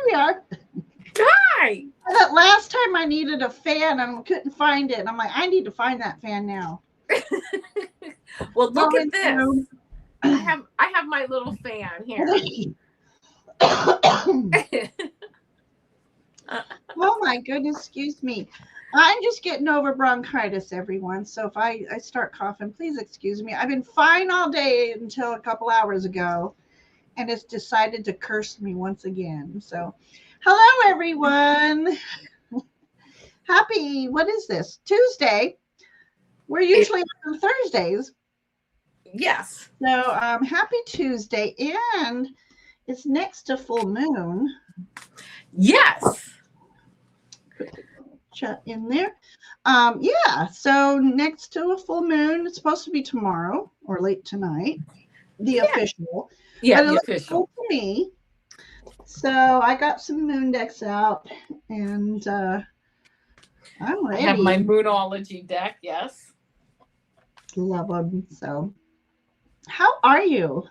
we are. Hi. That last time I needed a fan and couldn't find it. I'm like, I need to find that fan now. Well, look at this. I have my little fan here. Oh my goodness, excuse me. I'm just getting over bronchitis, everyone. So if I start coughing, please excuse me. I've been fine all day until a couple hours ago, and it's decided to curse me once again. So hello, everyone. Happy, what is this? Tuesday. We're usually on Thursdays. Yes. So happy Tuesday. And it's next to full moon. Yes. Chat in there. Yeah, so next to a full moon, it's supposed to be tomorrow or late tonight, the official. Yeah, but the it official. looks cool to me. So I got some moon decks out, and I'm ready. I have my Moonology deck. Yes. Love them. So, how are you?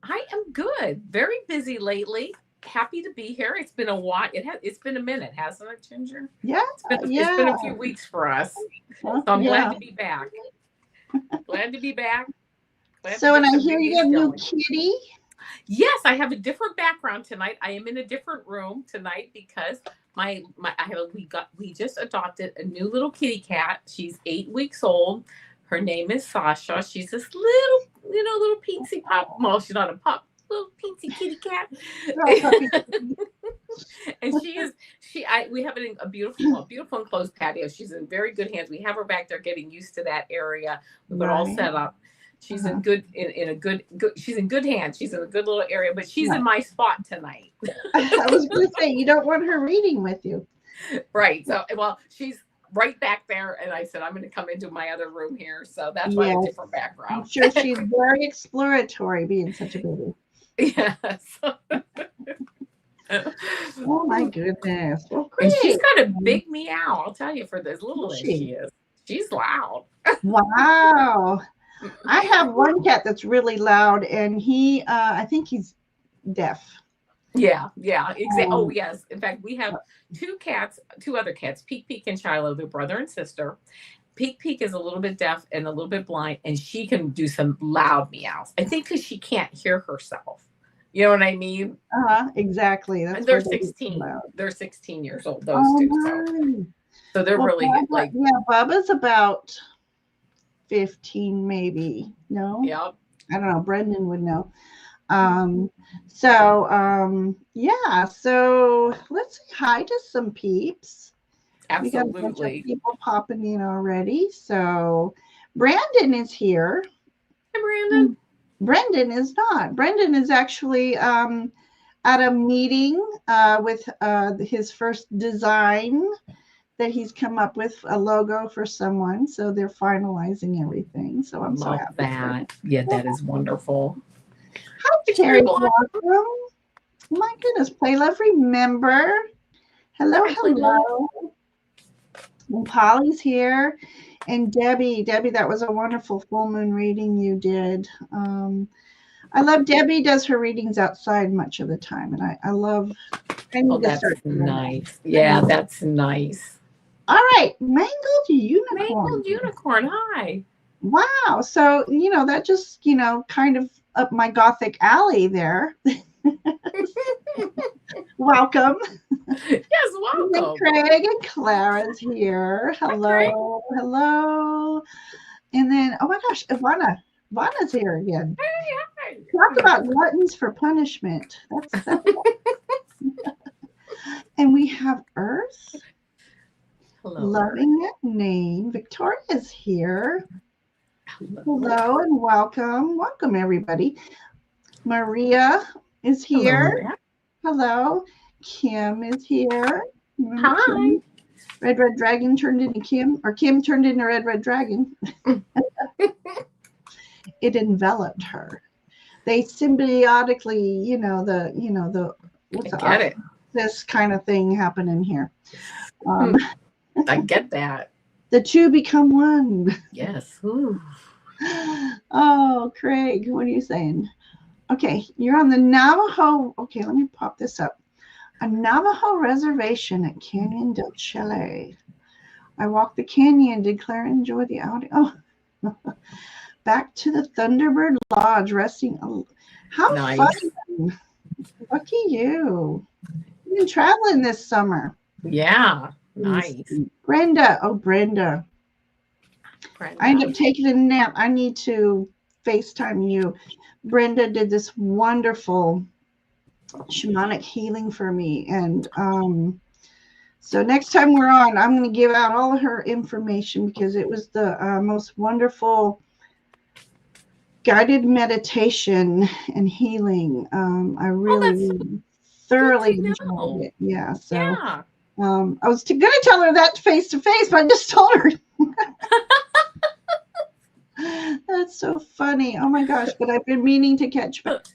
I am good. Very busy lately. Happy to be here. It's been a while. It's been a minute, hasn't it, Ginger? Yeah. It's been a few weeks for us. So I'm glad to be back. Glad to be back. So, and I hear you got a new kitty. Yes, I have a different background tonight. I am in a different room tonight because we just adopted a new little kitty cat. She's 8 weeks old. Her name is Sasha. She's this little peensy pup. Well, she's not a pup. Little peensy kitty cat. And we have a beautiful enclosed patio. She's in very good hands. We have her back there getting used to that area. We've got all set up. She's in good she's in good hands. She's in a good little area, but she's in my spot tonight. I was going to say, you don't want her reading with you. Right. So, well, she's right back there, and I said I'm going to come into my other room here, so that's why a different background. I'm sure she's very exploratory, being such a baby. Yes. Oh my goodness! Well, great. And she's got a big meow. I'll tell you, for as little as she is, she's loud. Wow. I have one cat that's really loud, and I think he's deaf. Yeah, exactly. Oh, yes. In fact, we have two other cats, Peek and Shiloh, they're brother and sister. Peek is a little bit deaf and a little bit blind, and she can do some loud meows. I think because she can't hear herself. You know what I mean? Exactly. And they're 16. They're 16 years old, those two. So they're really like. Yeah, Bubba's about 15, maybe. No? Yep. I don't know. Brendan would know. Yeah, so let's say hi to some peeps. Absolutely. We got a bunch of people popping in already. So Brandon is here. Hi, Brandon. Brendan is not. Brendan is actually at a meeting with his first design that he's come up with, a logo for someone. So they're finalizing everything. So I'm so happy. That. Yeah, that is wonderful. Hi, Terry. Welcome. My goodness, Play Love Remember. Hello. And Polly's here. And Debbie, that was a wonderful full moon reading you did. I love Debbie does her readings outside much of the time. And I love. That's nice. Yeah, that's nice. All right. Mangled Unicorn. Hi. Wow. So, that just, kind of up my gothic alley there. Welcome. Yes, welcome. And Craig and Clara's here. Hello. Hi, hello. And then, oh my gosh, Ivana's here again. Hey. Talk about gluttons for punishment. That's And we have Earth. Hello. Loving that name. Victoria's here. Hello and welcome. Welcome, everybody. Maria is here. Hello. Kim is here. Hi. Kim? Red Dragon turned into Kim, or Kim turned into Red Dragon. It enveloped her. They symbiotically, this kind of thing happening here. I get that. The two become one. Yes. Ooh. Oh, Craig, what are you saying? Okay, you're on the Navajo. Okay, let me pop this up. A Navajo reservation at Canyon del Chile. I walked the canyon, declare enjoy the audio. Oh, back to the Thunderbird Lodge, resting. How Nice. fun! Lucky you. You've been traveling this summer. Yeah, nice. Brenda. Oh, Brenda. I ended up taking a nap. I need to FaceTime you. Brenda did this wonderful shamanic healing for me. And so next time we're on, I'm going to give out all of her information because it was the most wonderful guided meditation and healing. I really thoroughly enjoyed it. Yeah. So yeah. I was going to tell her that face to face, but I just told her. That's so funny. Oh my gosh. But I've been meaning to catch back.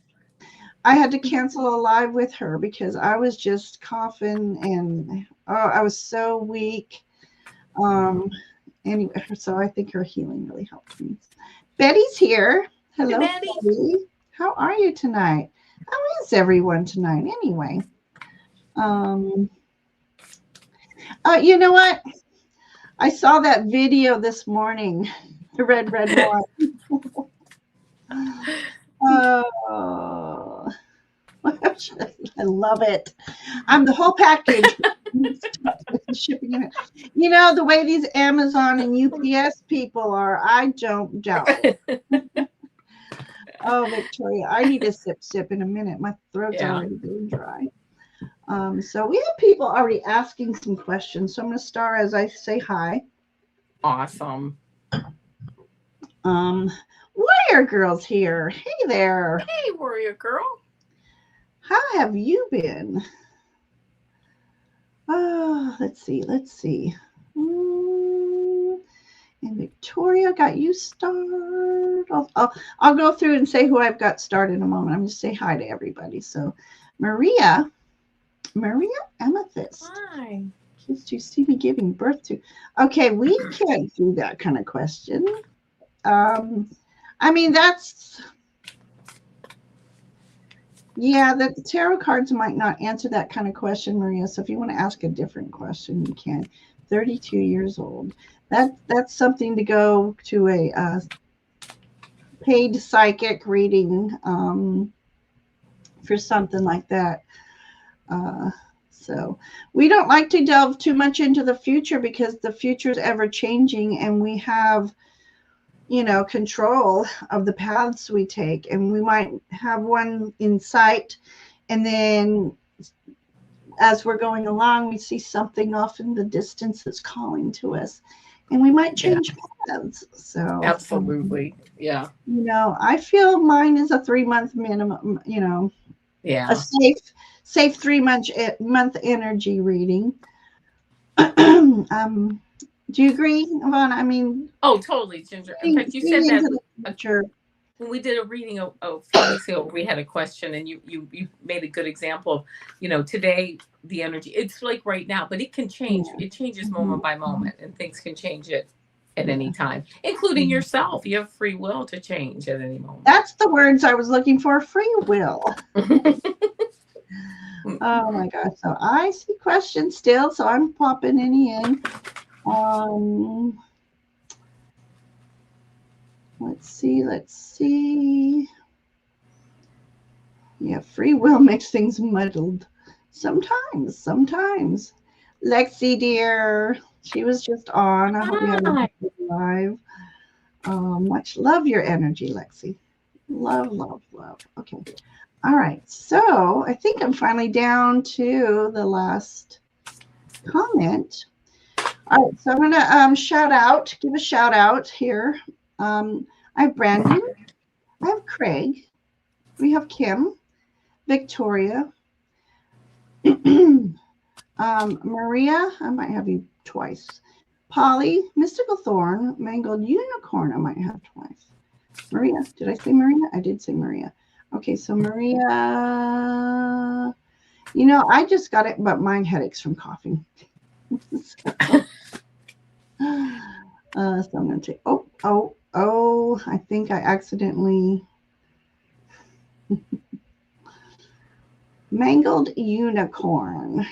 I had to cancel a live with her because I was just coughing and I was so weak. Anyway, so I think her healing really helped me. Betty's here. Hello, Betty. How are you tonight? How is everyone tonight anyway? You know what? I saw that video this morning. The red wine. Oh, I love it. I'm the whole package. Shipping in it. You know, the way these Amazon and UPS people are, I don't doubt it. Oh, Victoria, I need a sip in a minute. My throat's already getting dry. So we have people already asking some questions. So I'm going to start as I say hi. Awesome. Warrior Girl's here. Hey there. Hey, Warrior Girl. How have you been? Oh, let's see. And Victoria got you started. I'll go through and say who I've got started in a moment. I'm going to say hi to everybody. So Maria Amethyst. Hi. Kids you see me giving birth to. Okay, we can't do that kind of question. I mean, that's, yeah, the tarot cards might not answer that kind of question, Maria. So if you want to ask a different question, you can. 32 years old. That's something to go to a paid psychic reading for something like that. So we don't like to delve too much into the future because the future is ever changing and we have, control of the paths we take, and we might have one in sight, and then as we're going along, we see something off in the distance that's calling to us, and we might change paths. So absolutely, yeah. I feel mine is a 3-month minimum. A safe 3-month energy reading. Do you agree, Avana? I mean, totally, Ginger. In fact, you said that when we did a reading a few weeks ago, we had a question, and you made a good example of, today the energy. It's like right now, but it can change. Yeah. It changes moment by moment, and things can change it at any time, including yourself. You have free will to change at any moment. That's the words I was looking for. Free will. Oh my gosh. So I see questions still, so I'm popping any in. Let's see. Yeah, free will makes things muddled. Sometimes. Lexi, dear, she was just on. I hope you have a good live. Much love your energy, Lexi. Love. Okay. All right. So I think I'm finally down to the last comment. All right. So I'm going to give a shout out here. I have Brandon. I have Craig. We have Kim, Victoria, Maria. I might have you twice. Polly, Mystical Thorn, Mangled Unicorn. I might have twice. Maria. Did I say Maria? I did say Maria. Okay, so Maria, I just got it, but my headaches from coughing. So I'm going to take, I think I accidentally, Mangled Unicorn.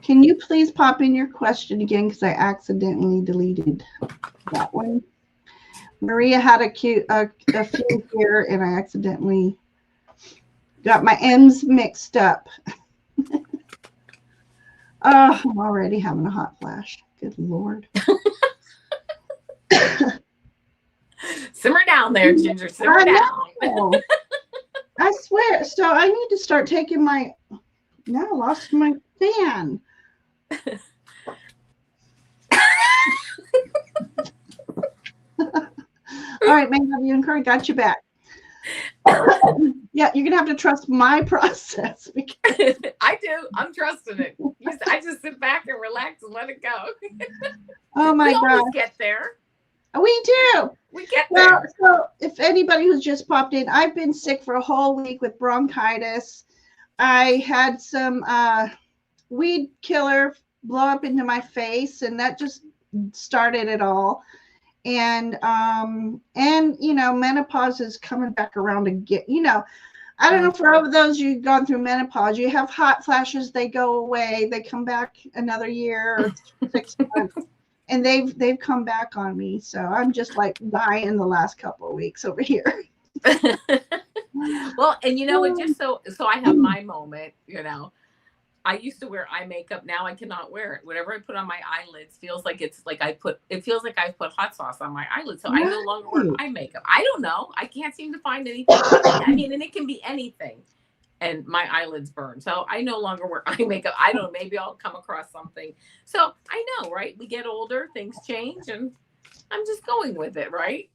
Can you please pop in your question again? Because I accidentally deleted that one. Maria had a few here, and I accidentally got my M's mixed up. Oh, I'm already having a hot flash. Good Lord. Simmer down there, Ginger. Simmer down. I swear. So I need to start taking my. Now I lost my fan. All right, Mango Unicorn, got you back. Yeah, you're gonna have to trust my process. Because I do. I'm trusting it. I just sit back and relax and let it go. Oh my God. We always get there. We do. We get there. So if anybody who's just popped in, I've been sick for a whole week with bronchitis. I had some weed killer blow up into my face, and that just started it all. And you know, menopause is coming back around again. You know, I don't know, for those you've gone through menopause, you have hot flashes, they go away, they come back another year or 6 months. And they've come back on me. So I'm just like dying the last couple of weeks over here. Well, and you know, it just so I have my moment, you know. I used to wear eye makeup. Now I cannot wear it. Whatever I put on my eyelids feels like it feels like I put hot sauce on my eyelids. So I no longer wear eye makeup. I don't know. I can't seem to find anything. I mean, and it can be anything. And my eyelids burn. So I no longer wear eye makeup. I don't know. Maybe I'll come across something. So I know, right? We get older, things change, and I'm just going with it, right?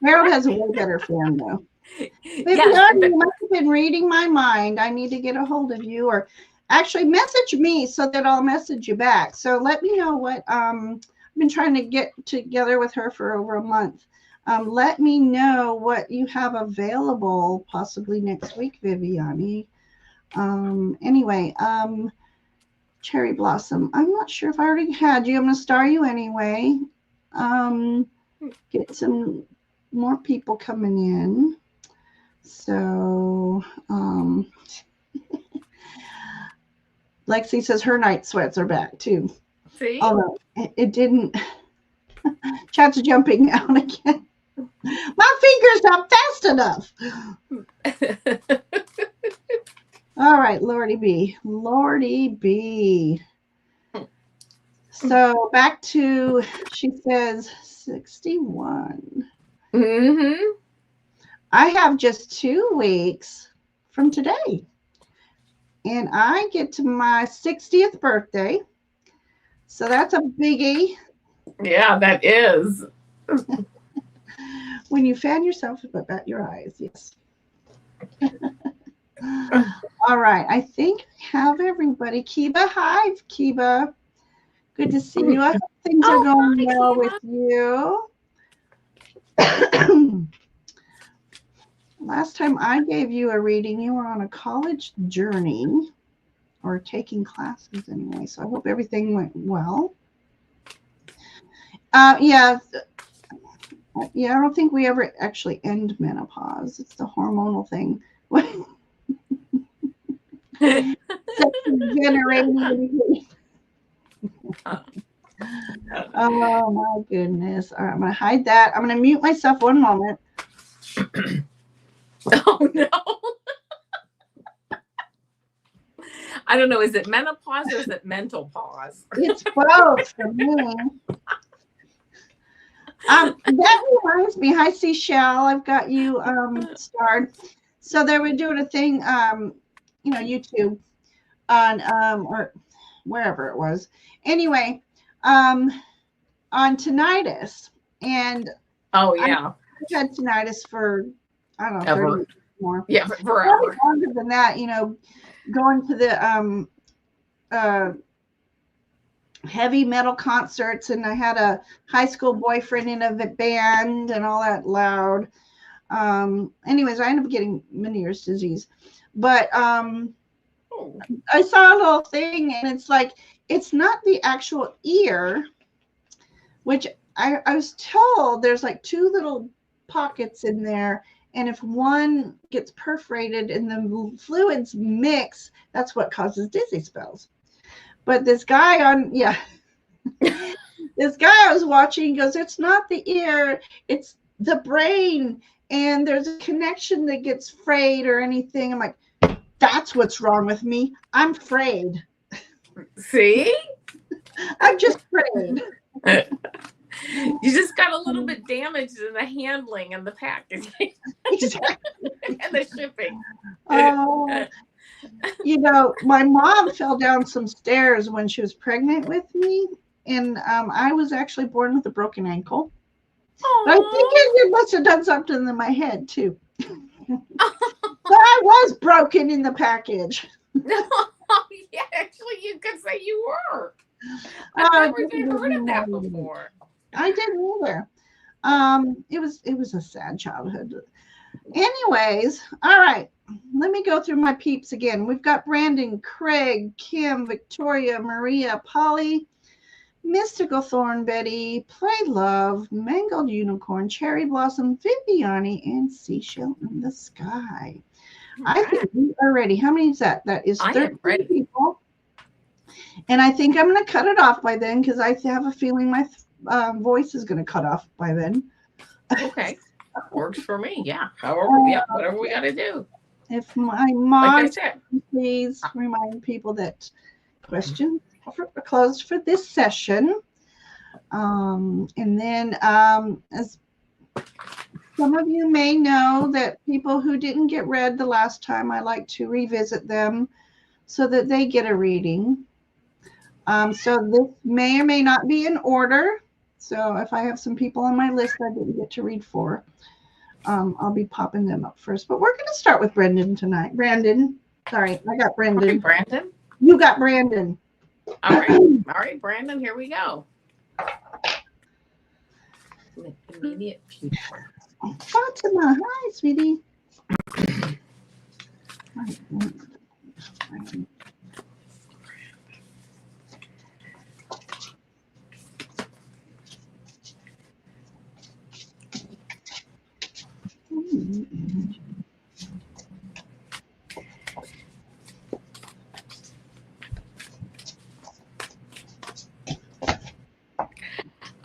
Harold has a way better fan, though. Maybe you must have been reading my mind. I need to get a hold of you, or actually message me so that I'll message you back. So let me know what I've been trying to get together with her for over a month. Let me know what you have available possibly next week, Viviani. Anyway, Cherry Blossom. I'm not sure if I already had you. I'm going to star you anyway. Get some more people coming in. So, Lexi says her night sweats are back too. See? Although it didn't. Chat's jumping out again. My finger's not fast enough. All right, Lordy B. Lordy B. So back to, she says 61. Mm-hmm. I have just 2 weeks from today. And I get to my 60th birthday. So that's a biggie. Yeah, that is. When you fan yourself, but bat your eyes, yes. All right, I think I have everybody. Kiba, hi, Kiba. Good to see you. I hope things are going well with you. Last time I gave you a reading, you were on a college journey or taking classes anyway. So I hope everything went well. Yeah, I don't think we ever actually end menopause. It's the hormonal thing. Generating. Oh my goodness. All right, I'm going to hide that. I'm going to mute myself one moment. Oh no. I don't know. Is it menopause or is it mental pause? It's both for me. That reminds me. Hi, Seashell. I've got you starred. So they were doing a thing, you know, YouTube on or wherever it was. Anyway, on tinnitus, and oh yeah, I've had tinnitus for I don't know, ever. 30 years more. Yeah, forever. Longer than that, you know, going to the heavy metal concerts, and I had a high school boyfriend in a band and all that loud. Anyways, I ended up getting Meniere's disease, but I saw a little thing, and it's like, it's not the actual ear, which I was told there's like 2 little pockets in there, And if one gets perforated and the fluids mix, that's what causes dizzy spells. But this guy this guy I was watching goes, it's not the ear, it's the brain. And there's a connection that gets frayed or anything. I'm like, that's what's wrong with me. I'm frayed. See? I'm just frayed. You just got a little bit damaged in the handling and the packaging. Exactly. And the shipping. You know, my mom fell down some stairs when she was pregnant with me, and I was actually born with a broken ankle. But I think it must have done something in my head too. But I was broken in the package. Yeah, actually, you could say you were. I've never even heard of that before. I didn't either. It was a sad childhood. Anyways, all right. Let me go through my peeps again. We've got Brandon, Craig, Kim, Victoria, Maria, Polly, Mystical Thorn, Betty, Play Love, Mangled Unicorn, Cherry Blossom, Viviani, and Seashell in the Sky. I think we are ready. How many is that? That is 13 people. And I think I'm going to cut it off by then because I have a feeling my voice is going to cut off by then. Okay. Works for me. Yeah. However, whatever we got to do. If my mom, please remind people that questions are closed for this session. And then, as some of you may know, that people who didn't get read the last time, I like to revisit them so that they get a reading. So this may or may not be in order. So if I have some people on my list I didn't get to read for, I'll be popping them up first. But we're going to start with Brendan tonight. Brandon. Sorry, I got Brendan. Right, Brandon. You got Brandon. All right, Brandon, here we go. Immediate future. Fatima, hi, sweetie.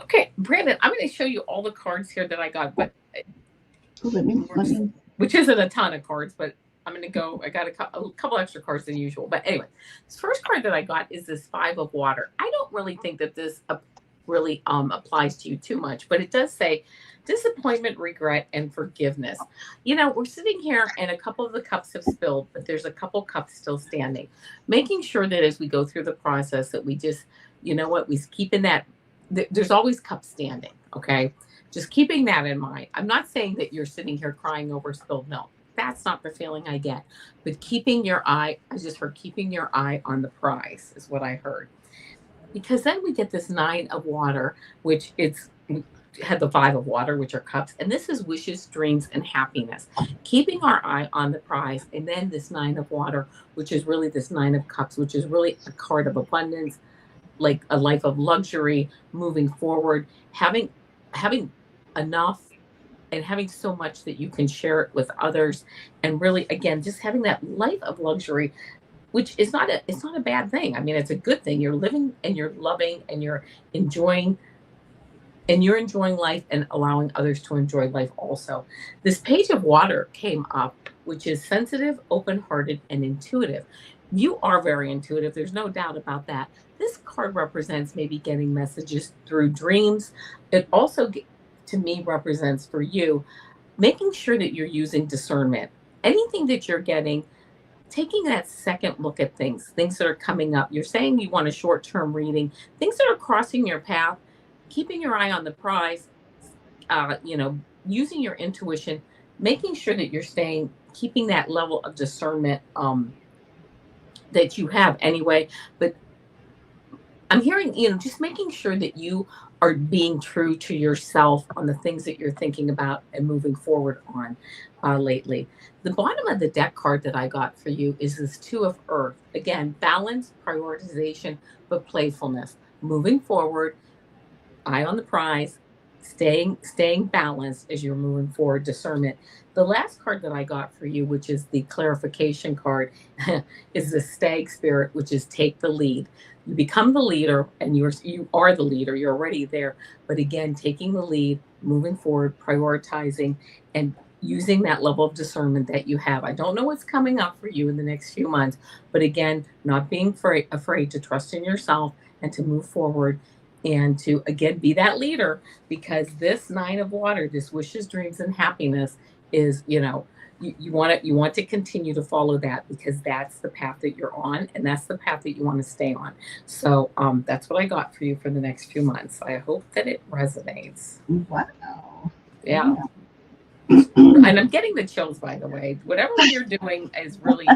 Okay, Brandon, I'm going to show you all the cards here that I got, but which isn't a ton of cards, but I'm going to go. I got a couple extra cards than usual. But anyway, this first card that I got is this 5 of Water. I don't really think that this really applies to you too much, but it does say disappointment, regret, and forgiveness. You know, we're sitting here and a couple of the cups have spilled, but there's a couple cups still standing. Making sure that as we go through the process that we just, you know what, we keep in that, there's always cups standing, okay? Just keeping that in mind. I'm not saying that you're sitting here crying over spilled milk. That's not the feeling I get. But keeping your eye, I just heard keeping your eye on the prize is what I heard. Because then we get this 9 of Water, which had the 5 of Water, which are cups. And this is wishes, dreams, and happiness. Keeping our eye on the prize. And then this 9 of Water, which is really this 9 of Cups, which is really a card of abundance, like a life of luxury, moving forward, having enough and having so much that you can share it with others. And really, again, just having that life of luxury, which is it's not a bad thing. I mean, it's a good thing. You're living and you're loving and you're enjoying life and allowing others to enjoy life also. This Page of Water came up, which is sensitive, open-hearted, and intuitive. You are very intuitive. There's no doubt about that. This card represents maybe getting messages through dreams. It also, to me, represents for you making sure that you're using discernment. Anything that you're getting, taking that second look at things that are coming up. You're saying you want a short-term reading, things that are crossing your path, keeping your eye on the prize, using your intuition, making sure that you're keeping that level of discernment that you have anyway. But I'm hearing, just making sure that you are being true to yourself on the things that you're thinking about and moving forward on lately. The bottom of the deck card that I got for you is this 2 of Earth. Again, balance, prioritization, but playfulness. Moving forward, eye on the prize, staying balanced as you're moving forward. Discernment. The last card that I got for you, which is the clarification card, is the Stag Spirit, which is take the lead. You become the leader, and you are the leader. You're already there. But again, taking the lead, moving forward, prioritizing, and using that level of discernment that you have. I don't know what's coming up for you in the next few months, but again, not being afraid to trust in yourself and to move forward and to again be that leader, because this Nine of Water, this wishes, dreams, and happiness is, you want to continue to follow that, because that's the path that you're on, and that's the path that you want to stay on. So that's what I got for you for the next few months. I hope that it resonates. Wow. Yeah. And I'm getting the chills, by the way. Whatever you're doing is really,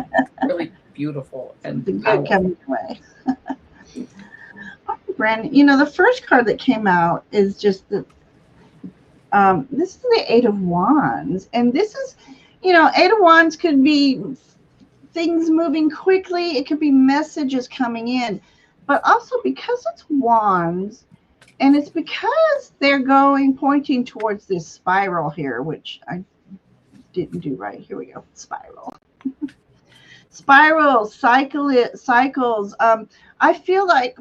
really beautiful and good coming away. Brandon, the first card that came out is just the this is the Eight of Wands, and this is, Eight of Wands could be things moving quickly. It could be messages coming in, but also because it's wands, and it's because they're pointing towards this spiral here, which I didn't do right. Here we go. Spiral. Spiral, cycles. I feel like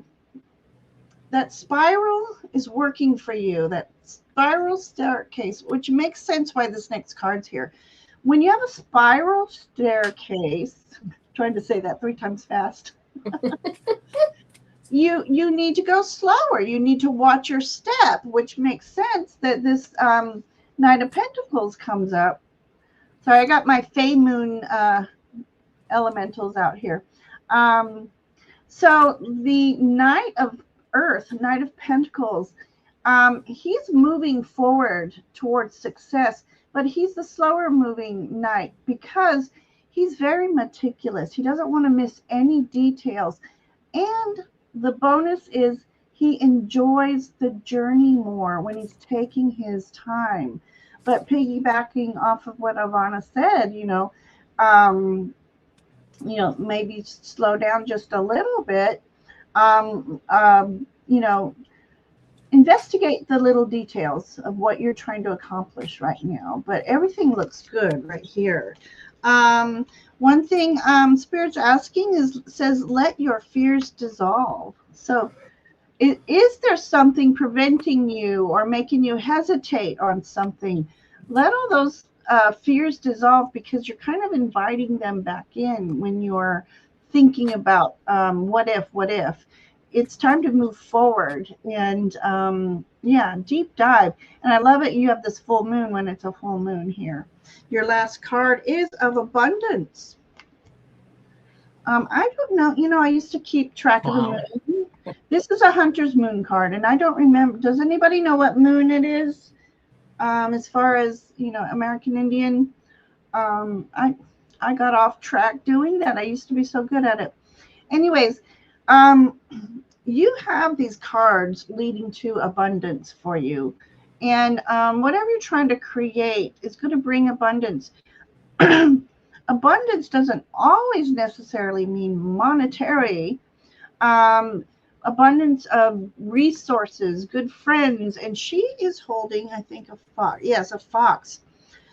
that spiral is working for you. That spiral staircase, which makes sense why this next card's here. When you have a spiral staircase, I'm trying to say that 3 times fast. You need to go slower. You need to watch your step, which makes sense that this Knight of Pentacles comes up. Sorry, I got my Fey Moon elementals out here. So the Knight of Earth, Knight of Pentacles, he's moving forward towards success, but he's the slower moving knight because he's very meticulous. He doesn't want to miss any details. And the bonus is he enjoys the journey more when he's taking his time. But piggybacking off of what Avana said, maybe slow down just a little bit. Investigate the little details of what you're trying to accomplish right now. But everything looks good right here. One thing Spirit's asking says, let your fears dissolve. So is there something preventing you or making you hesitate on something? Let all those fears dissolve, because you're kind of inviting them back in when you're thinking about what if. It's time to move forward and deep dive. And I love it. You have this full moon when it's a full moon here. Your last card is of abundance. I don't know. I used to keep track of the moon. This is a Hunter's Moon card, and I don't remember. Does anybody know what moon it is? As far as, American Indian, I got off track doing that. I used to be so good at it. Anyways, you have these cards leading to abundance for you. And whatever you're trying to create is going to bring abundance. Abundance doesn't always necessarily mean monetary. Abundance of resources, good friends. And she is holding, I think, a fox. Yes, a fox.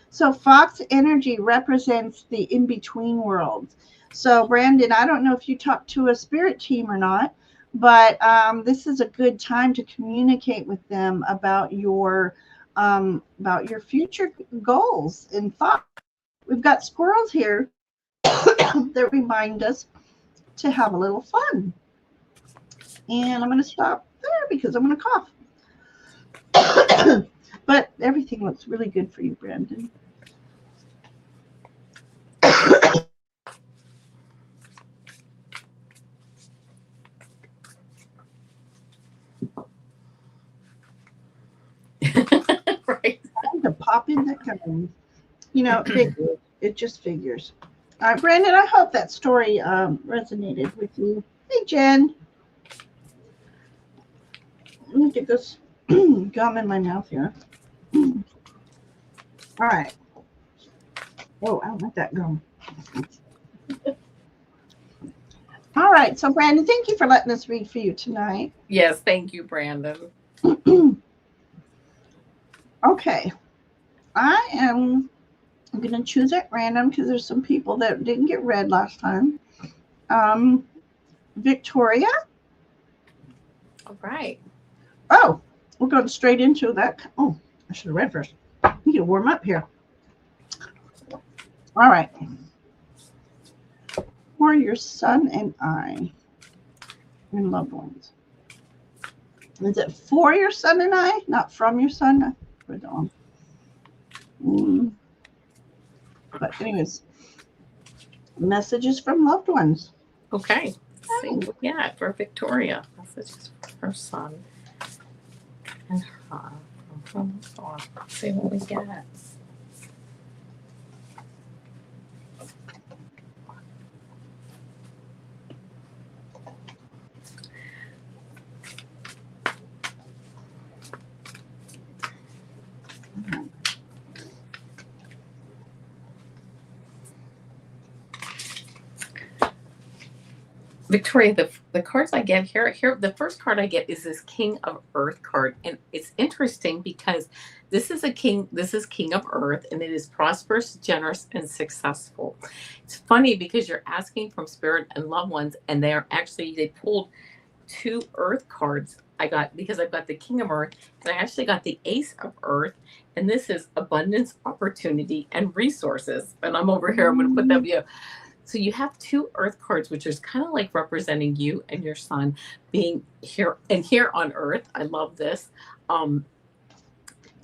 So fox energy represents the in-between worlds. So Brandon, I don't know if you talked to a spirit team or not, but this is a good time to communicate with them about your future goals and thoughts. We've got squirrels here that remind us to have a little fun. And I'm going to stop there because I'm going to cough. But everything looks really good for you, Brandon. Right. Time to pop in that gum. It just figures. All right, Brandon, I hope that story resonated with you. Hey, Jen. Let me get this gum in my mouth here. All right. Oh, I don't like that gum. All right. So, Brandon, thank you for letting us read for you tonight. Yes, thank you, Brandon. Okay. I'm going to choose at random because there's some people that didn't get read last time. Victoria. All right. Oh, we're going straight into that. Oh, I should have read first. We need to warm up here. All right. For your son and I and loved ones. Is it for your son and I, not from your son? But anyways, messages from loved ones. Okay. Let's see what we got for Victoria. Messages for her son and her. Let's see what we get. Victoria, the cards I get here, the first card I get is this King of Earth card, and it's interesting because this is King of Earth, and it is prosperous, generous, and successful. It's funny because you're asking from spirit and loved ones, and they pulled two Earth cards. I got because I've got the King of Earth, and I actually got the Ace of Earth, and this is abundance, opportunity, and resources. And I'm over here. I'm going to put them. So you have two Earth cards, which is kind of like representing you and your son being here on Earth. I love this.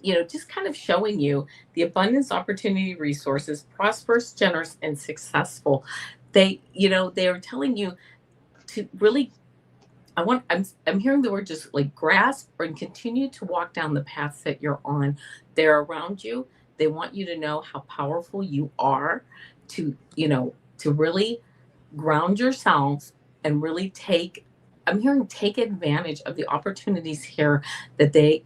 Just kind of showing you the abundance, opportunity, resources, prosperous, generous, and successful. They are telling you to really. I'm hearing the word just like grasp and continue to walk down the paths that you're on. They're around you. They want you to know how powerful you are to really ground yourselves and really take advantage of the opportunities here that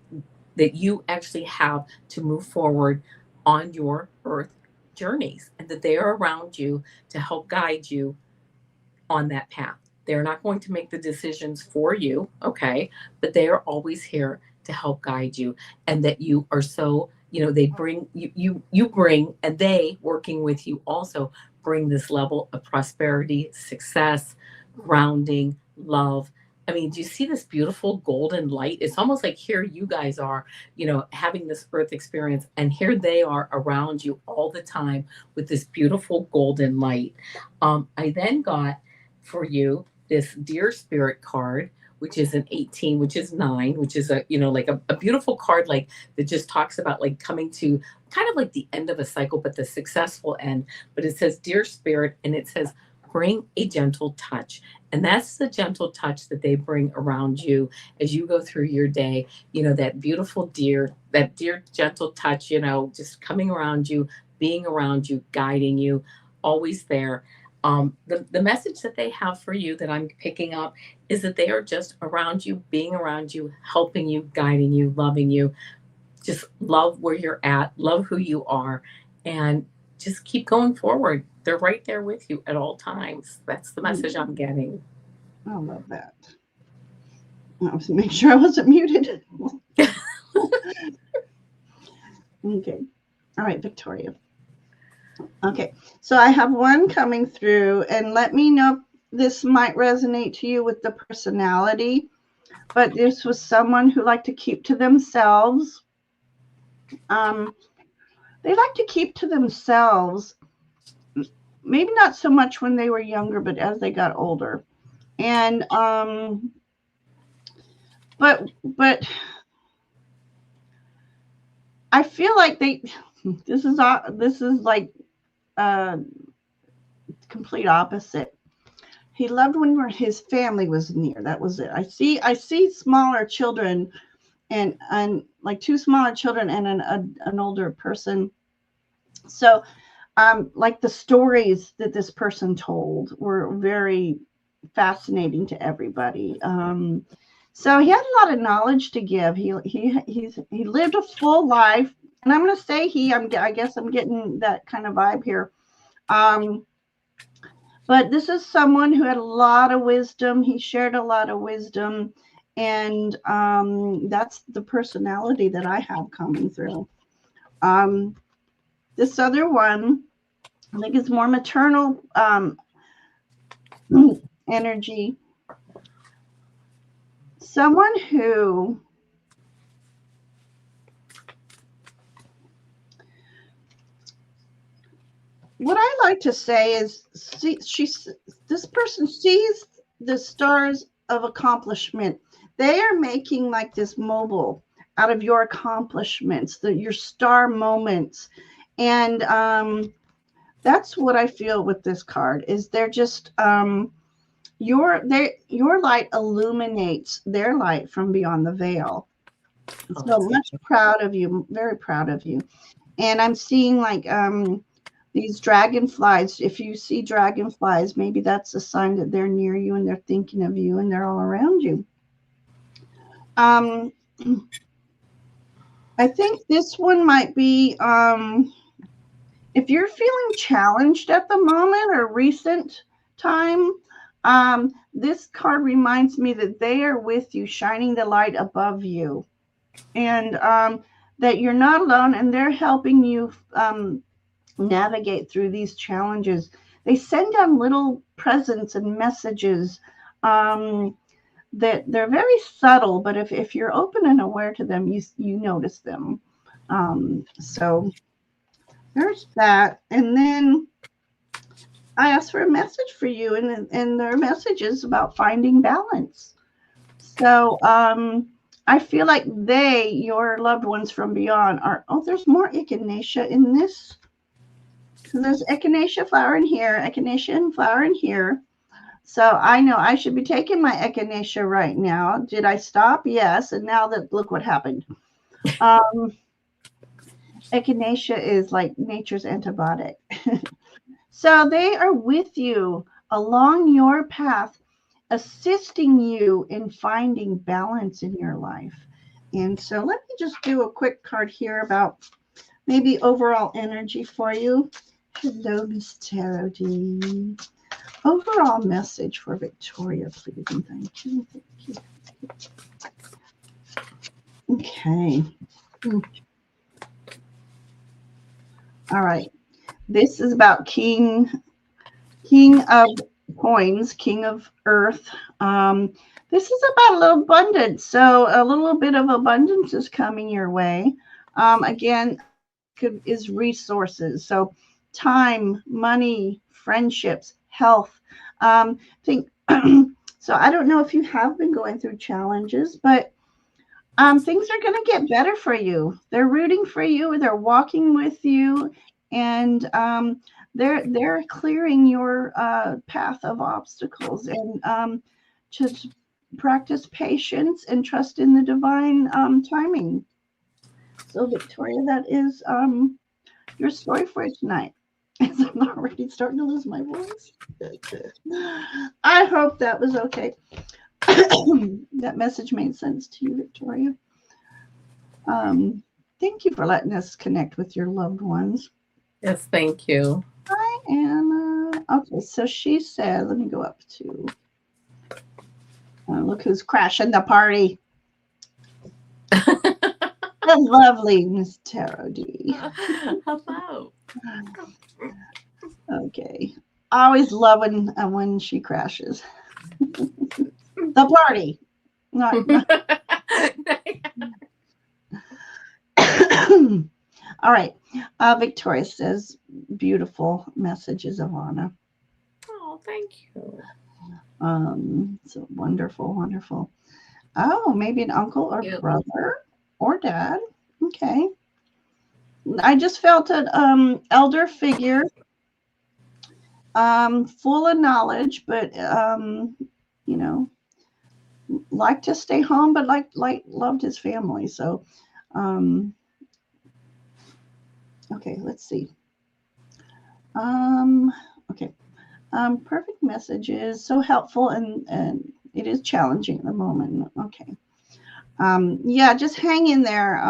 you actually have to move forward on your earth journeys, and that they are around you to help guide you on that path. They're not going to make the decisions for you, okay? But they are always here to help guide you, and that you are so, they bring you bring, and they working with you also bring this level of prosperity, success, grounding, love. I mean, do you see this beautiful golden light? It's almost like here you guys are, having this earth experience, and here they are around you all the time with this beautiful golden light. I then got for you this dear spirit card, which is an 18, which is 9, which is like a beautiful card, like that just talks about like coming to kind of like the end of a cycle, but the successful end. But it says dear spirit, and it says bring a gentle touch. And that's the gentle touch that they bring around you as you go through your day. That beautiful that dear gentle touch, just coming around you, being around you, guiding you, always there. The message that they have for you that I'm picking up is that they are just around you, being around you, helping you, guiding you, loving you. Just love where you're at, love who you are, and just keep going forward. They're right there with you at all times. That's the message I'm getting. I love that. I was make sure I wasn't muted. Okay. All right, Victoria. Okay, so I have one coming through, and let me know if this might resonate to you with the personality. But this was someone who liked to keep to themselves. They like to keep to themselves, maybe not so much when they were younger, but as they got older. And but I feel like this is like complete opposite. He loved when his family was near. That was it. I see smaller children and like two smaller children and an older person. So like the stories that this person told were very fascinating to everybody. So he had a lot of knowledge to give. He lived a full life, and I'm going to say I guess I'm getting that kind of vibe here. But this is someone who had a lot of wisdom. He shared a lot of wisdom, And that's the personality that I have coming through. Um, this other one, I think it's more maternal energy. Someone who what I like to say is this person sees the stars of accomplishment. They are making like this mobile out of your accomplishments, your star moments. And that's what I feel with this card is they're just your light illuminates their light from beyond the veil. Oh, So thank much proud of you, very proud of you. And I'm seeing like these dragonflies. If you see dragonflies, maybe that's a sign that they're near you and they're thinking of you and they're all around you. Um, I think this one might be if you're feeling challenged at the moment or recent time. This card reminds me that they are with you, shining the light above you, and that you're not alone, and they're helping you navigate through these challenges. They send down little presents and messages that they're very subtle, but if you're open and aware to them, you notice them. So there's that. And then I asked for a message for you, and their message is about finding balance. So I feel like your loved ones from beyond, are. Oh, there's more echinacea in this. So there's echinacea flower in here, echinacea and flower in here. So I know I should be taking my echinacea right now. Did I stop? Yes. And now that look what happened. Um, Echinacea is like nature's antibiotic. So they are with you along your path, assisting you in finding balance in your life. And so let me just do a quick card here about maybe overall energy for you. Hello, Miss Tarot D. Overall message for Victoria, please, and thank you. Thank you. Okay. All right. This is about King of Coins, King of Earth. This is about a little abundance. So a little bit of abundance is coming your way. Again, is resources. So time, money, friendships, health. Think so. I don't know if you have been going through challenges, but things are going to get better for you. They're rooting for you. They're walking with you, and they're clearing your path of obstacles. And just practice patience and trust in the divine timing. So, Victoria, that is your story for tonight. As I'm already starting to lose my voice. I hope that was okay. That message made sense to you, Victoria. Um, Thank you for letting us connect with your loved ones. Yes, thank you. Hi, Anna. Okay, so she said, let me go up to look who's crashing the party. The lovely Miss Tarot D. Hello. Okay. I always love when she crashes. The party. Not. All right. Victoria says, beautiful messages, Avana. Oh, thank you. So wonderful, wonderful. Oh, maybe an uncle or brother or dad. Okay. I just felt an elder figure, full of knowledge, but you know, liked to stay home, but loved his family. So, okay, let's see. Okay. Perfect messages, so helpful, and it is challenging at the moment. Okay. Yeah, just hang in there.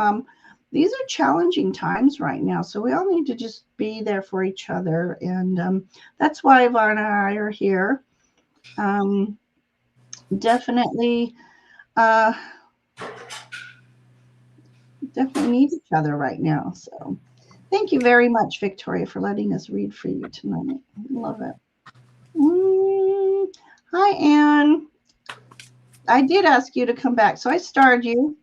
These are challenging times right now, so we all need to just be there for each other, and that's why Ivana and I are here. Definitely, definitely need each other right now. So thank you very much, Victoria, for letting us read for you tonight. Love it. Hi, Anne. I did ask you to come back, so I starred you.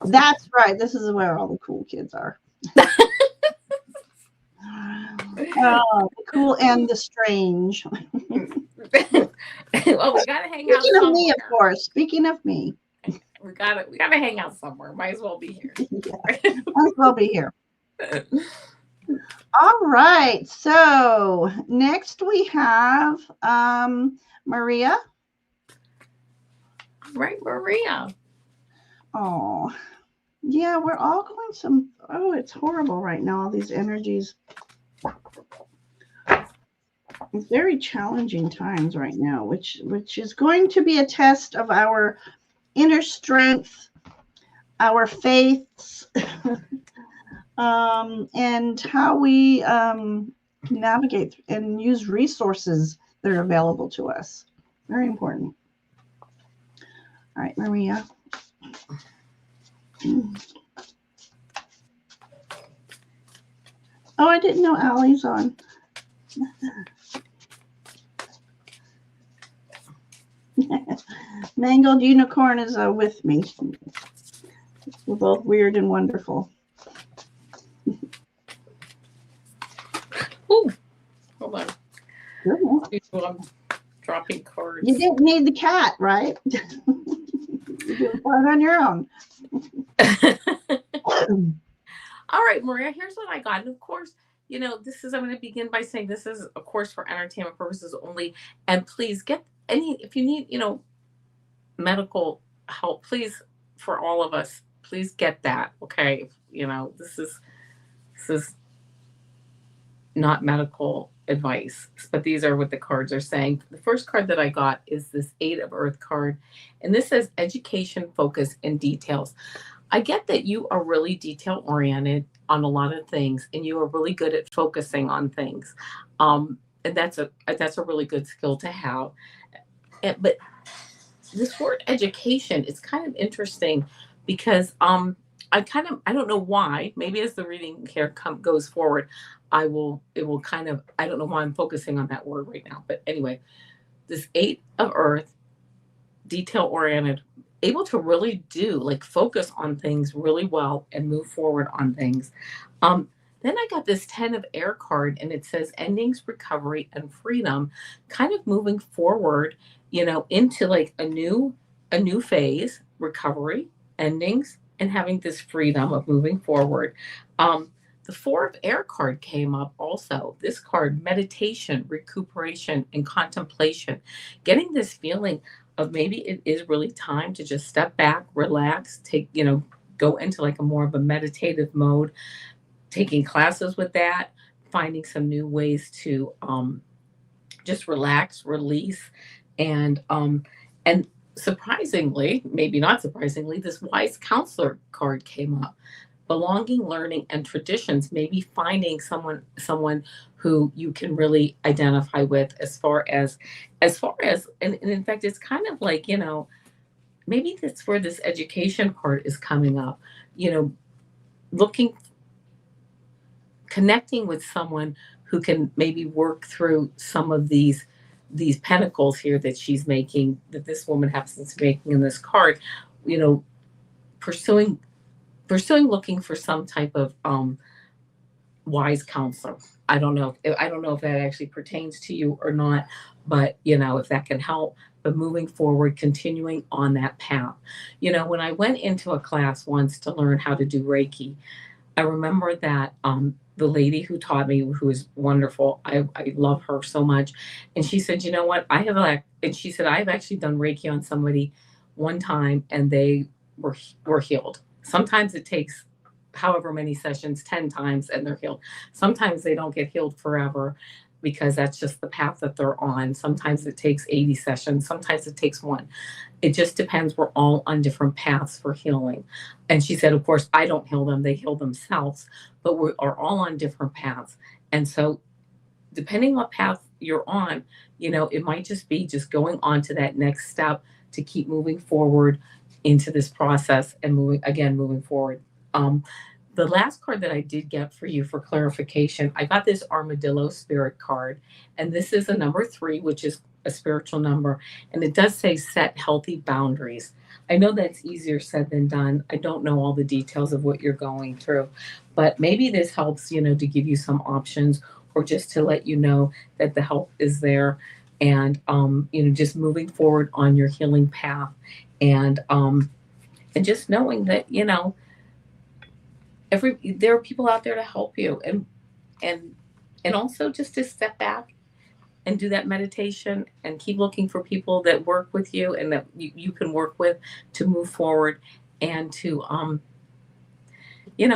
That's right. This is where all the cool kids are. The cool and the strange. Well, we gotta hang out. Speaking of me, of course. Speaking of me, we gotta hang out somewhere. Might as well be here. Yeah, might as well be here. All right. So next we have Maria. Right, Maria. Oh, yeah. We're all going some. Oh, it's horrible right now. All these energies. It's very challenging times right now, which is going to be a test of our inner strength, our faiths, and how we navigate and use resources that are available to us. Very important. All right, Maria. Oh, I didn't know Allie's on. Mangled Unicorn is with me. We're both weird and wonderful. Ooh, hold on. Goodness. I'm dropping cards. You didn't need the cat, right? You're doing fine on your own. All right, Maria, here's what I got. And of course, I'm going to begin by saying this is, of course, for entertainment purposes only. And please get if you need, medical help, please, for all of us, please get that. Okay. This is not medical advice, but these are what the cards are saying. The first card that I got is this 8 of Earth card, and this says education, focus, and details. I get that you are really detail oriented on a lot of things, and you are really good at focusing on things, and that's a really good skill to have. But this word education is kind of interesting because I don't know why. Maybe as the reading here goes forward, I don't know why I'm focusing on that word right now. But anyway, this 8 of Earth, detail oriented, able to really focus on things really well and move forward on things. Then I got this 10 of Air card, and it says endings, recovery, and freedom, kind of moving forward, into like a new phase, recovery, endings, and having this freedom of moving forward. The 4 of Air card came up also. This card, meditation, recuperation, and contemplation, getting this feeling of maybe it is really time to just step back, relax, go into like a more of a meditative mode, taking classes with that, finding some new ways to just relax, release, and surprisingly, maybe not surprisingly, this wise counselor card came up. Belonging, learning, and traditions, maybe finding someone who you can really identify with as far as and in fact, it's kind of like, maybe that's where this education part is coming up, connecting with someone who can maybe work through some of these pentacles here that she's making, that this woman happens to be making in this card, pursuing, looking for some type of wise counselor. I don't know if that actually pertains to you or not, but if that can help. But moving forward, continuing on that path. When I went into a class once to learn how to do Reiki, I remember that the lady who taught me, who is wonderful, I love her so much, and she said, "You know what? I've actually done Reiki on somebody one time, and they were healed. Sometimes it takes however many sessions, 10 times, and they're healed. Sometimes they don't get healed forever because that's just the path that they're on. Sometimes it takes 80 sessions. Sometimes it takes one. It just depends. We're all on different paths for healing." And she said, of course, I don't heal them. They heal themselves, but we are all on different paths. And so depending what path you're on, it might just be just going on to that next step to keep moving forward into this process and moving forward. Um, the last card that I did get for you for clarification, I got this armadillo spirit card, and this is a number 3, which is a spiritual number, and it does say set healthy boundaries. I know that's easier said than done. I don't know all the details of what you're going through, but maybe this helps, to give you some options or just to let you know that the help is there, and just moving forward on your healing path, and just knowing that there are people out there to help you, and and also just to step back and do that meditation and keep looking for people that work with you and that you can work with to move forward, and to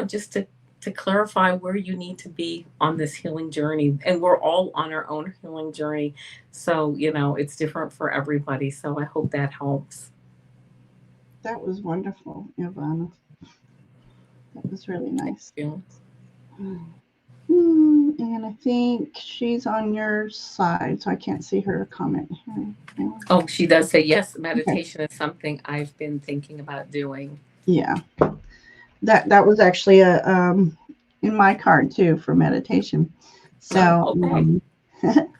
just to clarify where you need to be on this healing journey. And we're all on our own healing journey, so it's different for everybody. So I hope that helps. That was wonderful, Ivana. That was really nice. Thank you. And I think she's on your side, so I can't see her comment here. Yeah. Oh, she does say yes. Meditation is something I've been thinking about doing. Yeah, that was actually a in my card too for meditation. So Okay.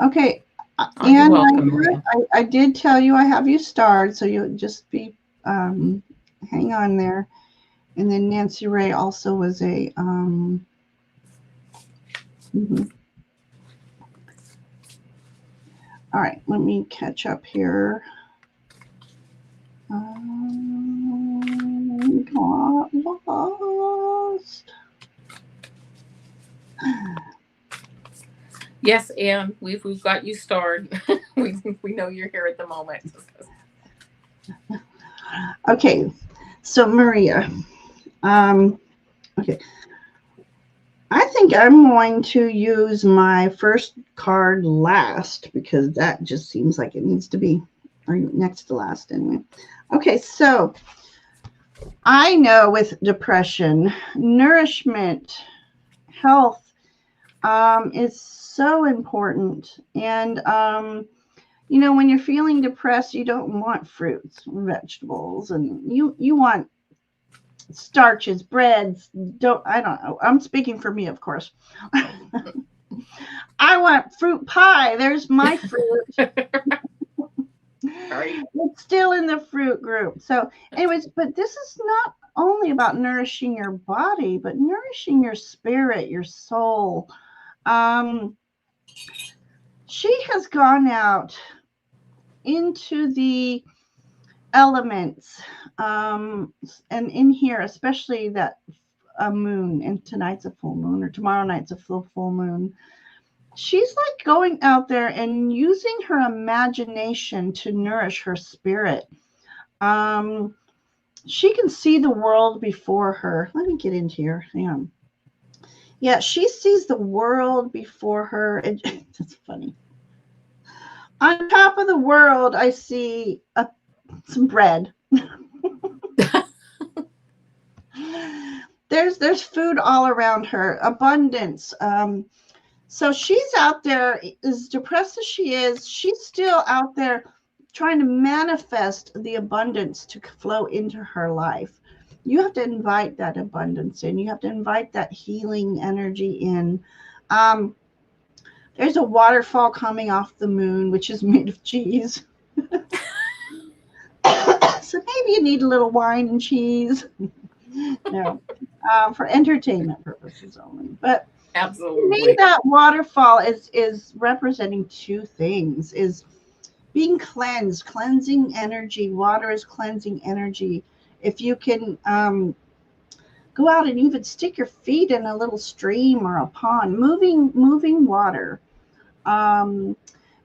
Okay, Oh, you're and welcome, Maria. I did tell you I have you starred, so you'll just be hang on there. And then Nancy Ray also was a mhm. All right, let me catch up here. Got lost. Yes, Anne, we've got you starred. we know you're here at the moment. Okay, so Maria, okay, I think I'm going to use my first card last because that just seems like it needs to be, or next to last anyway. Okay, so I know with depression, nourishment, health is so important. And, when you're feeling depressed, you don't want fruits, vegetables, and you want starches, breads. I don't know. I'm speaking for me, of course. I want fruit pie. There's my fruit. Right. It's still in the fruit group. So, anyways, but this is not only about nourishing your body, but nourishing your spirit, your soul. She has gone out into the elements, and in here, especially that a moon, and tonight's a full moon, or tomorrow night's a full moon. She's like going out there and using her imagination to nourish her spirit. She can see the world before her. Let me get into here. Hang on. Yeah, she sees the world before her. That's funny. On top of the world, I see some bread. There's food all around her, abundance. So she's out there, as depressed as she is, she's still out there trying to manifest the abundance to flow into her life. You have to invite that abundance in. You have to invite that healing energy in. There's a waterfall coming off the moon, which is made of cheese. So maybe you need a little wine and cheese. No, for entertainment purposes only. But to me, Absolutely. that waterfall is representing two things: is being cleansed, cleansing energy. Water is cleansing energy. If you can go out and even stick your feet in a little stream or a pond, moving water. Um,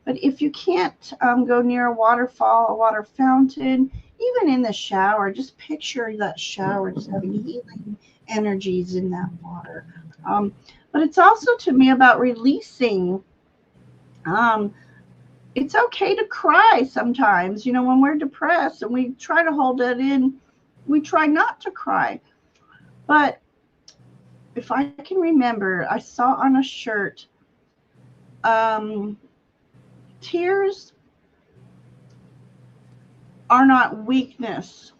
but if you can't go near a waterfall, a water fountain, even in the shower, just picture that shower just having healing energies in that water. But it's also to me about releasing. Um, it's okay to cry sometimes. When we're depressed and we try to hold it in, we try not to cry. But if I can remember, I saw on a shirt, tears are not weakness.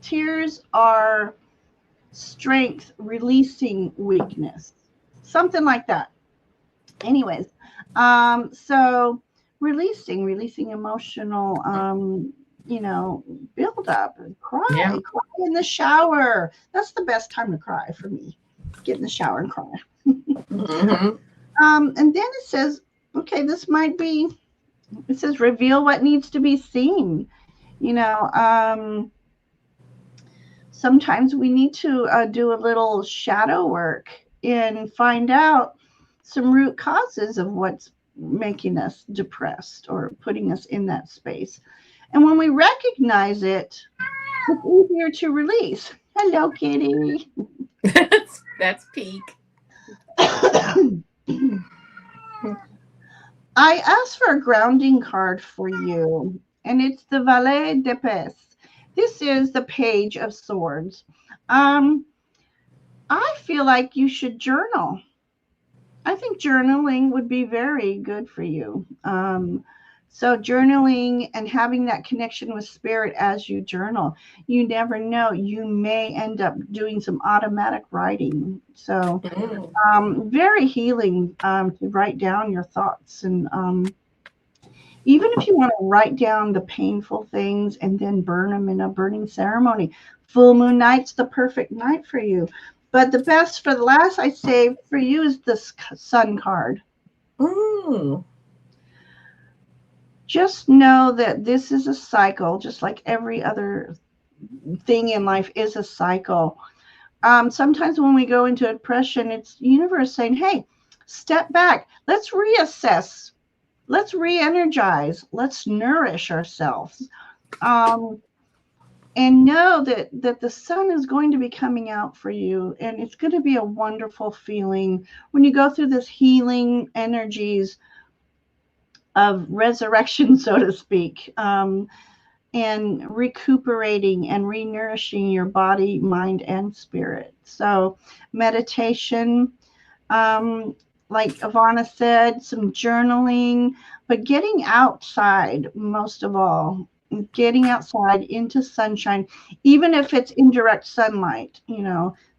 Tears are strength releasing weakness. Something like that. Anyways, so releasing emotional, build up and cry in the shower. That's the best time to cry for me. Get in the shower and cry. Mm-hmm. And then it says, okay, it says reveal what needs to be seen. Sometimes we need to do a little shadow work and find out some root causes of what's making us depressed or putting us in that space. And when we recognize it, it's easier to release. Hello, kitty. That's peak. I asked for a grounding card for you, and it's the Valet de Pes. This is the Page of Swords. I feel like you should journal. I think journaling would be very good for you. So journaling and having that connection with spirit as you journal, you never know. You may end up doing some automatic writing. So very healing to write down your thoughts. And even if you want to write down the painful things and then burn them in a burning ceremony, full moon night's the perfect night for you. But the best for the last I saved for you is the sun card. Just know that this is a cycle, just like every other thing in life is a cycle. Sometimes when we go into depression, it's the universe saying, hey, step back. Let's reassess. Let's re-energize. Let's nourish ourselves. And know that the sun is going to be coming out for you, and it's going to be a wonderful feeling when you go through this healing energies of resurrection, so to speak, and recuperating and renourishing your body, mind, and spirit. So meditation, like Avana said, some journaling, but getting outside most of all. Getting outside into sunshine, even if it's indirect sunlight,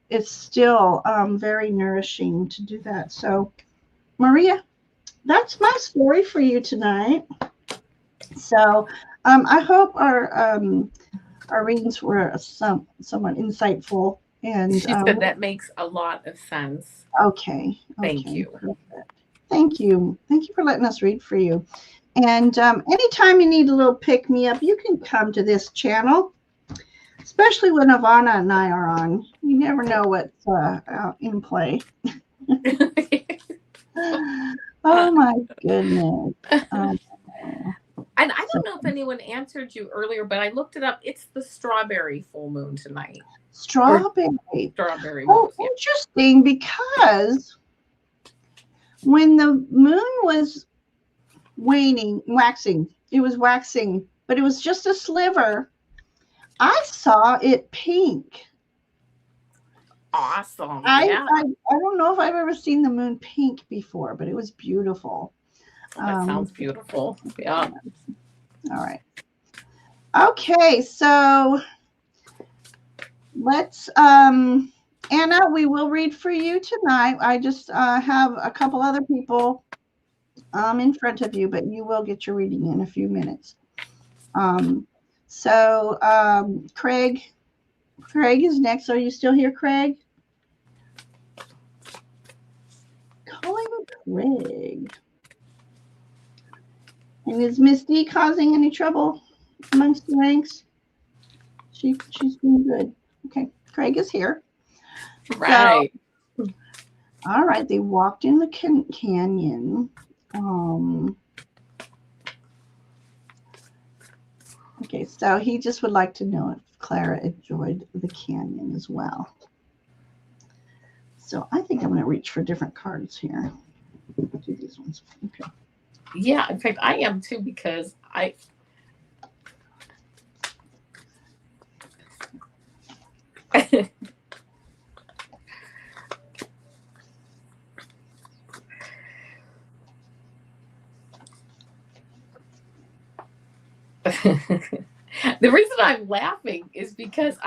it's still very nourishing to do that. So, Maria, that's my story for you tonight. So, I hope our readings were somewhat insightful. And she said that makes a lot of sense. Okay. Thank you. Perfect. Thank you for letting us read for you. And anytime you need a little pick me up, you can come to this channel, especially when Avana and I are on. You never know what's in play. Oh my goodness. And I don't know if anyone answered you earlier, but I looked it up. It's the strawberry full moon tonight. Strawberry. Strawberry. Oh, yeah. Interesting, because when the moon was waxing, but it was just a sliver. I saw it pink. Awesome. I don't know if I've ever seen the moon pink before, but it was beautiful. That sounds beautiful. Yeah. All right. Okay, so let's Anna, we will read for you tonight. I just have a couple other people in front of you, but you will get your reading in a few minutes. Craig is next. Are you still here, Craig? Calling Craig. And is Miss D causing any trouble amongst the ranks? She's doing good. Okay, Craig is here. Right. So, all right, they walked in the canyon. Okay, so he just would like to know if Clara enjoyed the canyon as well. So I think I'm going to reach for different cards here. Do these ones. Okay. Yeah, in fact, I am too, because The reason I'm laughing is because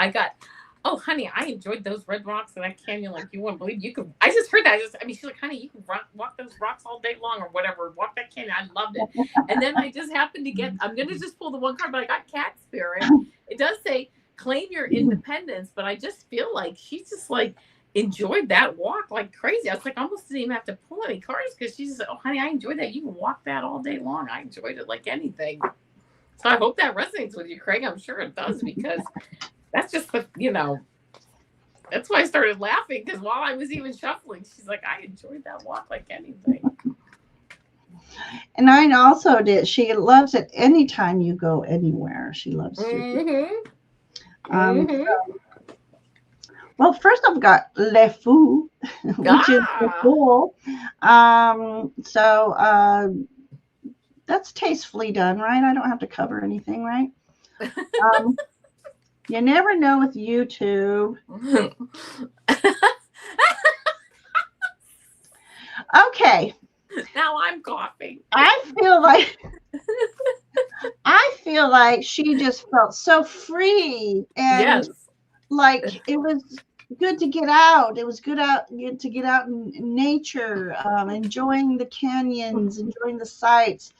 oh, honey, I enjoyed those red rocks in that canyon like you wouldn't believe. You could, I just heard that. I mean, she's like, honey, you can walk those rocks all day long or whatever. Walk that canyon. I loved it. And then I just happened to I'm going to just pull the one card, but I got cat spirit. It does say claim your independence, but I just feel like she's just like enjoyed that walk like crazy. I was like, almost didn't even have to pull any cards because she's just, oh, honey, I enjoyed that. You can walk that all day long. I enjoyed it like anything. So I hope that resonates with you, Craig. I'm sure it does because that's just that's why I started laughing because while I was even shuffling, she's like, I enjoyed that walk like anything. And I also did. She loves it anytime you go anywhere. She loves to. Mm-hmm. So, well, first I've got Le Fou, which is the fool. So that's tastefully done, right? I don't have to cover anything, right? You never know with YouTube. Okay. Now I'm coughing. I feel like she just felt so free and like it was good to get out. It was good to get out in nature, enjoying the canyons, enjoying the sights.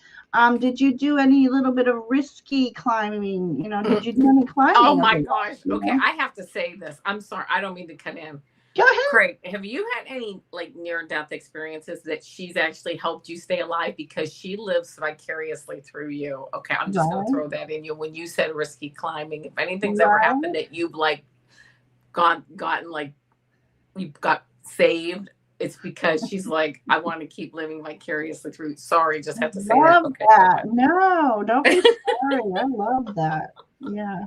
Did you do any little bit of risky climbing? Did you do any climbing? Oh my gosh. Okay, I have to say this. I'm sorry. I don't mean to cut in. Go ahead. Craig, have you had any like near-death experiences that she's actually helped you stay alive because she lives vicariously through you? Okay, I'm just going to throw that in you. When you said risky climbing, if anything's ever happened that you've like gotten like you got saved, it's because she's like, I want to keep living vicariously through. Sorry, just have to say that. Okay. No, don't be sorry. I love that. Yeah.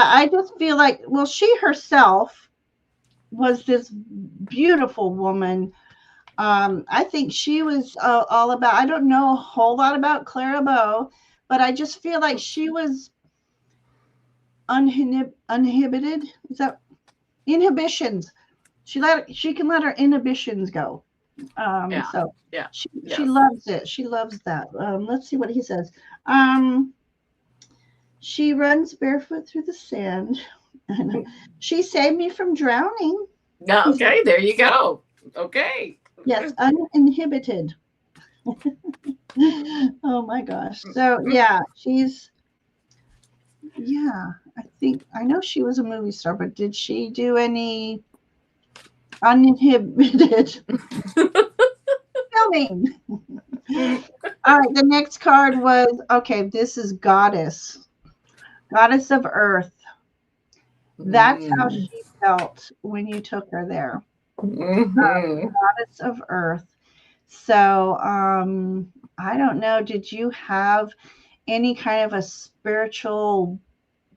I just feel like, well, she herself was this beautiful woman. I think she was all about, I don't know a whole lot about Clara Bow, but I just feel like she was uninhibited. Is that inhibitions? She can let her inhibitions go. So she loves it. She loves that. Let's see what he says. She runs barefoot through the sand. She saved me from drowning. Okay, there you go. Okay. Yes, uninhibited. Oh my gosh. So yeah, I know she was a movie star, but did she do any uninhibited filming? All right, the next card was, okay, this is Goddess of Earth. That's how she felt when you took her there. Goddess of Earth. So I don't know, did you have any kind of a spiritual,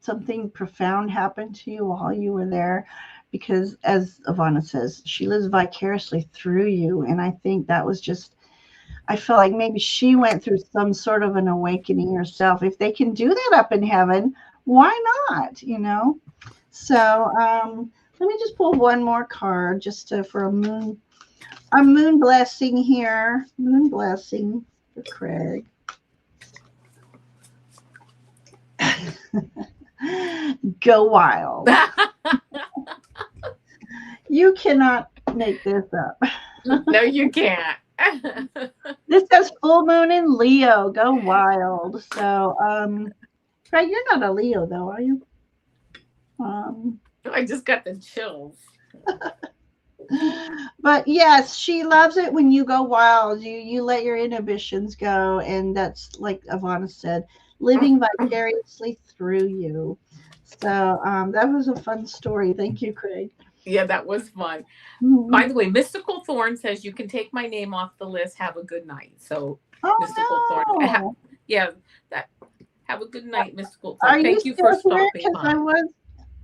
something profound happen to you while you were there? Because as Avana says, she lives vicariously through you. And I think that was just, I feel like maybe she went through some sort of an awakening herself. If they can do that up in heaven, why not? So let me just pull one more card just for a moon blessing here. Moon blessing for Craig. Go wild. You cannot make this up. No, you can't. This says full moon in Leo. Go wild. So, Craig, you're not a Leo though, are you? I just got the chills. But yes, she loves it when you go wild. You let your inhibitions go, and that's like Avana said, living vicariously through you. So that was a fun story. Thank you, Craig. Yeah, that was fun. Mm-hmm. By the way, Mystical Thorn says you can take my name off the list. Have a good night. So Mystical Thorn. Have a good night, Mystical Thorn. Thank you for stopping by.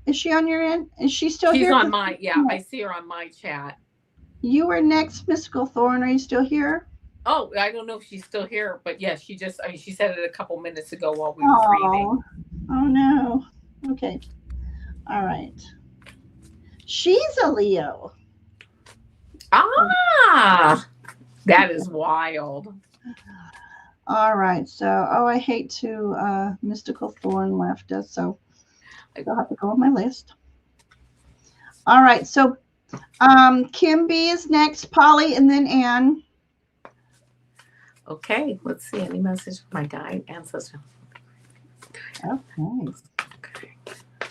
Is she on your end? Is she still here? She's on my, I see her on my chat. You were next, Mystical Thorn. Are you still here? Oh, I don't know if she's still here, but yes, she said it a couple minutes ago while we were reading. Oh no. Okay. All right. She's a Leo. Ah, that is wild. All right. So, I hate to, Mystical Thorn left us, so I'll have to go on my list. All right. So, Kim B is next, Polly, and then Anne. Okay, let's see. Any message from my guide ancestor? Okay.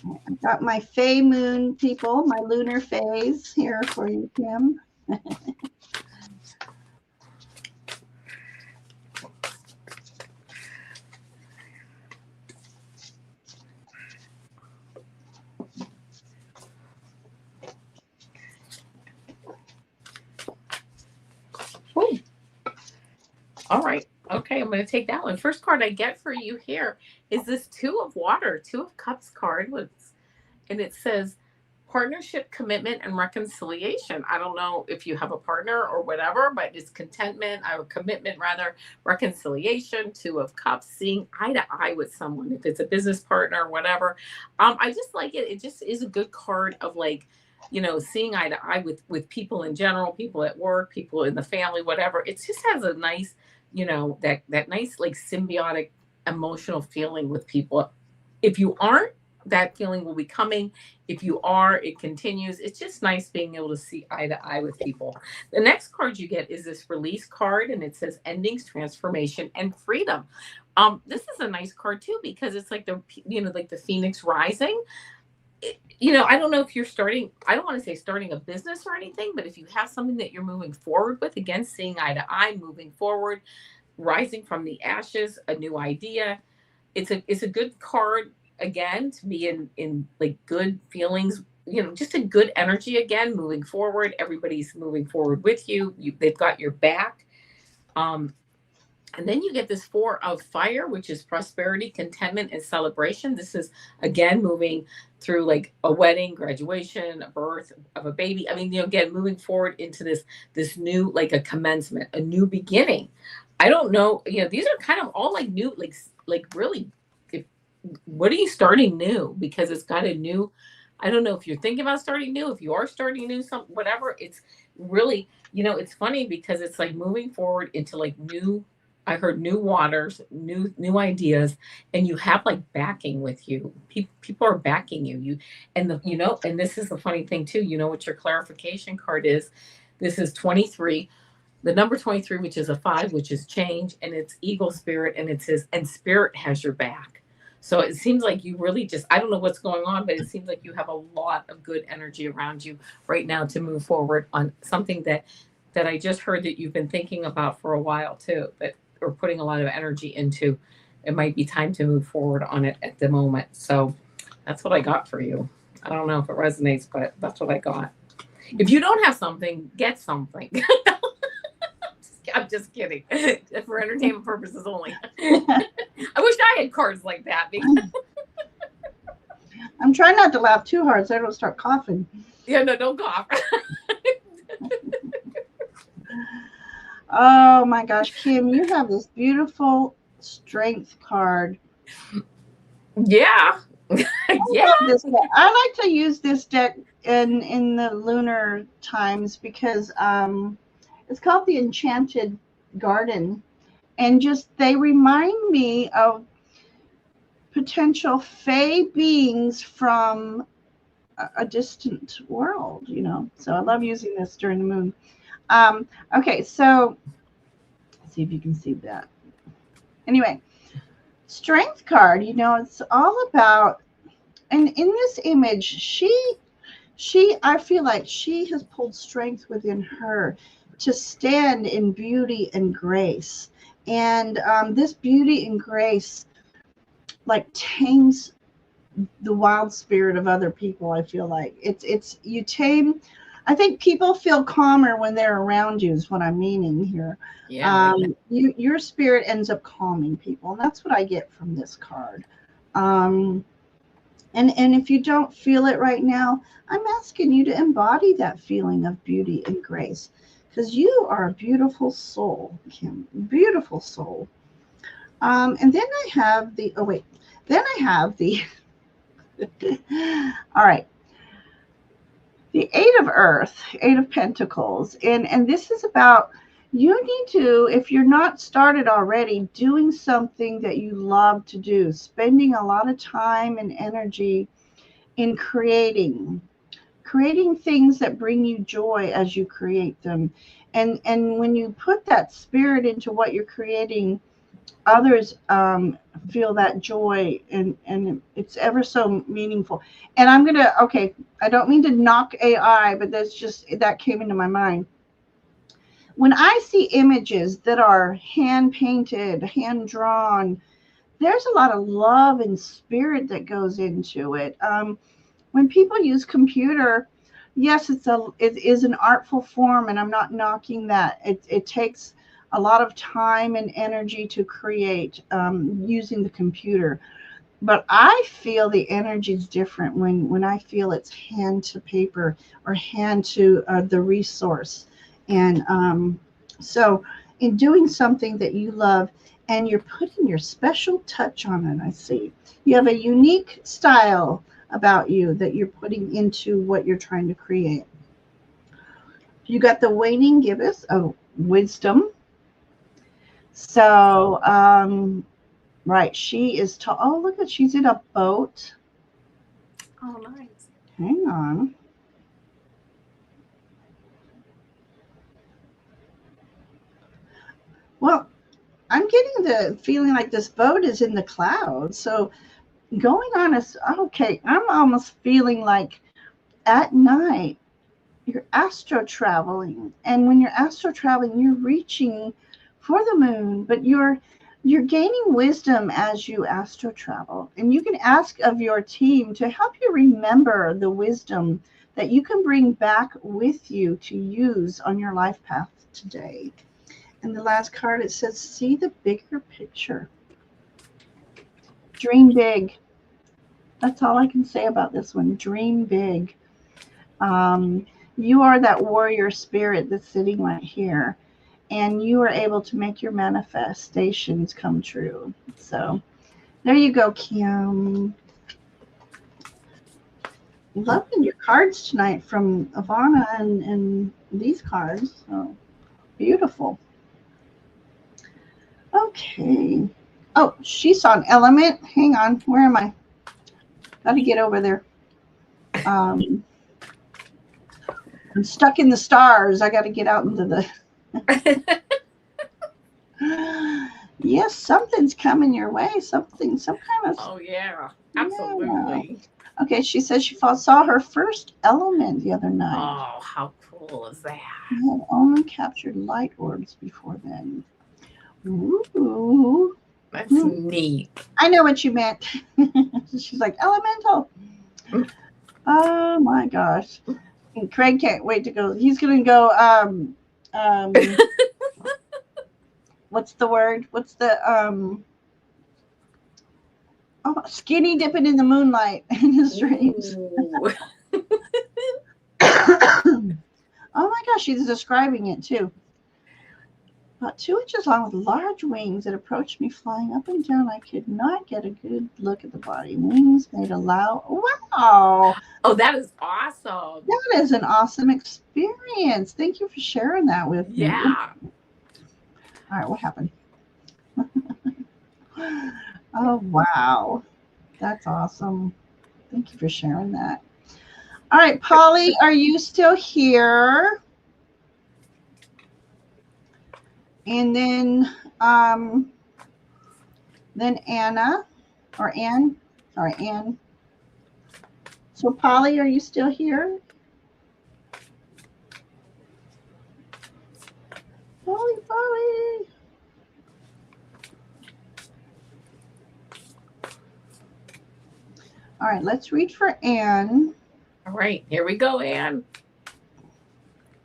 I got my Fae Moon people, my lunar phase here for you, Kim. Ooh. All right. Okay, I'm going to take that one. First card I get for you here is this Two of Water, Two of Cups card, and it says partnership, commitment, and reconciliation. I don't know if you have a partner or whatever, but it's contentment or commitment, rather, reconciliation, Two of Cups, seeing eye to eye with someone, if it's a business partner or whatever. I just like it. It just is a good card of like, seeing eye to eye with people in general, people at work, people in the family, whatever. It just has a nice, that nice like symbiotic emotional feeling with people. If you aren't, that feeling will be coming. If you are, it continues. It's just nice being able to see eye to eye with people. The next card you get is this release card, and it says endings, transformation, and freedom. This is a nice card too because it's like like the phoenix rising. I don't know if you're starting, I don't want to say starting a business or anything, but if you have something that you're moving forward with, again, seeing eye to eye, moving forward, rising from the ashes, a new idea. It's a good card again to be in like good feelings, just a good energy again, moving forward. Everybody's moving forward with you. They've got your back. And then you get this Four of Fire, which is prosperity, contentment, and celebration. This is, again, moving through like a wedding, graduation, a birth of a baby. I mean, again, moving forward into this new, like a commencement, a new beginning. I don't know. These are kind of all like new, like really, what are you starting new? Because it's got a new, I don't know if you're thinking about starting new, if you are starting new, whatever. It's really, it's funny because it's like moving forward into like new, I heard new waters, new ideas, and you have like backing with you. People are backing you. And this is the funny thing too. You know what your clarification card is? This is 23, the number 23, which is a 5, which is change, and it's eagle spirit, and it says, and spirit has your back. So it seems like you really just, I don't know what's going on, but it seems like you have a lot of good energy around you right now to move forward on something that I just heard that you've been thinking about for a while too, that or putting a lot of energy into. It might be time to move forward on it at the moment. So that's what I got for you. I don't know if it resonates, but that's what I got. If you don't have something, get something. I'm just kidding. For entertainment purposes only. I wish I had cards like that. I'm trying not to laugh too hard so I don't start coughing. Yeah, no, don't cough. Oh my gosh, Kim, you have this beautiful strength card. Yeah. Yeah. I like to use this deck in the lunar times because it's called the Enchanted Garden, and just they remind me of potential fae beings from a distant world, So I love using this during the moon. Okay, so let's see if you can see that. Anyway, strength card, it's all about, and in this image, I feel like she has pulled strength within her to stand in beauty and grace. And this beauty and grace like tames the wild spirit of other people. I feel like it's you tame. I think people feel calmer when they're around you is what I'm meaning here. Yeah. Your spirit ends up calming people, and that's what I get from this card. And if you don't feel it right now, I'm asking you to embody that feeling of beauty and grace, because you are a beautiful soul, Kim. Beautiful soul. And then I have the all right, the Eight of Earth, Eight of Pentacles, and this is about you need to, if you're not started already, doing something that you love to do, spending a lot of time and energy in creating things that bring you joy as you create them. And when you put that spirit into what you're creating, others feel that joy, and it's ever so meaningful. And I'm gonna, okay, I don't mean to knock AI, but that's just, that came into my mind. When I see images that are hand painted, hand drawn, there's a lot of love and spirit that goes into it. When people use computer, yes, it is an artful form, and I'm not knocking that. It takes a lot of time and energy to create using the computer. But I feel the energy is different when I feel it's hand to paper or hand to the resource. And so, in doing something that you love and you're putting your special touch on it, I see you have a unique style about you that you're putting into what you're trying to create. You got the waning gibbous of wisdom. So, right, she is tall. Oh, look at, she's in a boat. Oh, nice. Hang on. Well, I'm getting the feeling like this boat is in the clouds. So going on is okay. I'm almost feeling like at night you're astro traveling, and when you're astro traveling, you're reaching for the moon, but you're gaining wisdom as you astro travel, and you can ask of your team to help you remember the wisdom that you can bring back with you to use on your life path today. And the last card, it says, see the bigger picture. Dream big. That's all I can say about this one. Dream big. Um, you are that warrior spirit that's sitting right here, and you are able to make your manifestations come true. So there you go, Kim. Loving your cards tonight from Avana and these cards. So beautiful. Okay. Oh, she saw an element. Hang on. Where am I? Got to get over there. Um, I'm stuck in the stars. I got to get out into the. Yes, something's coming your way. Some kind of. Oh, yeah. Absolutely. Yeah. Okay, she says she saw her first element the other night. Oh, how cool is that? She had only captured light orbs before then. Ooh. That's neat. I know what you meant. She's like, elemental. Oh my gosh. And Craig can't wait to go. He's going to go, what's the word? What's the, skinny dipping in the moonlight in his dreams. Oh my gosh, she's describing it too. About 2 inches long with large wings that approached me flying up and down. I could not get a good look at the body. Wings made a loud, wow. Oh, that is awesome. That is an awesome experience. Thank you for sharing that with me. Yeah. All right, what happened? Oh, wow. That's awesome. Thank you for sharing that. All right, Polly, are you still here? And then Anna, or Ann, sorry, Ann. So Polly, are you still here? Polly. All right, let's read for Ann. All right, here we go, Ann.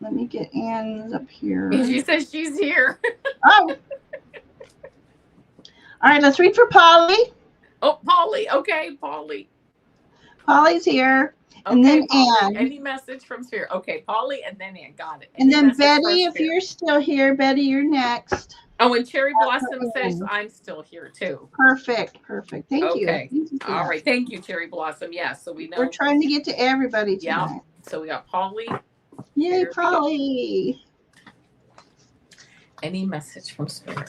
Let me get Ann's up here. She says she's here. Oh. All right, let's read for Polly. Oh, Polly. Okay, Polly. Polly's here. Okay, and then Polly, Ann. Any message from Spirit? Okay, Polly, and then Ann. Got it. And then Betty, if you're still here, Betty, you're next. Oh, and Cherry Blossom says I'm still here too. Perfect. Thank you. Okay. All right. Thank you, Cherry Blossom. Yes. So we know we're trying to get to everybody tonight. Yeah. So we got Polly. Yay, Polly. Any message from Spirit?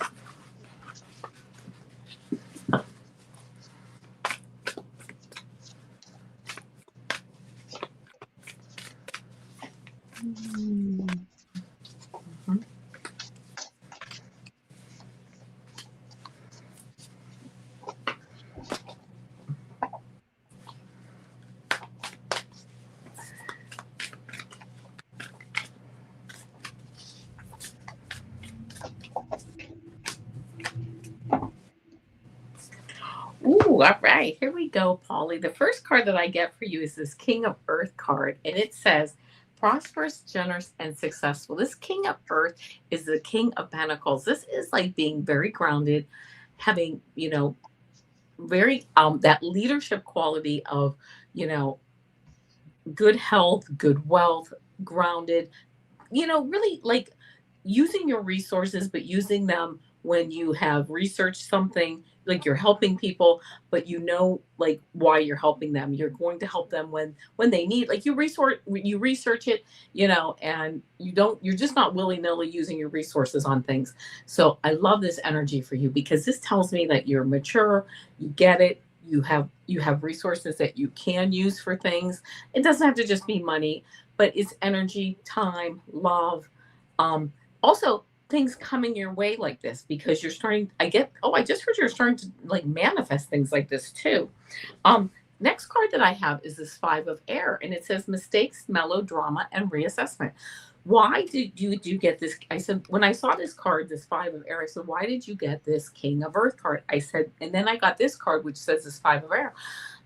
Ooh, all right. Here we go, Polly. The first card that I get for you is this King of Earth card, and it says prosperous, generous, and successful. This King of Earth is the King of Pentacles. This is like being very grounded, having, very that leadership quality of, good health, good wealth, grounded, really like using your resources, but using them when you have researched something, like you're helping people, but like why you're helping them. You're going to help them when they need, like you research it, and you're just not willy-nilly using your resources on things. So I love this energy for you because this tells me that you're mature, you get it, you have resources that you can use for things. It doesn't have to just be money, but it's energy, time, love. Also, things coming your way like this because you're starting. I just heard you're starting to like manifest things like this too. Um, Next card that I have is this Five of Air, and it says mistakes, melodrama, and reassessment. Why did you get this? I said, when I saw this card, this Five of Air, I said, why did you get this King of Earth card? I said, and then I got this card, which says this Five of Air,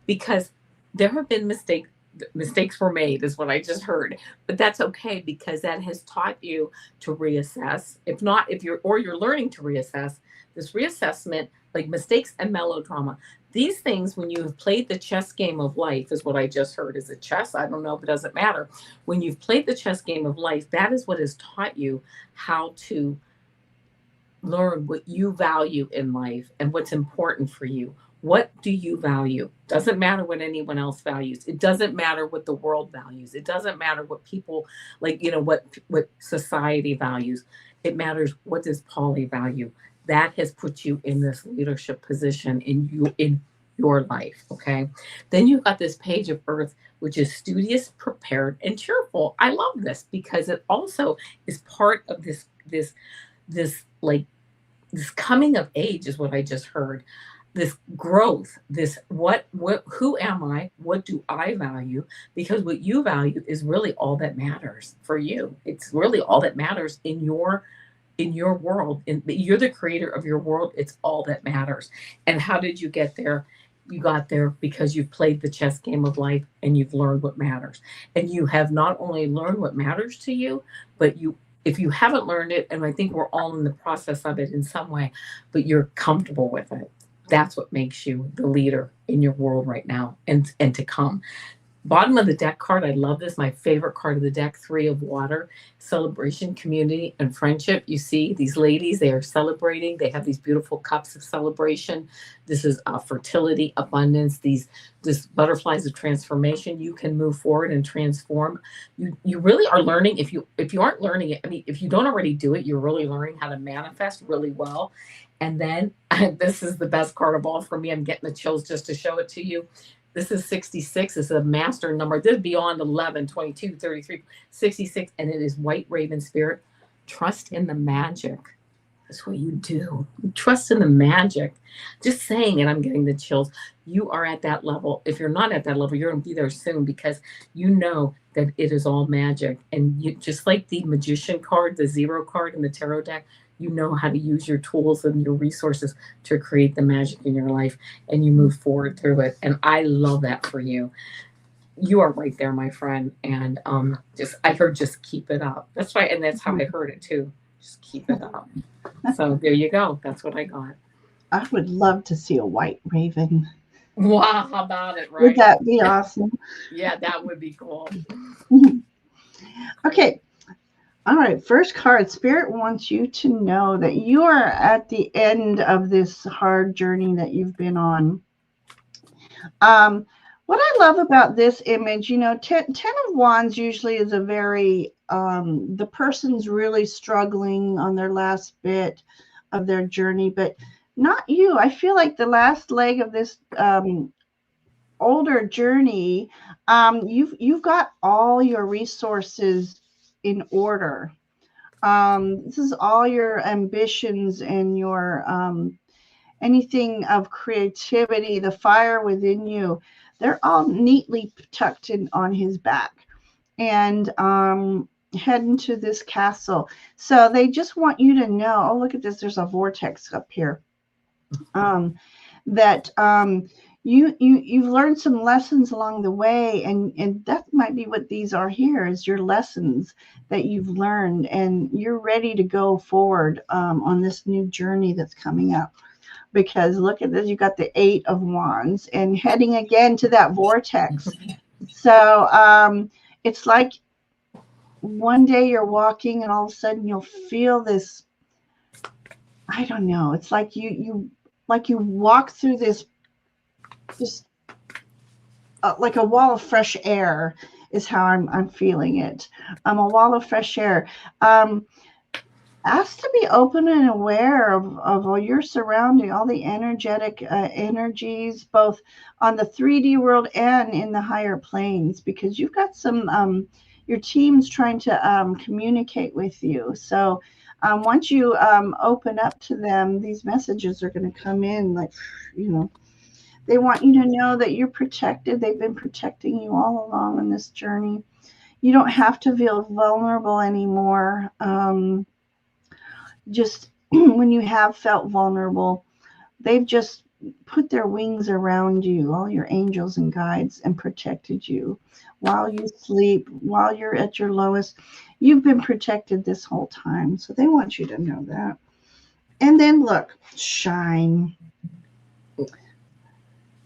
because there have been mistakes were made is what I just heard, but that's okay because that has taught you to reassess. If you're learning to reassess. This reassessment, like mistakes and melodrama, these things, when you have played the chess game of life, is what I just heard. Is it chess? I don't know, but it doesn't matter. When you've played the chess game of life, that is what has taught you how to learn what you value in life and what's important for you. What do you value? Doesn't matter what anyone else values. It doesn't matter what the world values. It doesn't matter what people like, what society values. It matters, what does Polly value? That has put you in this leadership position in your life. Okay. Then you've got this Page of Earth, which is studious, prepared, and cheerful. I love this because it also is part of this like this coming of age is what I just heard. This growth, this who am I? What do I value? Because what you value is really all that matters for you. It's really all that matters in your world. You're the creator of your world. It's all that matters. And how did you get there? You got there because you've played the chess game of life and you've learned what matters. And you have not only learned what matters to you, but if you haven't learned it, and I think we're all in the process of it in some way, but you're comfortable with it. That's what makes you the leader in your world right now and to come. Bottom of the deck card, I love this. My favorite card of the deck, Three of Water, celebration, community, and friendship. You see these ladies, they are celebrating. They have these beautiful cups of celebration. This is fertility, abundance, this butterflies of transformation. You can move forward and transform. You really are learning. If you aren't learning it, I mean, if you don't already do it, you're really learning how to manifest really well. And then this is the best card of all for me. I'm getting the chills just to show it to you. This is 66. It's a master number. This is beyond 11, 22, 33, 66. And it is White Raven Spirit. Trust in the magic. That's what you do. You trust in the magic. Just saying it, I'm getting the chills. You are at that level. If you're not at that level, you're going to be there soon because you know that it is all magic. And you, just like the magician card, the zero card in the tarot deck, you know how to use your tools and your resources to create the magic in your life, and you move forward through it. And I love that for you. You are right there, my friend. And I heard just keep it up. That's right. And that's how I heard it too. Just keep it up. So there you go. That's what I got. I would love to see a white raven. Wow, how about it, right? Would that be awesome? Yeah, that would be cool. Okay. All right. First card. Spirit wants you to know that you are at the end of this hard journey that you've been on. What I love about this image, you know, ten of Wands usually is a very, the person's really struggling on their last bit of their journey, but not you. I feel like the last leg of this older journey, you've got all your resources in order. This is all your ambitions and your anything of creativity, the fire within you, they're all neatly tucked in on his back and heading to this castle. So they just want you to know, oh, look at this, there's a vortex up here. That you've learned some lessons along the way, and that might be what these are here, is your lessons that you've learned, and you're ready to go forward on this new journey that's coming up. Because look at this, you got the 8 of Wands and heading again to that vortex. So it's like one day you're walking and all of a sudden you'll feel this, I don't know, it's like you walk through this like a wall of fresh air is how I'm feeling it. A wall of fresh air. Ask to be open and aware of all your surrounding, all the energetic energies, both on the 3D world and in the higher planes, because you've got some, your team's trying to communicate with you. So once you open up to them, these messages are going to come in like, you know, they want you to know that you're protected. They've been protecting you all along on this journey. You don't have to feel vulnerable anymore. Just when you have felt vulnerable, they've just put their wings around you, all your angels and guides, and protected you while you sleep, while you're at your lowest. You've been protected this whole time. So they want you to know that. And then look, shine.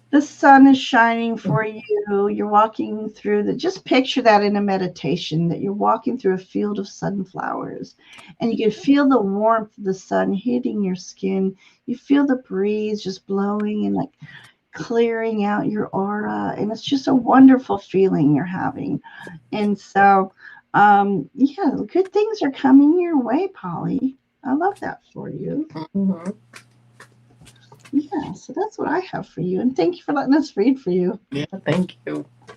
The sun is shining for you. You're walking through just picture that in a meditation, that you're walking through a field of sunflowers and you can feel the warmth of the sun hitting your skin. You feel the breeze just blowing and like clearing out your aura. And it's just a wonderful feeling you're having. And so, yeah, good things are coming your way, Polly. I love that for you. Mm-hmm. Yeah, so that's what I have for you. And thank you for letting us read for you. Yeah, thank you. I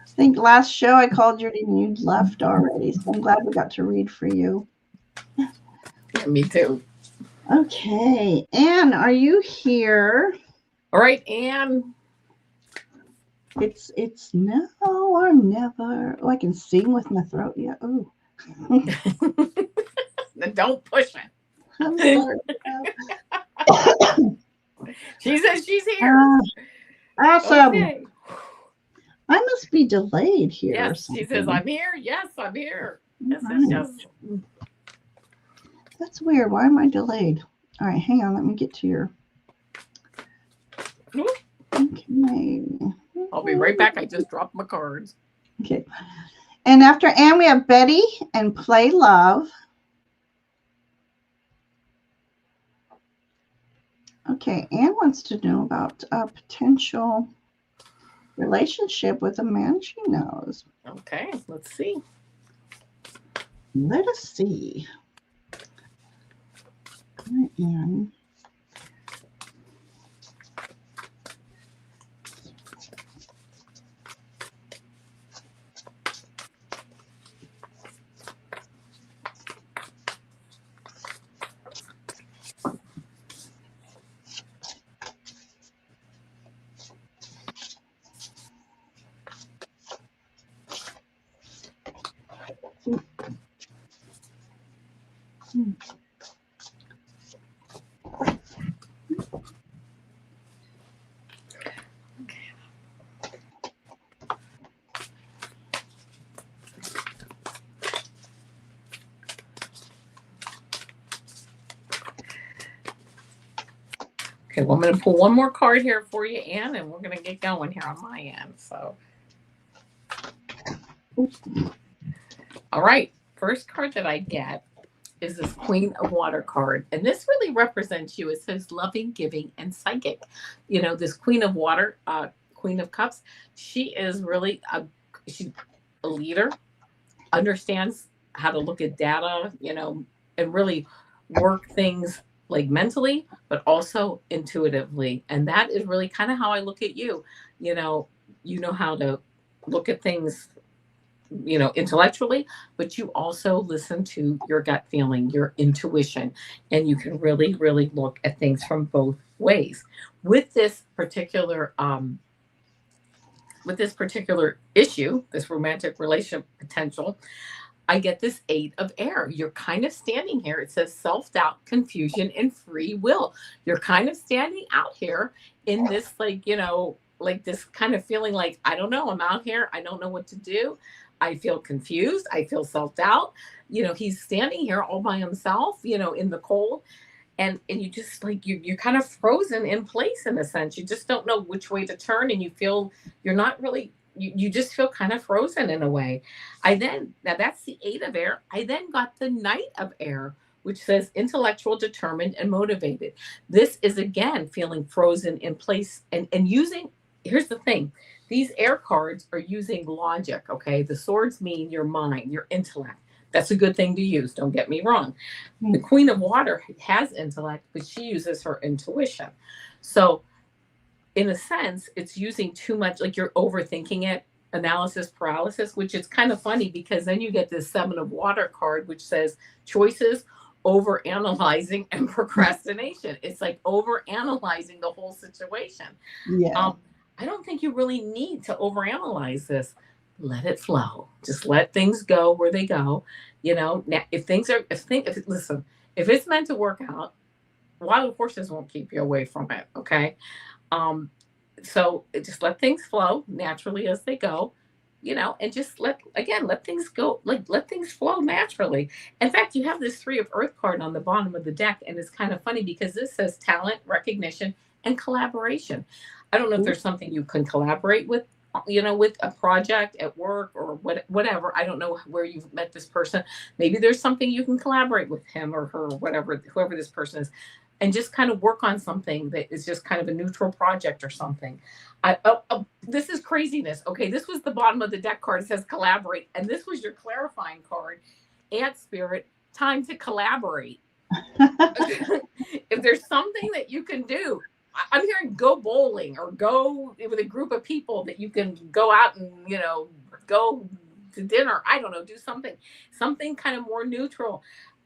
think last show I called you and you'd left already. So I'm glad we got to read for you. Yeah, me too. Okay. Anne, are you here? All right, Anne. It's now or never. Oh, I can sing with my throat. Yeah. Oh. Don't push it. I'm sorry. She says she's here. Awesome. Okay. I must be delayed here. Yes, she says, I'm here. Yes, I'm here. Yes, right. yes. That's weird. Why am I delayed? All right, hang on. Let me get to your. Okay. I'll be right back. I just dropped my cards. Okay. And after Anne, we have Betty and Play Love. Okay, Anne wants to know about a potential relationship with a man she knows. Okay, let's see. Let us see. Anne. Okay, well, I'm going to pull one more card here for you, Anne, and we're going to get going here on my end. So, all right, first card that I get is this Queen of Water card. And this really represents you. It says loving, giving, and psychic. You know, this Queen of Water Queen of Cups, she is really she's a leader, understands how to look at data, and really work things like mentally, but also intuitively. And that is really kind of how I look at you. You know how to look at things, intellectually, but you also listen to your gut feeling, your intuition, and you can really, really look at things from both ways. With this particular issue, this romantic relationship potential, I get this 8 of air. You're kind of standing here. It says self-doubt, confusion, and free will. You're kind of standing out here in this, like this kind of feeling like, I don't know, I'm out here. I don't know what to do. I feel confused. I feel self-doubt. He's standing here all by himself, in the cold. And you just like you're kind of frozen in place in a sense. You just don't know which way to turn, and you feel you're not really, you just feel kind of frozen in a way. Now that's the 8 of air. I then got the Knight of air, which says intellectual, determined, and motivated. This is again feeling frozen in place and using, here's the thing, these air cards are using logic. Okay, the swords mean your mind, your intellect. That's a good thing to use, don't get me wrong. The Queen of Water has intellect, but she uses her intuition. So in a sense, it's using too much, like you're overthinking it, analysis paralysis, which is kind of funny because then you get this 7 of Water card, which says choices, over analyzing, and procrastination. It's like over analyzing the whole situation. Yeah. I don't think you really need to overanalyze this. Let it flow. Just let things go where they go. Now, listen, if it's meant to work out, wild horses won't keep you away from it. Okay. So just let things flow naturally as they go, and just let things go, like let things flow naturally. In fact, you have this 3 of Earth card on the bottom of the deck, and it's kind of funny because this says talent, recognition, and collaboration. I don't know if there's something you can collaborate with, with a project at work or whatever. I don't know where you've met this person. Maybe there's something you can collaborate with him or her, or whatever, whoever this person is, and just kind of work on something that is just kind of a neutral project or something. This is craziness. Okay, this was the bottom of the deck card. It says collaborate, and this was your clarifying card. Ant Spirit, time to collaborate. If there's something that you can do, I'm hearing go bowling or go with a group of people that you can go out and, go to dinner. I don't know, do something kind of more neutral.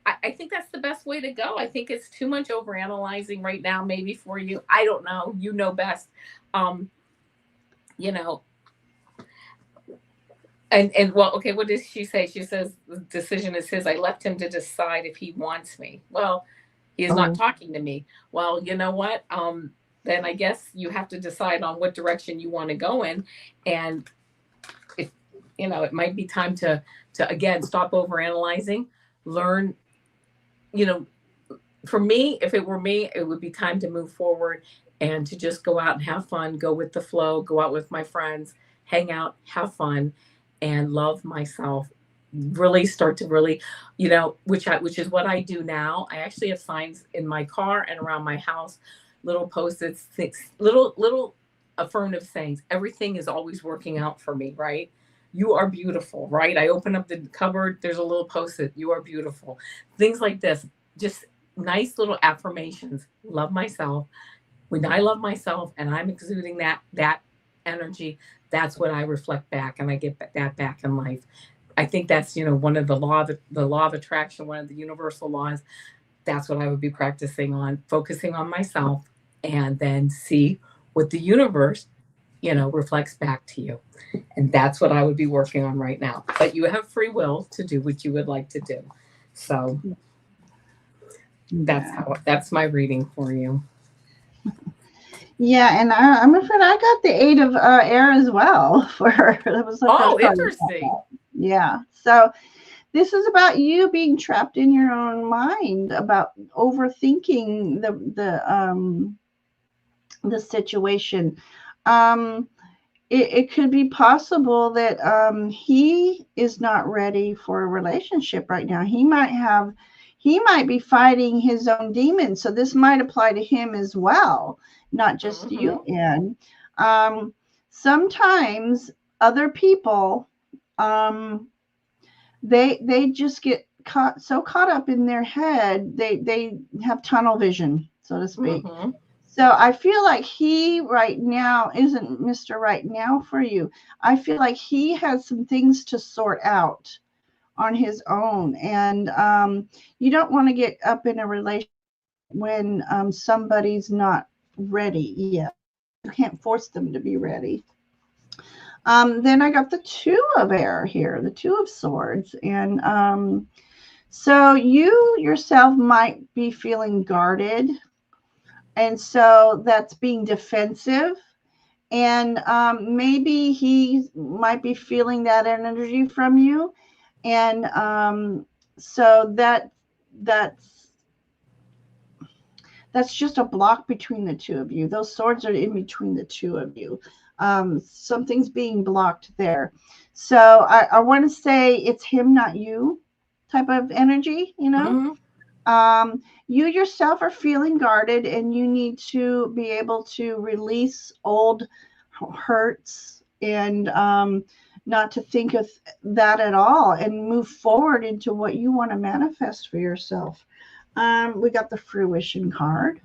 I think that's the best way to go. I think it's too much overanalyzing right now, maybe for you. I don't know. You know best. And well, okay, what does she say? She says the decision is his. I left him to decide if he wants me. Well, he is not talking to me. Well, you know what? Then I guess you have to decide on what direction you want to go in. And if it might be time to again stop overanalyzing, learn, for me, if it were me, it would be time to move forward and to just go out and have fun, go with the flow, go out with my friends, hang out, have fun, and love myself. Really start to really, which is what I do now. I actually have signs in my car and around my house, little post-its, little affirmative sayings. Everything is always working out for me, right? You are beautiful, right? I open up the cupboard, there's a little post-it, you are beautiful. Things like this, just nice little affirmations. Love myself. When I love myself and I'm exuding that energy, that's what I reflect back, and I get that back in life. I think that's one of the law of attraction, one of the universal laws. That's what I would be practicing on, focusing on myself, and then see what the universe reflects back to you. And that's what I would be working on right now. But you have free will to do what you would like to do. So that's my reading for you. Yeah, and I'm afraid I got the 8 of air as well for her. That was the first interesting. Yeah. So this is about you being trapped in your own mind, about overthinking the situation. It could be possible that he is not ready for a relationship right now. He might be fighting his own demons. So this might apply to him as well, not just you, Anne. sometimes other people, they just get caught up in their head. They have tunnel vision, so to speak. Mm-hmm. So I feel like he right now isn't Mr. Right Now for you. I feel like he has some things to sort out on his own, and you don't want to get up in a relationship when somebody's not ready yet. You can't force them to be ready. Then I got the Two of Air here, the Two of Swords, and so you yourself might be feeling guarded, and so that's being defensive. And maybe he might be feeling that energy from you, and so that's that's just a block between the two of you. Those swords are in between the two of you. Something's being blocked there. So I want to say it's him, not you, type of energy, you know. Mm-hmm. You yourself are feeling guarded, and you need to be able to release old hurts, and not to think of that at all, and move forward into what you want to manifest for yourself. We got the fruition card.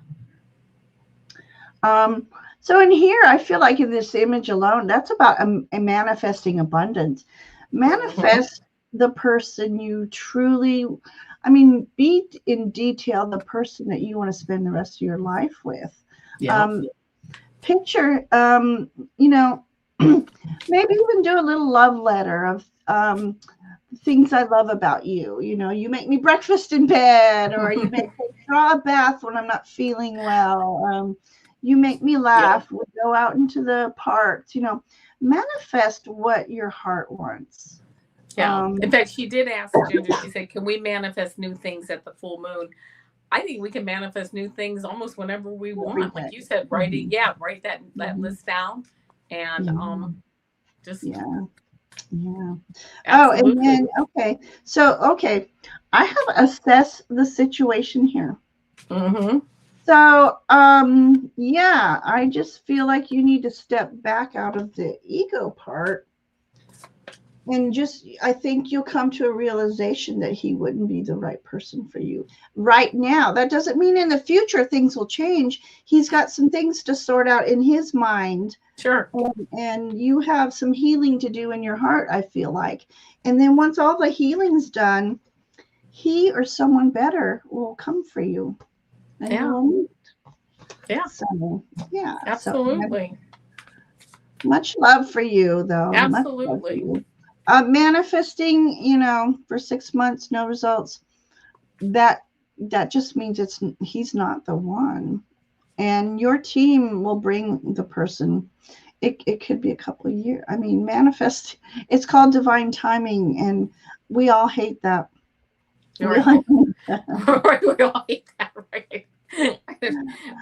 Um, so in here, I feel like in this image alone, that's about a manifesting abundance. Mm-hmm. Manifest the person you truly, I mean, be in detail the person that you want to spend the rest of your life with. Yeah. Um, Picture, you know, maybe even do a little love letter of things I love about you. You know, you make me breakfast in bed, or you make me draw a bath when I'm not feeling well. You make me Yeah. laugh. We go out into the parks. You know, manifest what your heart wants. Yeah. In fact, she did ask Ginger, she said, can we manifest new things at the full moon? I think we can manifest new things almost whenever we Every want. Like day. you said, Mhm, write that mhm. list down and Yeah, just yeah, yeah. Oh, and absolutely. then okay, so okay, I have assessed the situation here. Mm-hmm. So, yeah, I just feel like you need to step back out of the ego part, and just, I think you'll come to a realization that he wouldn't be the right person for you right now. That doesn't mean in the future things will change. He's got some things to sort out in his mind, Sure. and you have some healing to do in your heart, I feel like. And then once all the healing's done, he or someone better will come for you, and you Yeah. will meet. Yeah. So, yeah. So Absolutely. much love for you, though. Much love for Absolutely. you. Manifesting, for 6 months, no results. That that just means he's not the one, and your team will bring the person. It could be a couple of years. I mean, manifest. It's called divine timing, and we all hate that. We Right. all hate that. Right. We all hate that, right? We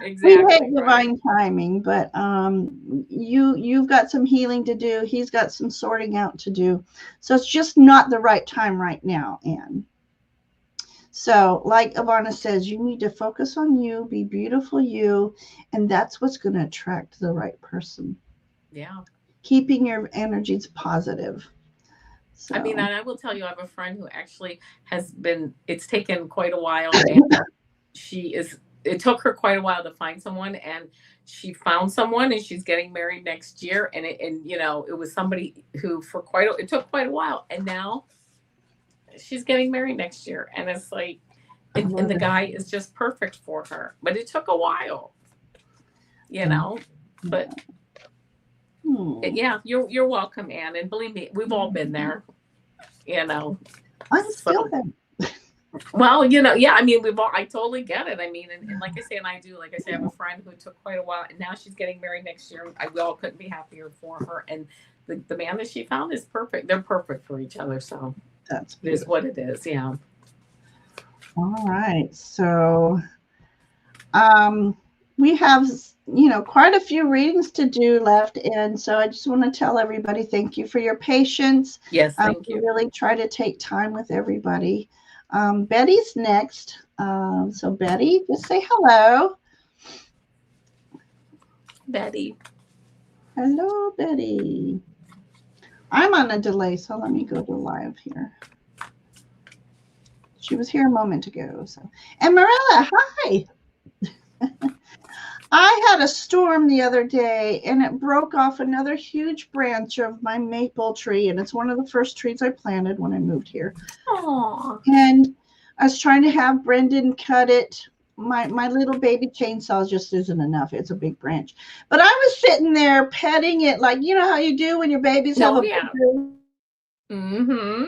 Exactly hate right. divine timing, but you've got some healing to do. He's got some sorting out to do. So it's just not the right time right now, Anne. So, like Avana says, you need to focus on you, be beautiful you, and that's what's going to attract the right person. Yeah. Keeping your energies positive. I mean, So, and I will tell you, I have a friend who actually has been, it's taken quite a while, and it took her quite a while to find someone, and she found someone, and she's getting married next year. It was somebody who it took quite a while. And now she's getting married next year. And it's like, I and love the it. guy is just perfect for her, but it took a while, you Yeah. know, but Hmm. yeah, you're welcome, Anne. And believe me, we've all been there, you know, I'm still so. there. Well, yeah, I mean, I totally get it. I mean, and like I say, and I do, like I say, I have a friend who took quite a while, and now she's getting married next year. We all couldn't be happier for her. And the man that she found is perfect. They're perfect for each other. So That's it is what beautiful. it is. Yeah. All right. So, um, we have, quite a few readings to do left. And so I just want to tell everybody thank you for your patience. Yes. Thank We you, really try to take time with everybody. Betty's next. So, Betty, just say hello. Betty. Hello, Betty. I'm on a delay, so let me go to live here. She was here a moment ago. So, and Marilla, hi. I had a storm the other day and it broke off another huge branch of my maple tree. And it's one of the first trees I planted when I moved here. Aww. And I was trying to have Brendan cut it. My little baby chainsaw just isn't enough. It's a big branch. But I was sitting there petting it like, you know how you do when your babies have a big. Mm-hmm.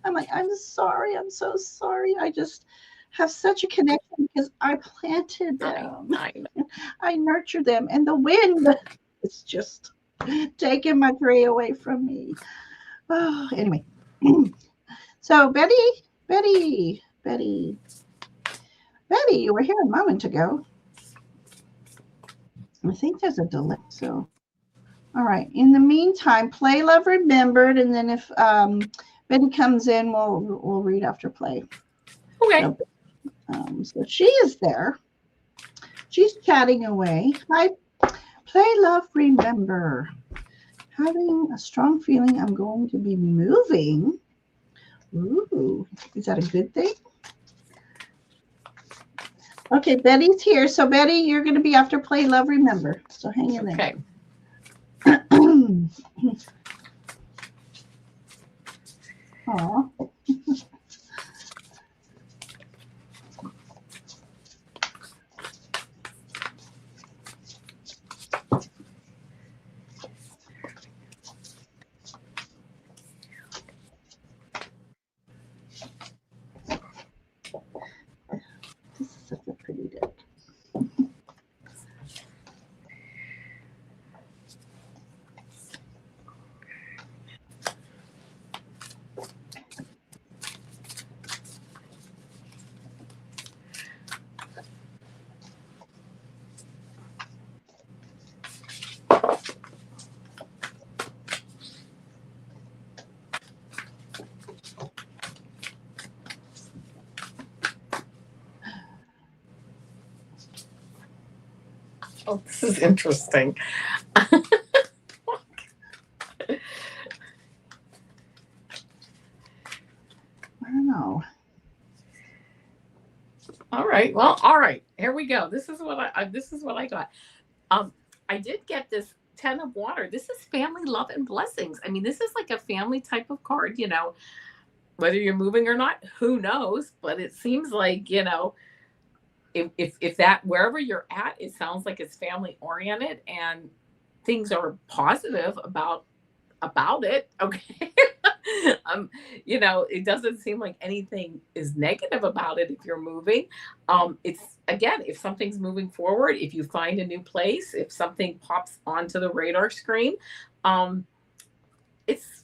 I'm like, I'm sorry. I'm so sorry. I just have such a connection because I planted them. I nurtured them. And the wind is just taking my tree away from me. Oh, anyway. So Betty, you were here a moment ago. I think there's a delay. So, all right. In the meantime, play love remembered, and then if Betty comes in, we'll read after play. Okay. So she is there. She's chatting away. Hi, play love remember. Having a strong feeling I'm going to be moving. Ooh, is that a good thing? Okay, Betty's here. So Betty, you're going to be after play love remember. So hang in there. Okay. Aw. This is such a pretty deck. Oh, this is interesting. I don't know. All right. Well, all right. Here we go. This is what I got. I did get this 10 of water. This is family love and blessings. I mean, this is like a family type of card, you know, whether you're moving or not, who knows, but it seems like, you know, if that wherever you're at, it sounds like it's family oriented and things are positive about it. Okay. You know, it doesn't seem like anything is negative about it if you're moving. It's again, if something's moving forward, if you find a new place, if something pops onto the radar screen, it's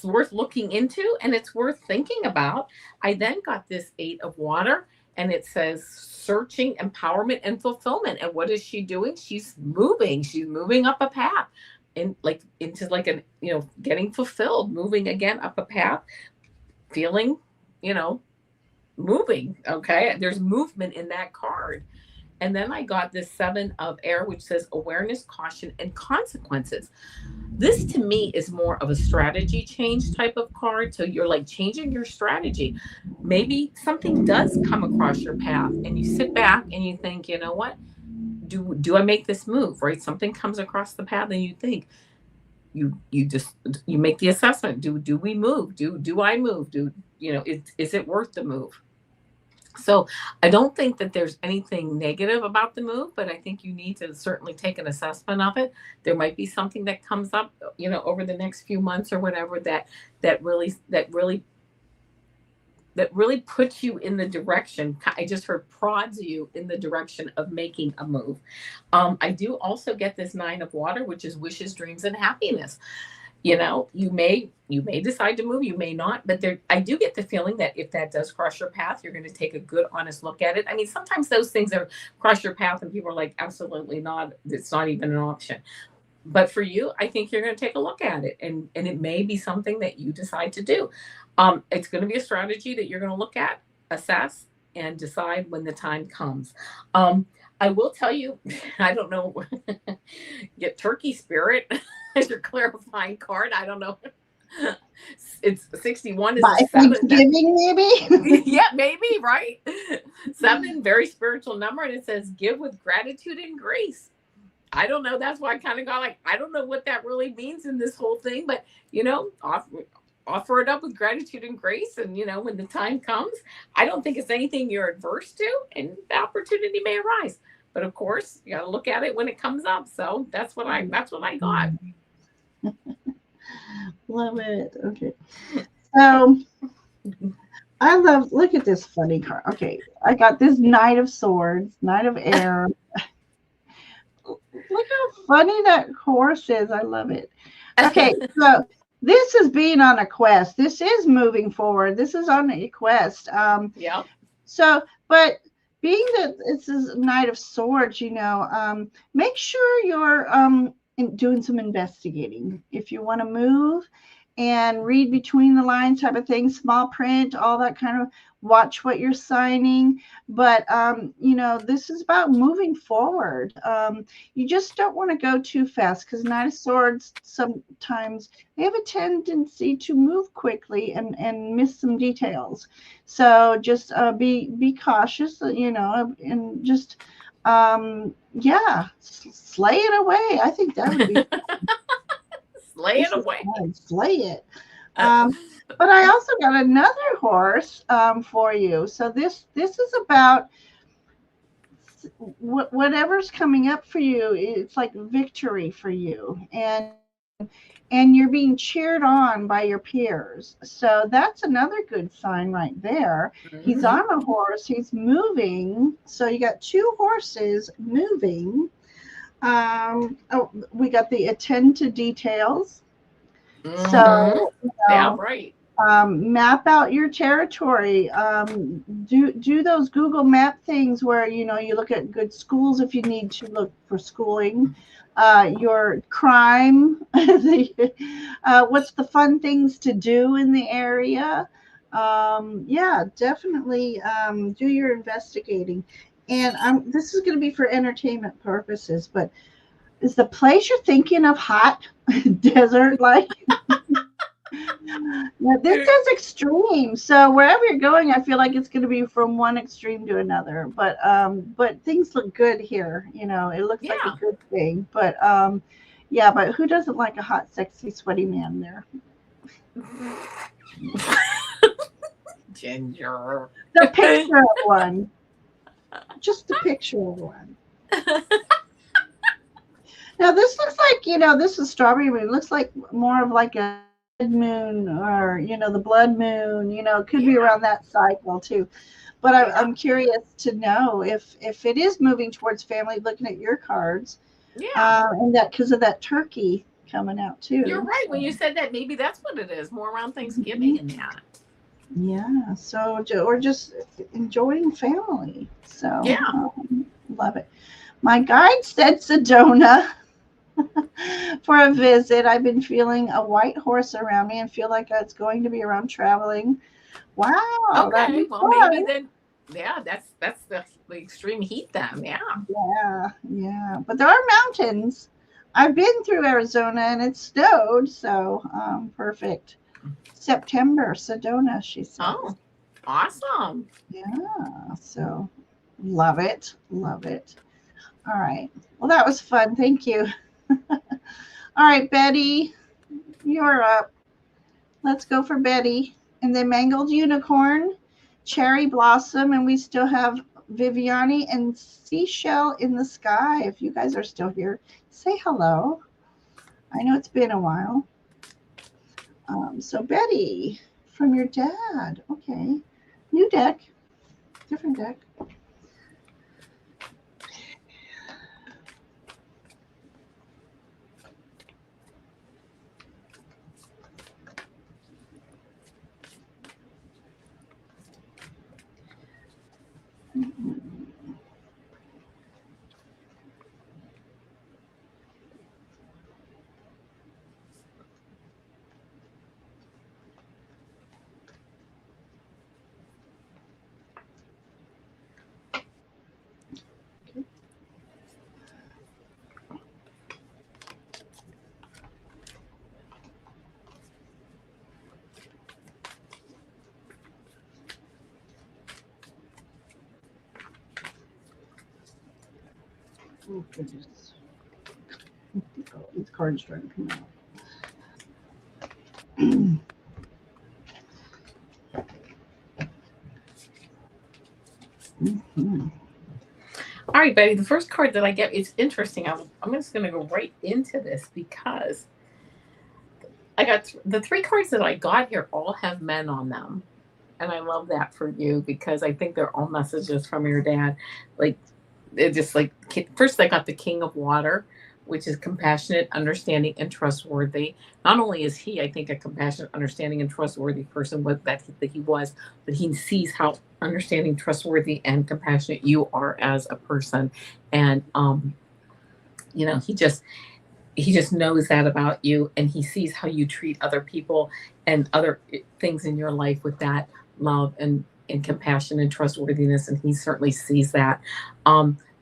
worth looking into and it's worth thinking about. I then got this 8 of water and it says searching empowerment and fulfillment. And what is she doing? She's moving up a path and like into like an, you know, getting fulfilled, moving again up a path, feeling, you know, moving. Okay. There's movement in that card. And then I got this 7 of air, which says awareness, caution, and consequences. This to me is more of a strategy change type of card. So you're like changing your strategy. Maybe something does come across your path and you sit back and you think, you know what? Do I make this move? Right? Something comes across the path and you think, you make the assessment. Do we move? Do I move? You know, is it worth the move? So I don't think that there's anything negative about the move, but I think you need to certainly take an assessment of it. There might be something that comes up, you know, over the next few months or whatever that really puts you in the direction. I just heard prods you in the direction of making a move. I do also get this 9 of water, which is wishes, dreams, and happiness. You know, you may decide to move, you may not, but there I do get the feeling that if that does cross your path, you're going to take a good honest look at it. I mean, sometimes those things are cross your path and people are like, absolutely not, it's not even an option. But for you, I think you're going to take a look at it and it may be something that you decide to do. It's going to be a strategy that you're going to look at, assess, and decide when the time comes. I will tell you, I don't know, get turkey spirit as your clarifying card. I don't know. It's 61 is a By 7. Thanksgiving, maybe? Yeah, maybe, right? 7, very spiritual number, and it says give with gratitude and grace. I don't know. That's why I kind of got like, I don't know what that really means in this whole thing, but offer it up with gratitude and grace. And, when the time comes, I don't think it's anything you're adverse to, and the opportunity may arise. But of course, you got to look at it when it comes up. So that's what I got. Love it. Okay. So look at this funny card. Okay. I got this Knight of Swords, Knight of Air. Look how funny that horse is. I love it. Okay. So this is being on a quest. This is moving forward. This is on a quest. Yeah. So, but being that it's a Knight of Swords, make sure you're doing some investigating. If you want to move and read between the lines type of thing, small print, all that kind of, watch what you're signing. But, this is about moving forward. You just don't want to go too fast, because Knight of Swords, sometimes they have a tendency to move quickly and miss some details. So just be cautious, and just, slay it away. I think that would be Slay it away. slay it. But I also got another horse for you. So this is about whatever's coming up for you. It's like victory for you, and you're being cheered on by your peers. So that's another good sign right there. Mm-hmm. He's on a horse. He's moving. So you got 2 horses moving. We got the attend to details. Mm-hmm. So, yeah, right. Map out your territory. Do those Google Map things where, you look at good schools if you need to look for schooling. Your crime, what's the fun things to do in the area. Definitely do your investigating. And this is going to be for entertainment purposes, but is the place you're thinking of hot, desert-like? Yeah, this is extreme. So wherever you're going, I feel like it's going to be from one extreme to another. But things look good here. It looks like a good thing. But but who doesn't like a hot, sexy, sweaty man there? Ginger. The picture of one. Just the picture of one. Now this looks like, this is strawberry moon. It looks like more of like a moon, or the blood moon. It could be around that cycle too. But I'm curious to know if it is moving towards family, looking at your cards. And that because of that turkey coming out too. You're right. When you said that, maybe that's what it is, more around Thanksgiving. Mm-hmm. And that. Yeah, so or just enjoying family. So love it. My guide said Sedona for a visit. I've been feeling a white horse around me and feel like it's going to be around traveling. Wow. Okay. Well, maybe then. Yeah, that's the extreme heat then. Yeah. But there are mountains. I've been through Arizona and it snowed, so perfect. September, Sedona, she says. Oh, awesome. Yeah. So love it. All right. Well, that was fun. Thank you. All right, Betty, you're up. Let's go for Betty. And then Mangled Unicorn, Cherry Blossom, and we still have Viviani and Seashell in the Sky. If you guys are still here, say hello. I know it's been a while. So Betty, from your dad. Okay. New deck. Different deck. Oh, goodness. Oh, these cards trying to come out. Mm-hmm. All right, Betty. The first card that I get, it's interesting. I'm just going to go right into this because I got the three cards that I got here all have men on them. And I love that for you because I think they're all messages from your dad. Like, it just like, first I got the King of Water, which is compassionate, understanding, and trustworthy. Not only is he, I think, a compassionate, understanding, and trustworthy person that he was, but he sees how understanding, trustworthy, and compassionate you are as a person. And you know, he just knows that about you, and he sees how you treat other people and other things in your life with that love and compassion and trustworthiness, and he certainly sees that.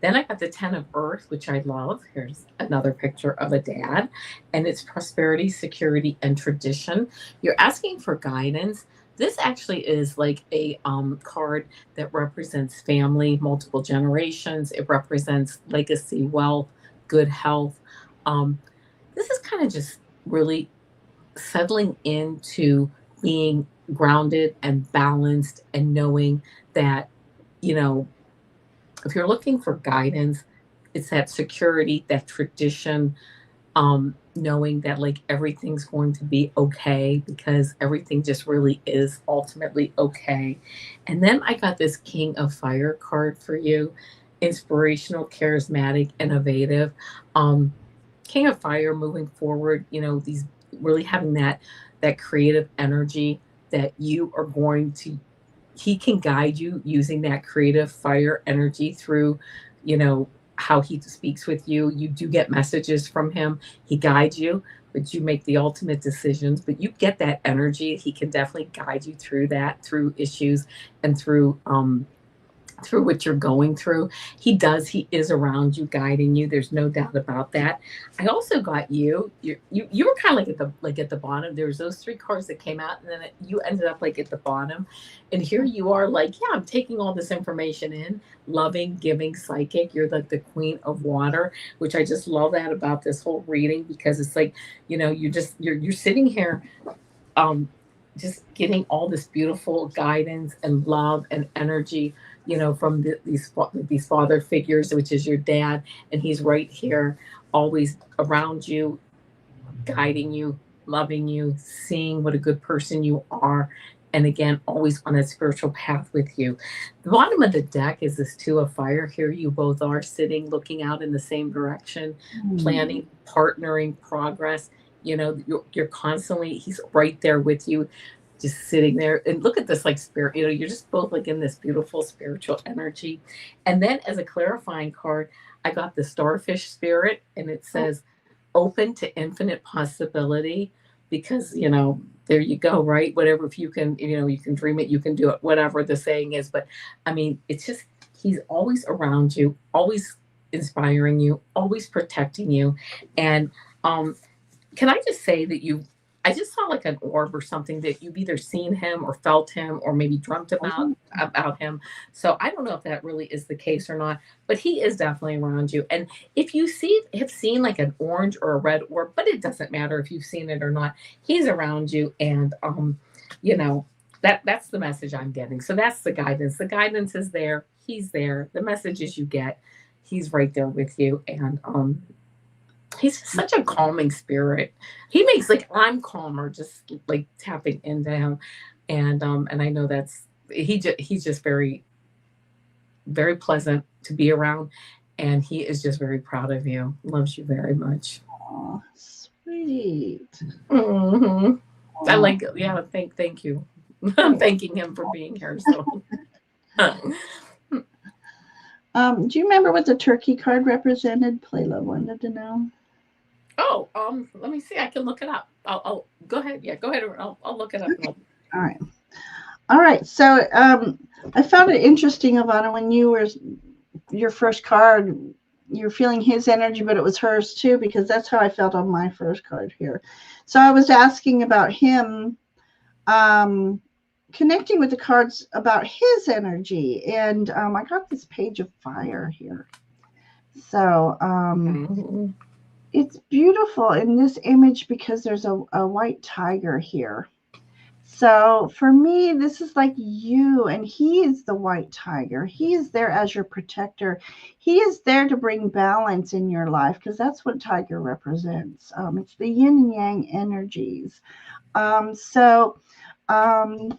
Then I got the 10 of Earth, which I love. Here's another picture of a dad, and it's prosperity, security, and tradition. You're asking for guidance. This actually is like a card that represents family, multiple generations. It represents legacy, wealth, good health. um, this is kind of just really settling into being grounded and balanced and knowing that, you know, if you're looking for guidance, it's that security, that tradition, knowing that like everything's going to be okay because everything just really is ultimately okay. And then I got this King of Fire card for you, inspirational, charismatic, innovative. Um, King of Fire moving forward, you know, these really having that creative energy that you are going to he can guide you using that creative fire energy through, you know, how he speaks with you. You do get messages from him. He guides you, but you make the ultimate decisions. But you get that energy. He can definitely guide you through that, through issues and through what you're going through. He does. He is around you, guiding you. There's no doubt about that. I also got you. You were kind of like at the bottom. There was those three cards that came out, and then you ended up like at the bottom. And here you are, like, yeah, I'm taking all this information in, loving, giving, psychic. You're like the Queen of Water, which I just love that about this whole reading because it's like, you know, you're sitting here um, just getting all this beautiful guidance and love and energy, you know, from these father figures, which is your dad, and he's right here, always around you, guiding you, loving you, seeing what a good person you are. And again, always on that spiritual path with you. The bottom of the deck is this Two of Fire. Here you both are sitting, looking out in the same direction, planning, partnering, progress. You know, you're constantly, he's right there with you, just sitting there. And look at this, like, spirit, you know, you're just both like in this beautiful spiritual energy. And then as a clarifying card, I got the Starfish Spirit, and it says, open to infinite possibility, because, you know, there you go, right? Whatever, if you can, you know, you can dream it, you can do it, whatever the saying is. But I mean, it's just, he's always around you, always inspiring you, always protecting you. And can I just say that I just saw like an orb or something that you've either seen him or felt him or maybe dreamt about him. So I don't know if that really is the case or not, but he is definitely around you. And if you have seen like an orange or a red orb, but it doesn't matter if you've seen it or not, he's around you. And you know, that's the message I'm getting. So that's the guidance. The guidance is there. He's there. The messages you get, he's right there with you. And he's such a calming spirit. He makes, like, I'm calmer just like tapping into him. And I know that's he's just very, very pleasant to be around, and he is just very proud of you. Loves you very much. Oh, sweet. Hmm. I like it. Yeah, thank you. I'm thanking him for being here. So Do you remember what the turkey card represented? Playla wanted to know. oh, let me see. I can look it up. I'll go ahead. Yeah, go ahead. I'll look it up. And All right. All right. So I found it interesting, Avana, when you were your first card, you're feeling his energy, but it was hers too, because that's how I felt on my first card here. So I was asking about him, connecting with the cards about his energy. And I got this Page of Fire here. So it's beautiful in this image because there's a white tiger here. So for me, this is like you, and he is the white tiger. He is there as your protector. He is there to bring balance in your life because that's what tiger represents. It's the yin and yang energies. So hang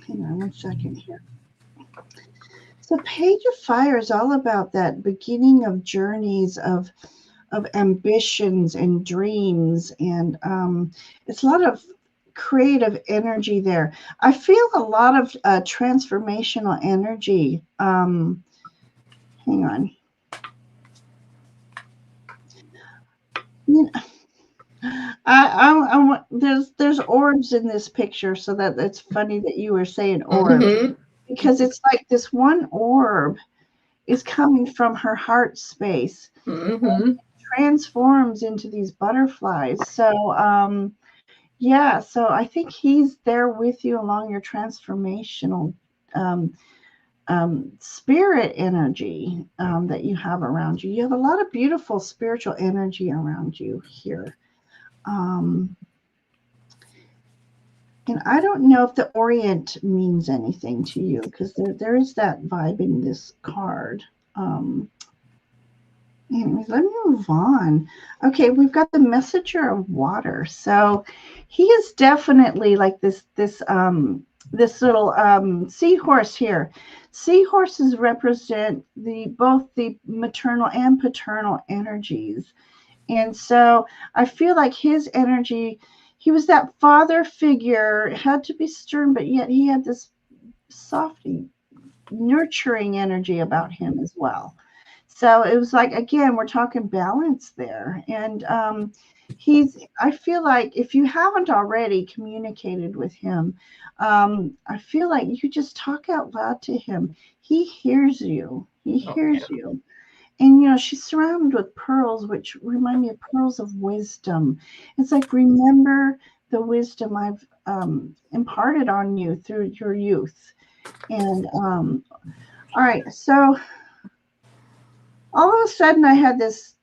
on one second here. So Page of Fire is all about that beginning of journeys of ambitions and dreams, and it's a lot of creative energy there. I feel a lot of transformational energy. Hang on. You know, there's orbs in this picture, so that's funny that you were saying orbs because it's like this one orb is coming from her heart space. Transforms into these butterflies. So yeah, so I think he's there with you along your transformational spirit energy that you have around you. You have a lot of beautiful spiritual energy around you here. And I don't know if the Orient means anything to you because there is that vibe in this card. Anyways, let me move on. Okay, we've got the messenger of water. So he is definitely like this little seahorse here. Seahorses represent both the maternal and paternal energies. And so I feel like his energy, he was that father figure, had to be stern, but yet he had this softy, nurturing energy about him as well. So it was like, again, we're talking balance there. And I feel like if you haven't already communicated with him, I feel like you just talk out loud to him. He hears you. He hears you. And, she's surrounded with pearls, which remind me of pearls of wisdom. It's like, remember the wisdom I've imparted on you through your youth. And, all right, so all of a sudden I had this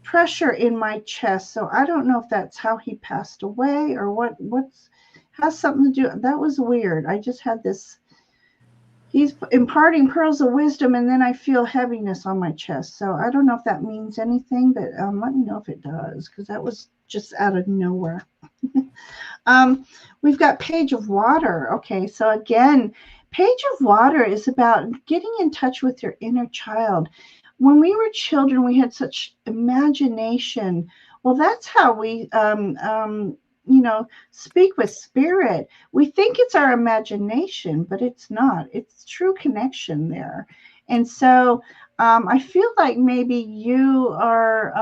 pressure in my chest. So I don't know if that's how he passed away or what's has something to do. That was weird. I just had this, he's imparting pearls of wisdom and then I feel heaviness on my chest. So I don't know if that means anything, but let me know if it does, because that was just out of nowhere. We've got Page of Water. Okay, so again, Page of Water is about getting in touch with your inner child. When we were children, we had such imagination. Well, that's how we, speak with spirit. We think it's our imagination, but it's not. It's true connection there. And so I feel like maybe you are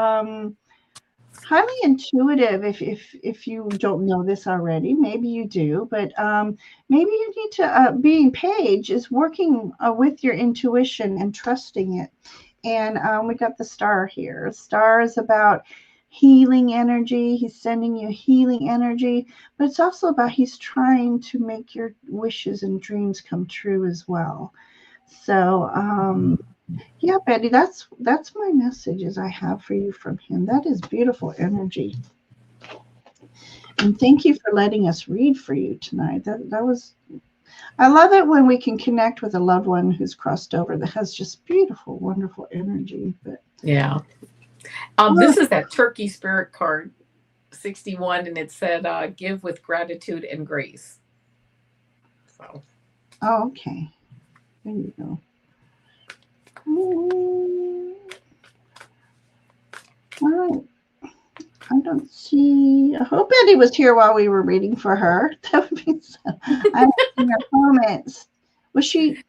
highly intuitive. If you don't know this already, maybe you do, but maybe you need to being Page is working with your intuition and trusting it. And we got the star here. Star is about healing energy. He's sending you healing energy, but it's also about he's trying to make your wishes and dreams come true as well. So yeah, Betty, that's my messages I have for you from him. That is beautiful energy. And thank you for letting us read for you tonight. That was, I love it when we can connect with a loved one who's crossed over that has just beautiful, wonderful energy. But yeah. This is that Turkey Spirit card, 61, and it said, give with gratitude and grace. So. Oh, okay. There you go. All right. I don't see. I hope Betty was here while we were reading for her. That would be so. I haven't seen her comments. Was she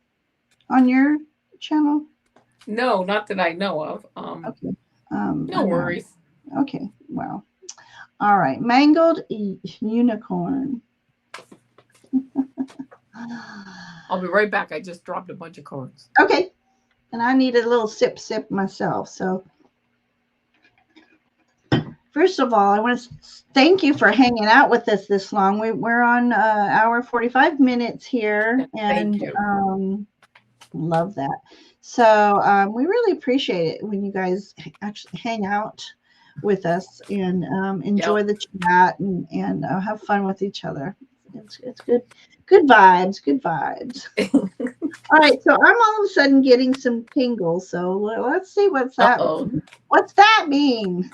on your channel? No, not that I know of. Okay. No worries. Okay. Well. All right. Mangled unicorn. I'll be right back. I just dropped a bunch of cards. Okay. And I need a little sip myself. So first of all, I want to thank you for hanging out with us this long. We're on hour 45 minutes here, and love that. So we really appreciate it when you guys actually hang out with us and enjoy the chat and have fun with each other. It's good vibes, good vibes. All right, so I'm all of a sudden getting some tingles. So let's see what's that. What's that mean?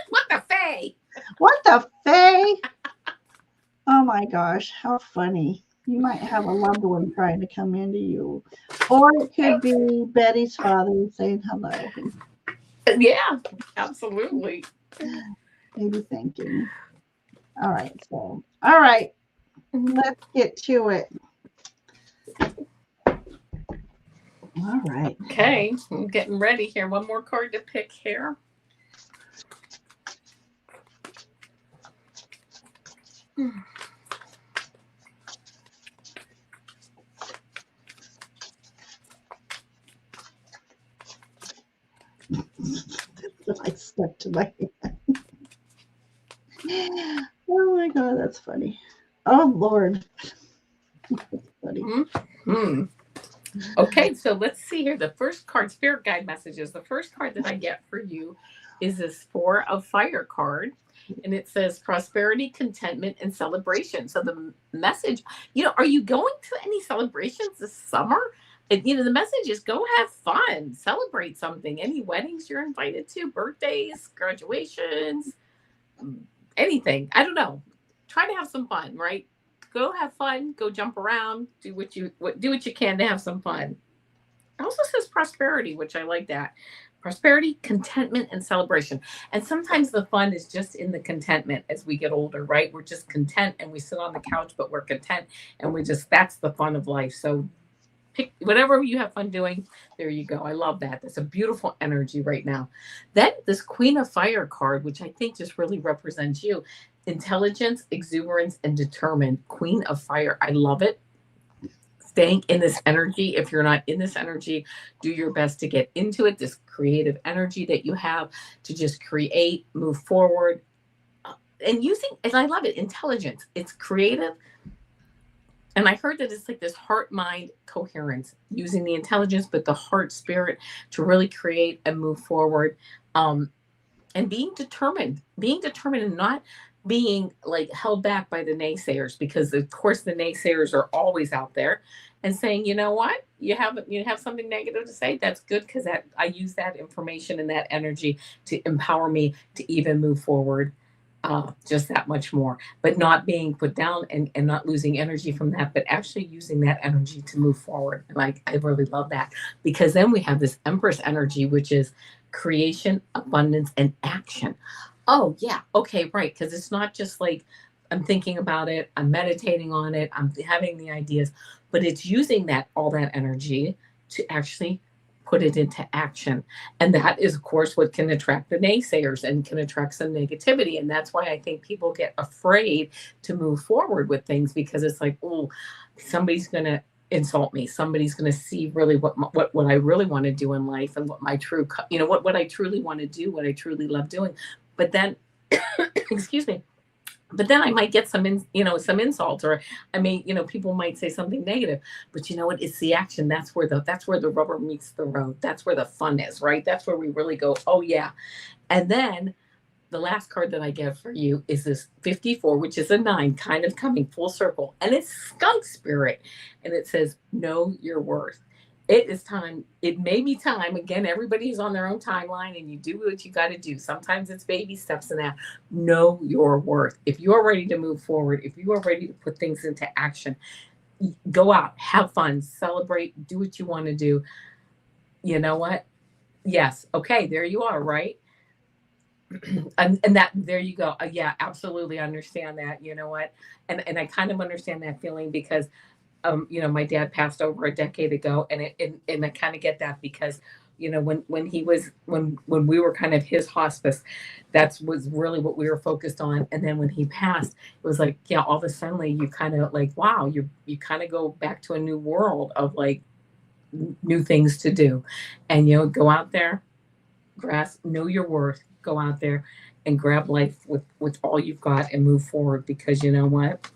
What the fay? What the fay? Oh my gosh, how funny. You might have a loved one trying to come into you. Or it could be Betty's father saying hello. Yeah, absolutely. Maybe thinking. All right, let's get to it. All right. Okay, I'm getting ready here. One more card to pick here. I stuck to my hand. Oh my God, that's funny. Oh Lord. That's funny. Mm-hmm. Okay, so let's see here. The first card, Spirit Guide Messages. The first card that I get for you is this Four of Fire card. And it says prosperity, contentment, and celebration. So the message, are you going to any celebrations this summer? And, the message is go have fun, celebrate something. Any weddings you're invited to, birthdays, graduations, anything. I don't know. Try to have some fun, right? Go have fun, go jump around, do what you can to have some fun. It also says prosperity, which I like that. Prosperity, contentment, and celebration. And sometimes the fun is just in the contentment as we get older, right? We're just content and we sit on the couch, but we're content and that's the fun of life. So pick whatever you have fun doing. There you go. I love that. That's a beautiful energy right now. Then this Queen of Fire card, which I think just really represents you. Intelligence, exuberance, and determined. Queen of Fire. I love it. Staying in this energy. If you're not in this energy, do your best to get into it. This creative energy that you have to just create, move forward, and I love it, intelligence. It's creative. And I heard that it's like this heart mind coherence, using the intelligence, but the heart spirit to really create and move forward. And being determined and not being like held back by the naysayers, because of course the naysayers are always out there and saying, you know what, you have something negative to say, that's good, because that I use that information and that energy to empower me to even move forward just that much more, but not being put down and not losing energy from that, but actually using that energy to move forward. And I really love that, because then we have this Empress energy, which is creation, abundance, and action. Oh, yeah. Okay, right. Because it's not just like I'm thinking about it, I'm meditating on it, I'm having the ideas, but it's using all that energy to actually put it into action. And that is, of course, what can attract the naysayers and can attract some negativity. And that's why I think people get afraid to move forward with things, because it's like, oh, somebody's going to insult me. Somebody's going to see really what I really want to do in life, and what my true, what I truly want to do, what I truly love doing. But then, excuse me, but then I might get some insults, or I may, people might say something negative, but you know what? It's the action. That's where the rubber meets the road. That's where the fun is, right? That's where we really go, oh yeah. And then the last card that I get for you is this 54, which is a 9, kind of coming full circle. And it's Skunk Spirit. And it says, know your worth. It is time. It may be time. Again, everybody's on their own timeline, and you do what you got to do. Sometimes it's baby steps in that. Know your worth. If you're ready to move forward, if you are ready to put things into action, go out, have fun, celebrate, do what you want to do. You know what? Yes. Okay. There you are. Right. and that, there you go. Yeah, absolutely understand that. You know what? And I kind of understand that feeling, because my dad passed over a decade ago, and I kind of get that, because, when we were kind of his hospice, that was really what we were focused on. And then when he passed, it was like, yeah, all of a sudden you kind of like, wow, you kind of go back to a new world of like new things to do, and go out there, know your worth, go out there and grab life with all you've got and move forward, because you know what?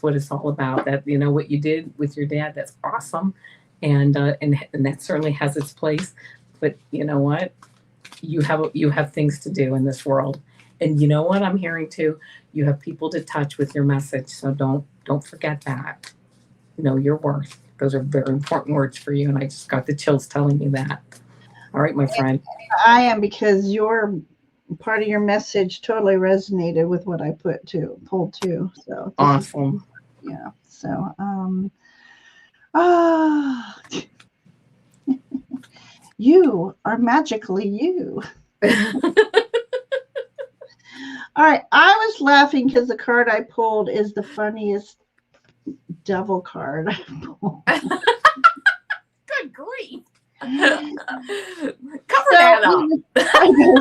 What it's all about. That what you did with your dad, that's awesome, and that certainly has its place. But you know what? You have things to do in this world, and you know what I'm hearing too. You have people to touch with your message, so don't forget that. Know your worth. Those are very important words for you, and I just got the chills telling me that. All right, my friend. I am, because your part of your message totally resonated with what I pulled too. So this is, Awesome. yeah. So ah, you are magically you. All right, I was laughing because the card I pulled is the funniest devil card I pulled. Good grief. Cover So that up. I know.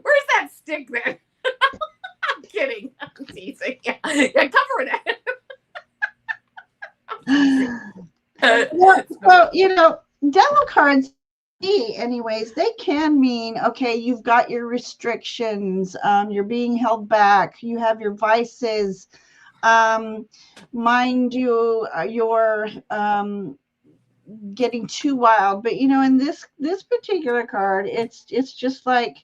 Where's that stick there? I'm kidding. I'm teasing. Yeah, cover it. Well, so devil cards, anyways, they can mean, okay, you've got your restrictions, you're being held back, you have your vices, mind you, you're getting too wild. But in this particular card, it's just like,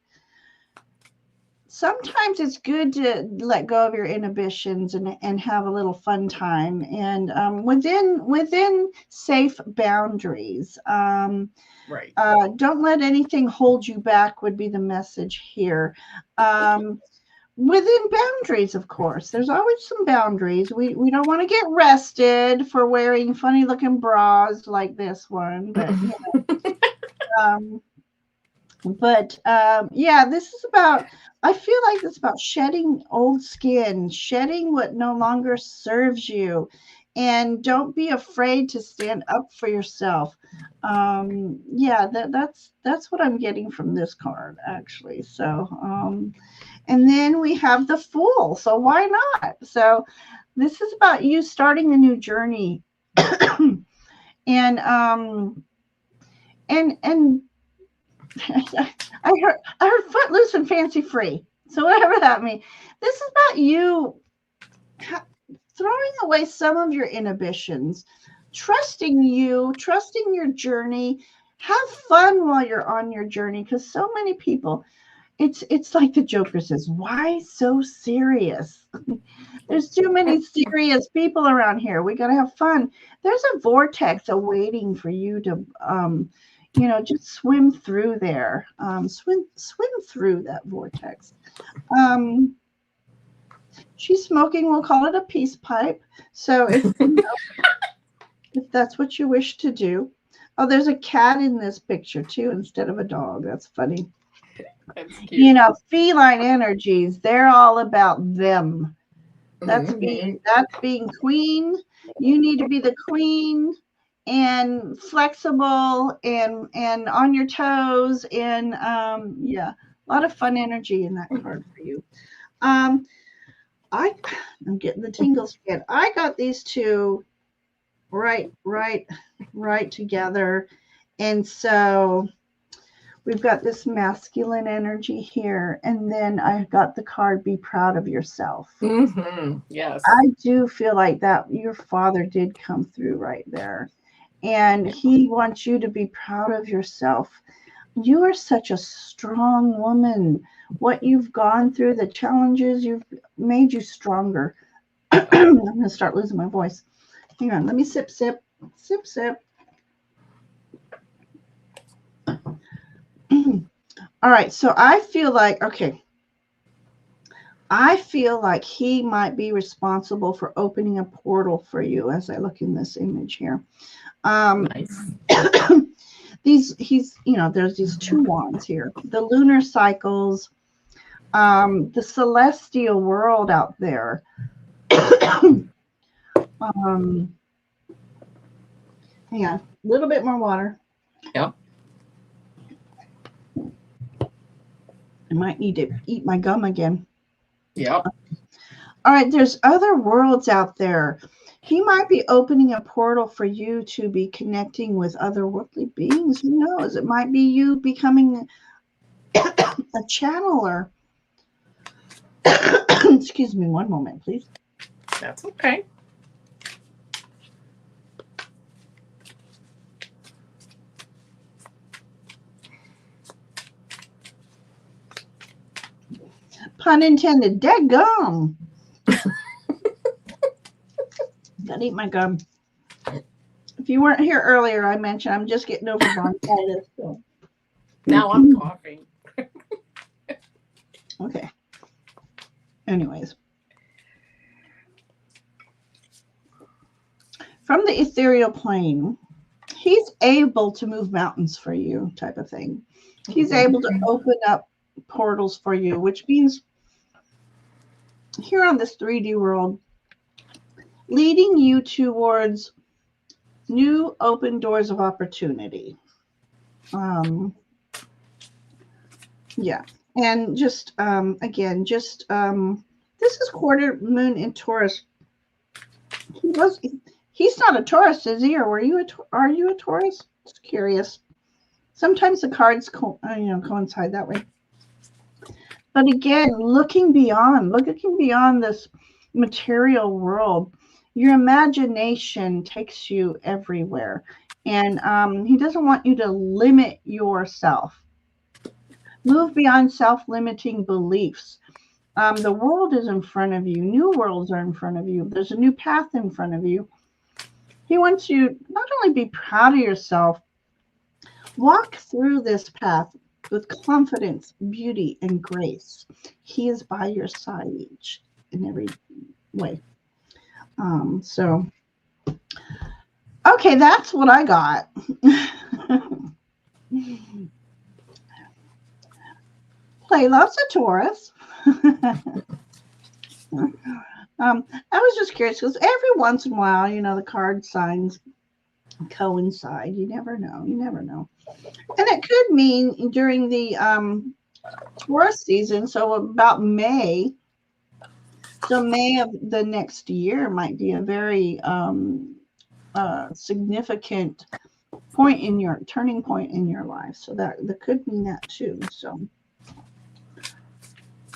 sometimes it's good to let go of your inhibitions and have a little fun time, and within safe boundaries. Right. Don't let anything hold you back would be the message here. Within boundaries, of course. There's always some boundaries. We don't want to get arrested for wearing funny looking bras like this one, but um, yeah, this is about, I feel like it's about shedding old skin, shedding what no longer serves you, and don't be afraid to stand up for yourself. Yeah, that's what I'm getting from this card, actually. So and then we have the Fool. So why not? So this is about you starting a new journey. and and I heard footloose and fancy free. So whatever that means. This is about you throwing away some of your inhibitions, trusting your journey. Have fun while you're on your journey, because so many people, it's like the Joker says, why so serious? There's too many serious people around here. We got to have fun. There's a vortex awaiting for you to just swim through there. Swim through that vortex. She's smoking. We'll call it a peace pipe. So if if that's what you wish to do. Oh, there's a cat in this picture too instead of a dog. That's funny. That's cute. Feline energies, they're all about them. That's being queen. You need to be the queen, and flexible, and on your toes, and yeah, a lot of fun energy in that card for you. I'm getting the tingles again. I got these two right together, and so we've got this masculine energy here, and then I got the card, be proud of yourself. Yes. I do feel like that your father did come through right there, and he wants you to be proud of yourself. You are such a strong woman. What you've gone through, the challenges, you've made you stronger. I'm going to start losing my voice. Hang on, let me sip. All right, so I feel like he might be responsible for opening a portal for you as I look in this image here. Nice. There's these two wands here, the lunar cycles, the celestial world out there. Hang on, a little bit more water. Yep. I might need to eat my gum again. Yep. All right, there's other worlds out there. He might be opening a portal for you to be connecting with otherworldly beings. Who knows? It might be you becoming a channeler. Excuse me one moment, please. That's okay. Pun intended. Dead gum. Gotta eat my gum. If you weren't here earlier, I mentioned I'm just getting over bronchitis. So. Now I'm coughing. Okay. Anyways. From the ethereal plane, he's able to move mountains for you, type of thing. He's able to open up portals for you, which means here on this 3D world, leading you towards new open doors of opportunity. Yeah. And just, again, just, this is quarter moon in Taurus. He's not a Taurus, is he? Or are you a Taurus? Just curious. Sometimes the cards coincide that way. But again, looking beyond this material world, your imagination takes you everywhere. And he doesn't want you to limit yourself. Move beyond self-limiting beliefs. The world is in front of you. New worlds are in front of you. There's a new path in front of you. He wants you not only be proud of yourself, walk through this path with confidence, beauty, and grace. He is by your side each in every way. So, okay, that's what I got. Play loves a Taurus. I was just curious because every once in a while, the card signs coincide. You never know. And it could mean during the Taurus season, so about May. So May of the next year might be a very significant turning point in your life. So that could mean that too. So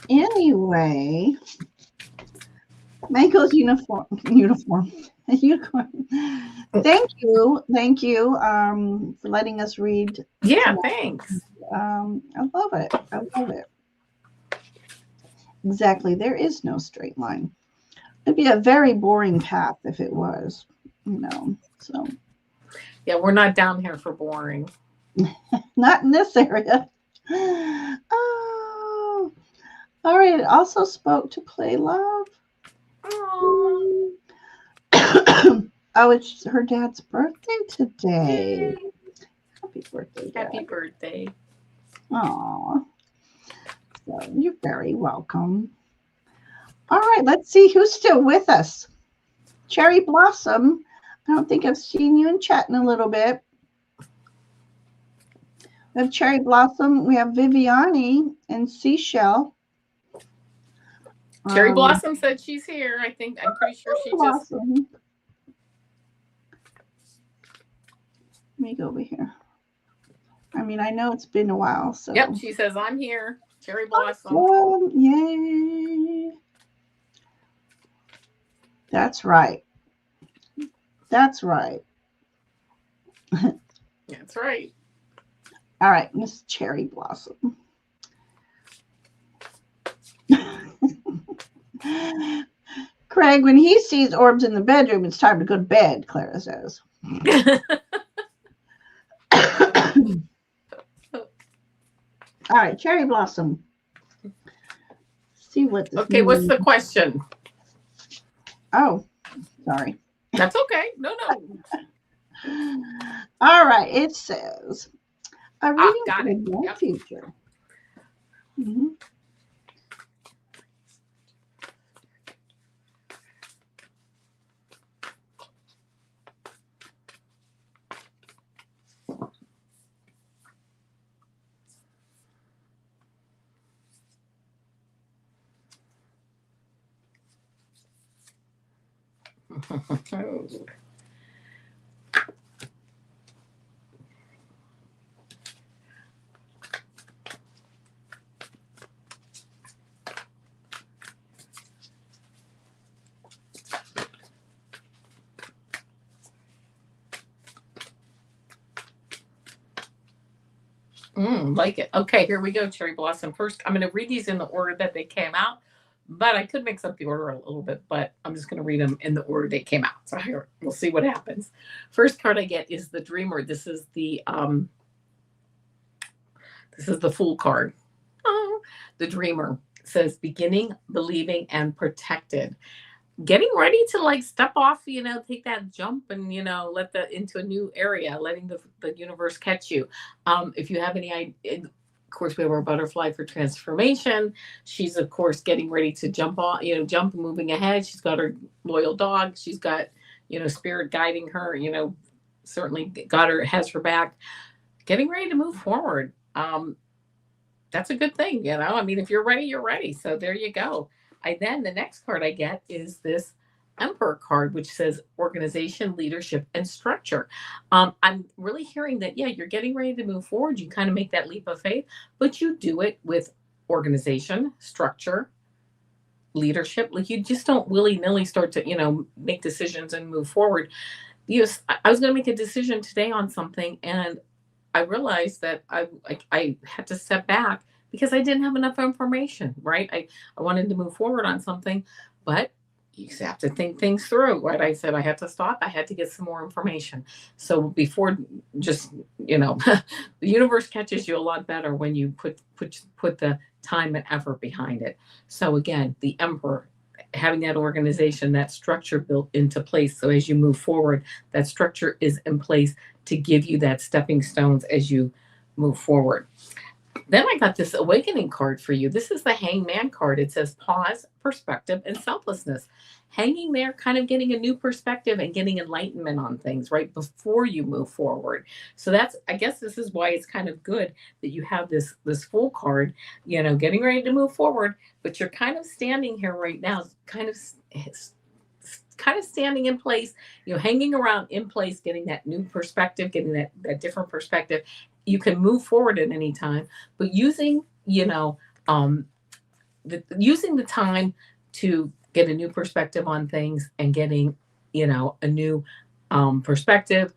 anyway, Mango's uniform. Thank you for letting us read. Yeah, tonight. thanks. I love it. Exactly. There is no straight line. It'd be a very boring path if it was, so. Yeah, we're not down here for boring. Not in this area. Oh, all right. It also spoke to Play Love. Oh, It's her dad's birthday today. yay. Happy birthday, Dad. Happy birthday. Aw. So you're very welcome. All right, let's see who's still with us. Cherry Blossom. I don't think I've seen you in chat in a little bit. We have Cherry Blossom. We have Viviani and Seashell. Cherry Blossom said she's here. I'm pretty sure she Blossom. Let me go over here. I mean, I know it's been a while, so. Yep, she says, I'm here. Cherry Blossom. Awesome. Yay. That's right. That's right. That's right. All right, Miss Cherry Blossom. Craig, when he sees orbs in the bedroom, it's time to go to bed, Clara says. All right, Cherry Blossom. See what this Okay, what's the question? Oh, sorry. That's okay. No. All right, it says, a reading got for it. the near future. Mm-hmm. Like it. Okay, here we go, Cherry Blossom. First, I'm going to read these in the order that they came out, but I could mix up the order a little bit, but I'm just going to read them in the order they came out. So here, we'll see what happens. First card I get is the Dreamer. This is the Fool card. Oh, the Dreamer says beginning, believing, and protected. Getting ready to like step off, take that jump and let the into a new area, letting the universe catch you. If you have any idea, of course, we have our butterfly for transformation. She's of course getting ready to jump on, jump, moving ahead. She's got her loyal dog. She's got spirit guiding her. Certainly got her, has her back. Getting ready to move forward. That's a good thing. I mean, if you're ready, you're ready. So there you go. Then the next card I get is this Emperor card, which says organization, leadership, and structure. I'm really hearing that, yeah, you're getting ready to move forward. You kind of make that leap of faith, but you do it with organization, structure, leadership. Like you just don't willy-nilly start to, make decisions and move forward. Yes, I was going to make a decision today on something, and I realized that I had to step back because I didn't have enough information, right? I wanted to move forward on something, but you just have to think things through, right? I said I had to stop. I had to get some more information. So before just, the universe catches you a lot better when you put the time and effort behind it. So again, the Emperor, having that organization, that structure built into place. So as you move forward, that structure is in place to give you that stepping stones as you move forward. Then I got this awakening card for you. This is the Hangman card. It says pause, perspective, and selflessness. Hanging there, kind of getting a new perspective and getting enlightenment on things right before you move forward. So I guess this is why it's kind of good that you have this Fool card, getting ready to move forward, but you're kind of standing here right now, kind of standing in place, hanging around in place, getting that new perspective, getting that different perspective. You can move forward at any time, but using using the time to get a new perspective on things and getting a new perspective,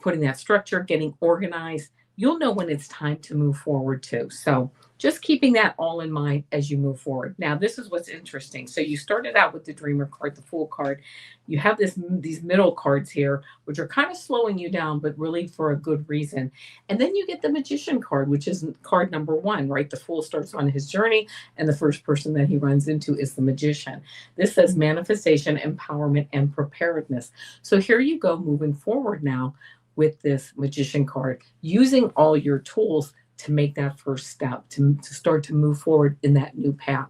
putting that structure, getting organized. You'll know when it's time to move forward too. So just keeping that all in mind as you move forward. Now, this is what's interesting. So you started out with the Dreamer card, the Fool card. You have these middle cards here, which are kind of slowing you down, but really for a good reason. And then you get the Magician card, which is card number 1, right? The Fool starts on his journey, and the first person that he runs into is the Magician. This says manifestation, empowerment, and preparedness. So here you go, moving forward now with this Magician card, using all your tools to make that first step, to start to move forward in that new path.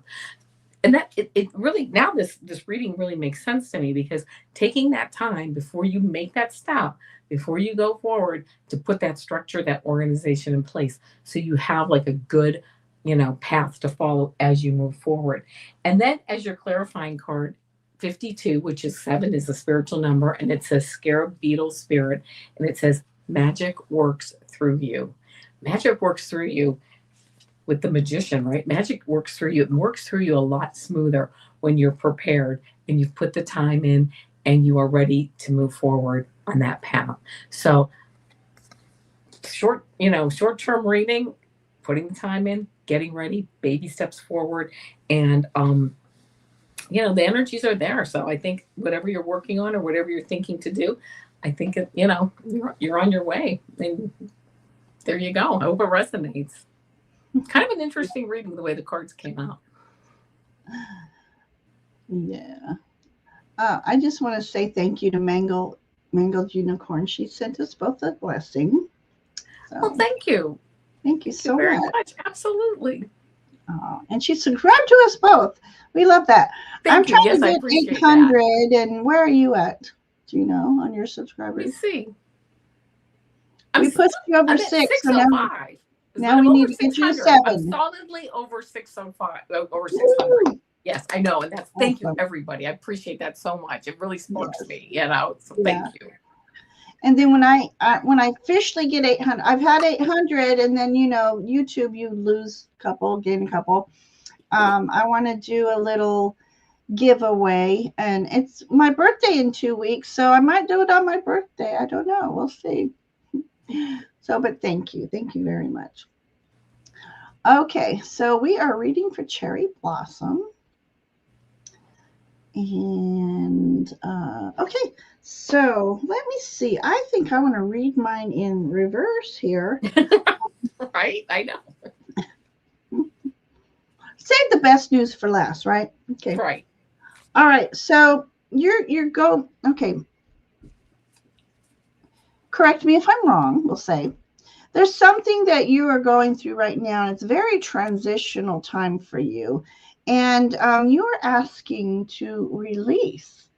And that it really, now this reading really makes sense to me, because taking that time before you make that step, before you go forward, to put that structure, that organization in place, so you have like a good path to follow as you move forward. And then as your clarifying card, 52, which is 7, is a spiritual number, and it says Scarab Beetle Spirit, and it says magic works through you. Magic works through you with the Magician, right? Magic works through you. It works through you a lot smoother when you're prepared and you've put the time in and you are ready to move forward on that path. So short-term reading, putting the time in, getting ready, baby steps forward, and the energies are there. So I think whatever you're working on or whatever you're thinking to do, I think you're on your way. And there you go. I hope it resonates. Kind of an interesting reading the way the cards came out. Yeah. I just want to say thank you to Mangled Unicorn. She sent us both a blessing. So, well, thank you. Thank you so very much. Absolutely. And she subscribed to us both. We love that. I'm trying to get 800. And where are you at? Do you know on your subscribers? Let me see. We pushed you over 6. So now we need to get you 7. I'm solidly over 605. Over 600. Ooh. Yes, I know. And that's thank you, everybody. I appreciate that so much. It really sparks me. So thank you. And then when I officially get 800, I've had 800, and then YouTube, you lose a couple, gain a couple. I want to do a little giveaway, and it's my birthday in 2 weeks, so I might do it on my birthday. I don't know. We'll see. So, but thank you very much. Okay, so we are reading for Cherry Blossom. And okay, so let me see. I think I want to read mine in reverse here. Right? I know. Save the best news for last, right? Okay. Right. All right. So you're go. Okay. Correct me if I'm wrong. We'll say there's something that you are going through right now. It's a very transitional time for you, and you are asking to release.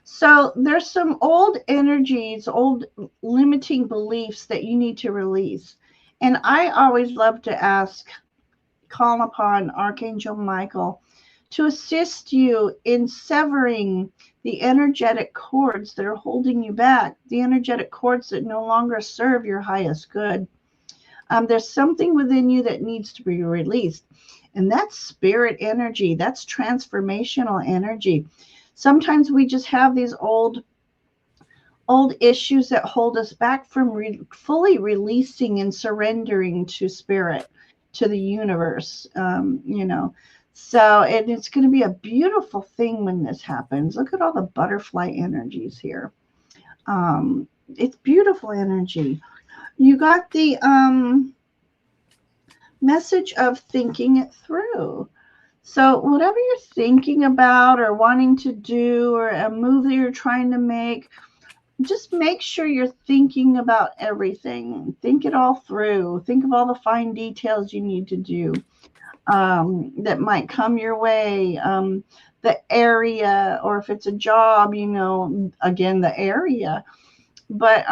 So there's some old energies, old limiting beliefs that you need to release. And I always love to ask, call upon Archangel Michael to assist you in severing the energetic cords that are holding you back, the energetic cords that no longer serve your highest good. There's something within you that needs to be released, and that's spirit energy, that's transformational energy. Sometimes we just have these old issues that hold us back from fully releasing and surrendering to spirit, to the universe, so it's going to be a beautiful thing when this happens. Look at all the butterfly energies here. It's beautiful energy. You got the message of thinking it through. So whatever you're thinking about or wanting to do, or a move that you're trying to make, just make sure you're thinking about everything. Think it all through. Think of all the fine details you need to do that might come your way. The area, or if it's a job, again, the area. But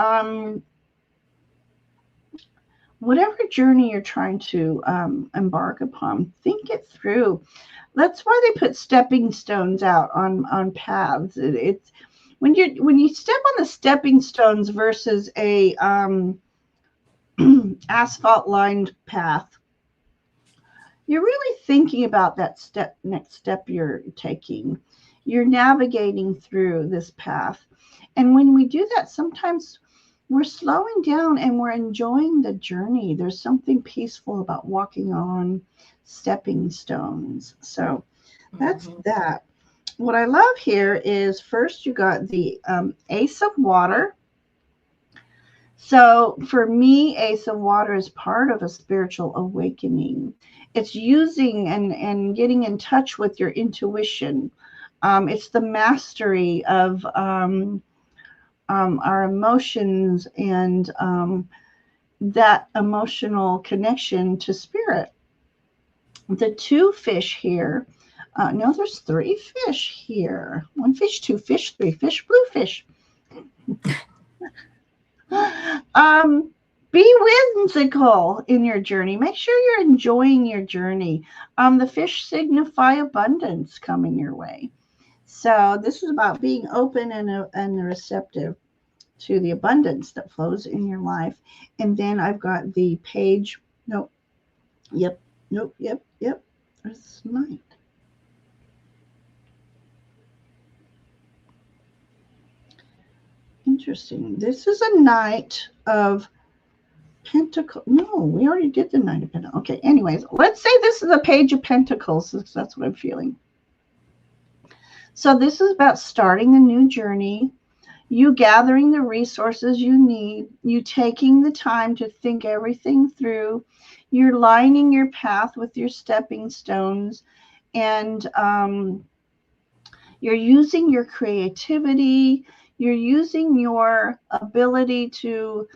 whatever journey you're trying to embark upon, think it through. That's why they put stepping stones out on paths. It's when you step on the stepping stones versus a asphalt lined path, you're really thinking about that next step you're taking. You're navigating through this path. And when we do that, sometimes we're slowing down and we're enjoying the journey. There's something peaceful about walking on stepping stones. So that's that. What I love here is, first you got the Ace of Water. So for me, Ace of Water is part of a spiritual awakening. It's using and getting in touch with your intuition. It's the mastery of our emotions and that emotional connection to spirit. The two fish here, no, there's three fish here. One fish, two fish, three fish, blue fish. Be whimsical in your journey. Make sure you're enjoying your journey. The fish signify abundance coming your way. So this is about being open and receptive to the abundance that flows in your life. And then I've got the page. Nope. Yep. Nope. Yep. Yep. There's Knight. Interesting. This is a Knight of Pentacles. No, we already did the Knight of Pentacles. Okay. Anyways, let's say this is a Page of Pentacles. That's what I'm feeling. So this is about starting a new journey, you gathering the resources you need, you taking the time to think everything through, you're lining your path with your stepping stones, and you're using your creativity, you're using your ability to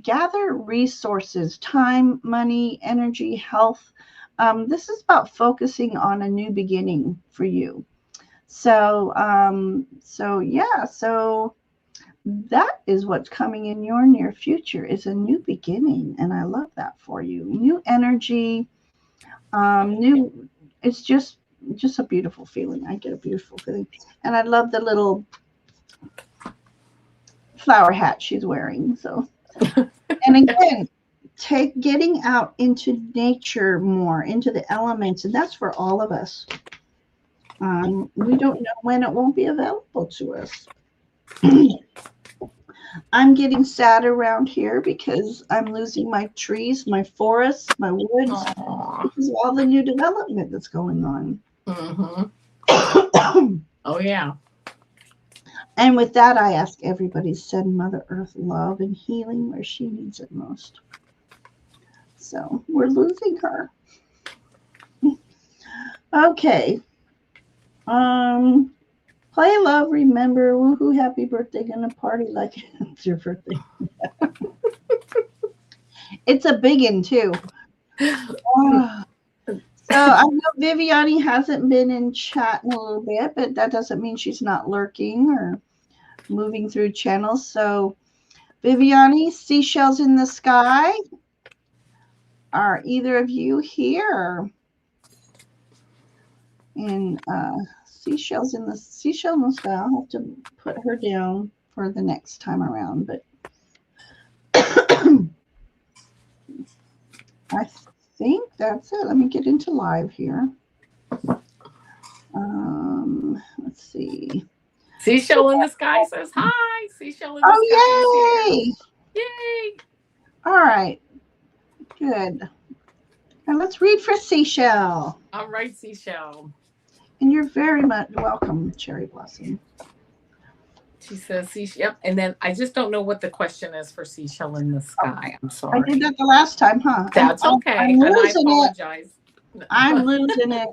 gather resources, time, money, energy, health. This is about focusing on a new beginning for you. So that is what's coming in your near future, is a new beginning. And I love that for you. New energy, new, it's just a beautiful feeling. I get a beautiful feeling. And I love the little flower hat she's wearing. So, and again, getting out into nature more, into the elements. And that's for all of us. We don't know when it won't be available to us. I'm getting sad around here because I'm losing my trees, my forests, my woods, Aw. because of all the new development that's going on. Mm-hmm. Oh, yeah. And with that, I ask everybody to send Mother Earth love and healing where she needs it most. So we're losing her. Okay. Play love, remember, woohoo, happy birthday, gonna party like it's your birthday. It's a big one too. So I know Viviani hasn't been in chat in a little bit, but that doesn't mean she's not lurking or moving through channels. So Viviani, seashells in the sky. Are either of you here? And seashell in the sky. I'll have to put her down for the next time around. But I think that's it. Let me get into live here. Let's see. Seashell in the sky says hi. Seashell in the sky Oh, yay! is here. Yay! All right. Good. Now let's read for Seashell. All right, Seashell. And you're very much welcome, Cherry Blossom. She says seashell. Yep. And then I just don't know what the question is for seashell in the sky. I'm sorry. I did that the last time, huh? That's okay. I'm and I apologize. apologize. I'm losing it.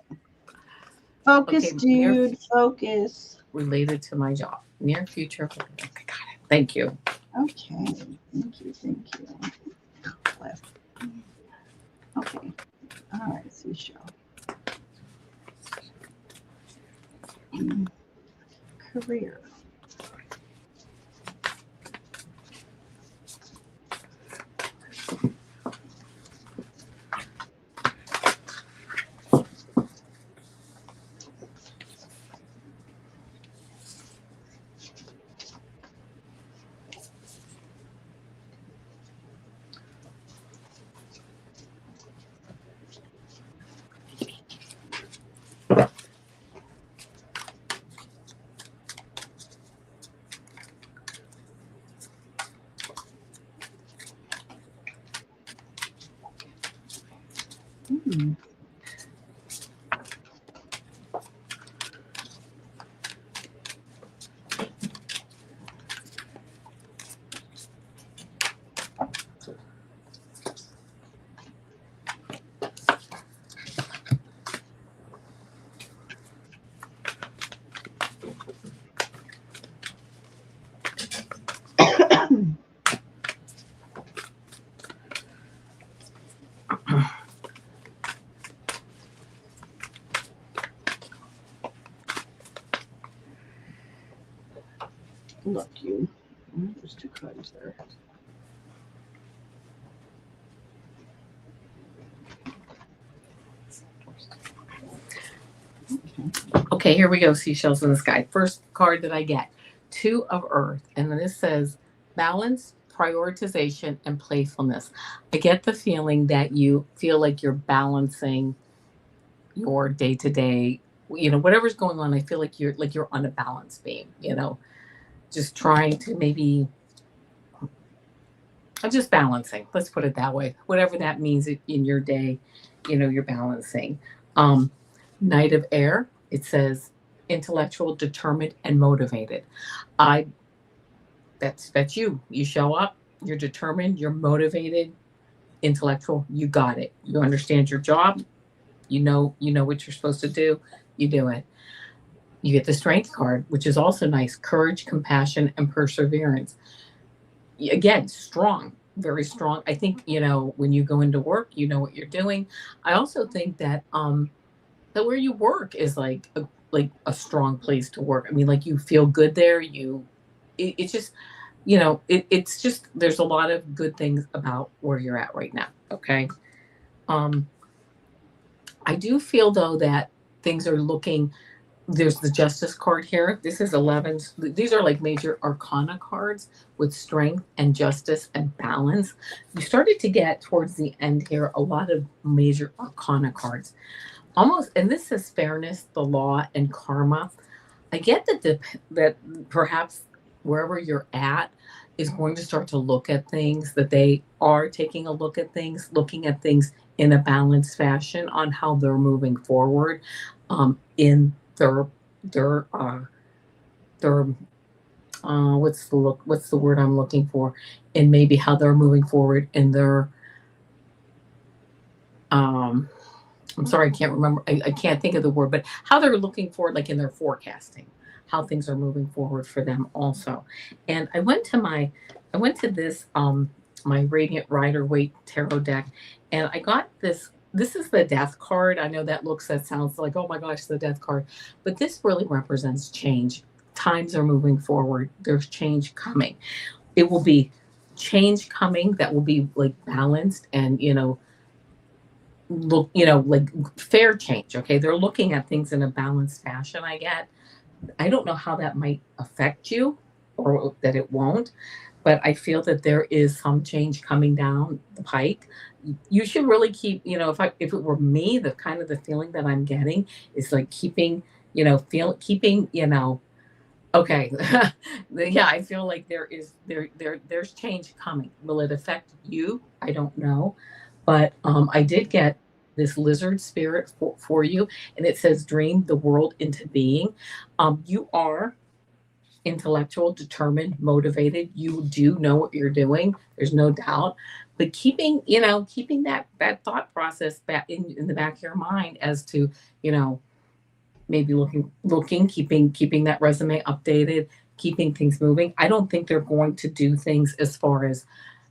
Focus, Okay, dude. Focus. Related to my job. Near future. Okay, got it. Thank you. Okay. Thank you. Thank you. Left. Okay. All right, seashell. Career. Look, you. There's two cards there. Okay, here we go. Seashells in the sky. First card that I get, Two of Earth, and then this says balance, prioritization, and playfulness. I get the feeling that you feel like you're balancing your day to day. Whatever's going on. I feel like you're on a balance beam. Just trying to maybe. I'm just balancing. Let's put it that way. Whatever that means in your day, you're balancing. Knight of Air. It says intellectual, determined, and motivated. That's you. You show up, you're determined, you're motivated, intellectual, you got it. You understand your job, you know what you're supposed to do, you do it. You get the strength card, which is also nice. Courage, compassion, and perseverance. Again, strong, very strong. I think, when you go into work, you know what you're doing. I also think that that where you work is like a strong place to work. I mean, like you feel good there. It's just, it's just, there's a lot of good things about where you're at right now. Okay. I do feel though that things are looking, there's the justice card here. This is 11. These are like major arcana cards with strength and justice and balance. You started to get towards the end here a lot of major arcana cards. Almost, and this is fairness, the law, and karma. I get that perhaps wherever you're at, is going to start to look at things, that they are taking a look at things, looking at things in a balanced fashion on how they're moving forward in their what's the word I'm looking for, and maybe how they're moving forward in their um I'm sorry, I can't remember. I can't think of the word, but how they're looking forward, like in their forecasting, how things are moving forward for them also. And I went to this my Radiant Rider Waite tarot deck, and I got this. This is the death card. I know that sounds like, oh my gosh, the death card, but this really represents change. Times are moving forward. There's change coming. It will be change coming that will be like balanced and look, like fair change. Okay, they're looking at things in a balanced fashion. I don't know how that might affect you, or that it won't, but I feel that there is some change coming down the pike. You should really keep, if it were me, the kind of the feeling that I'm getting is like keeping, keeping, okay. Yeah, I feel like there's change coming. Will it affect you? I don't know. But I did get this lizard spirit for you, and it says dream the world into being. You are intellectual, determined, motivated. You do know what you're doing. There's no doubt. But keeping that thought process back in the back of your mind as to, you know, maybe keeping that resume updated, keeping things moving. I don't think they're going to do things as far as,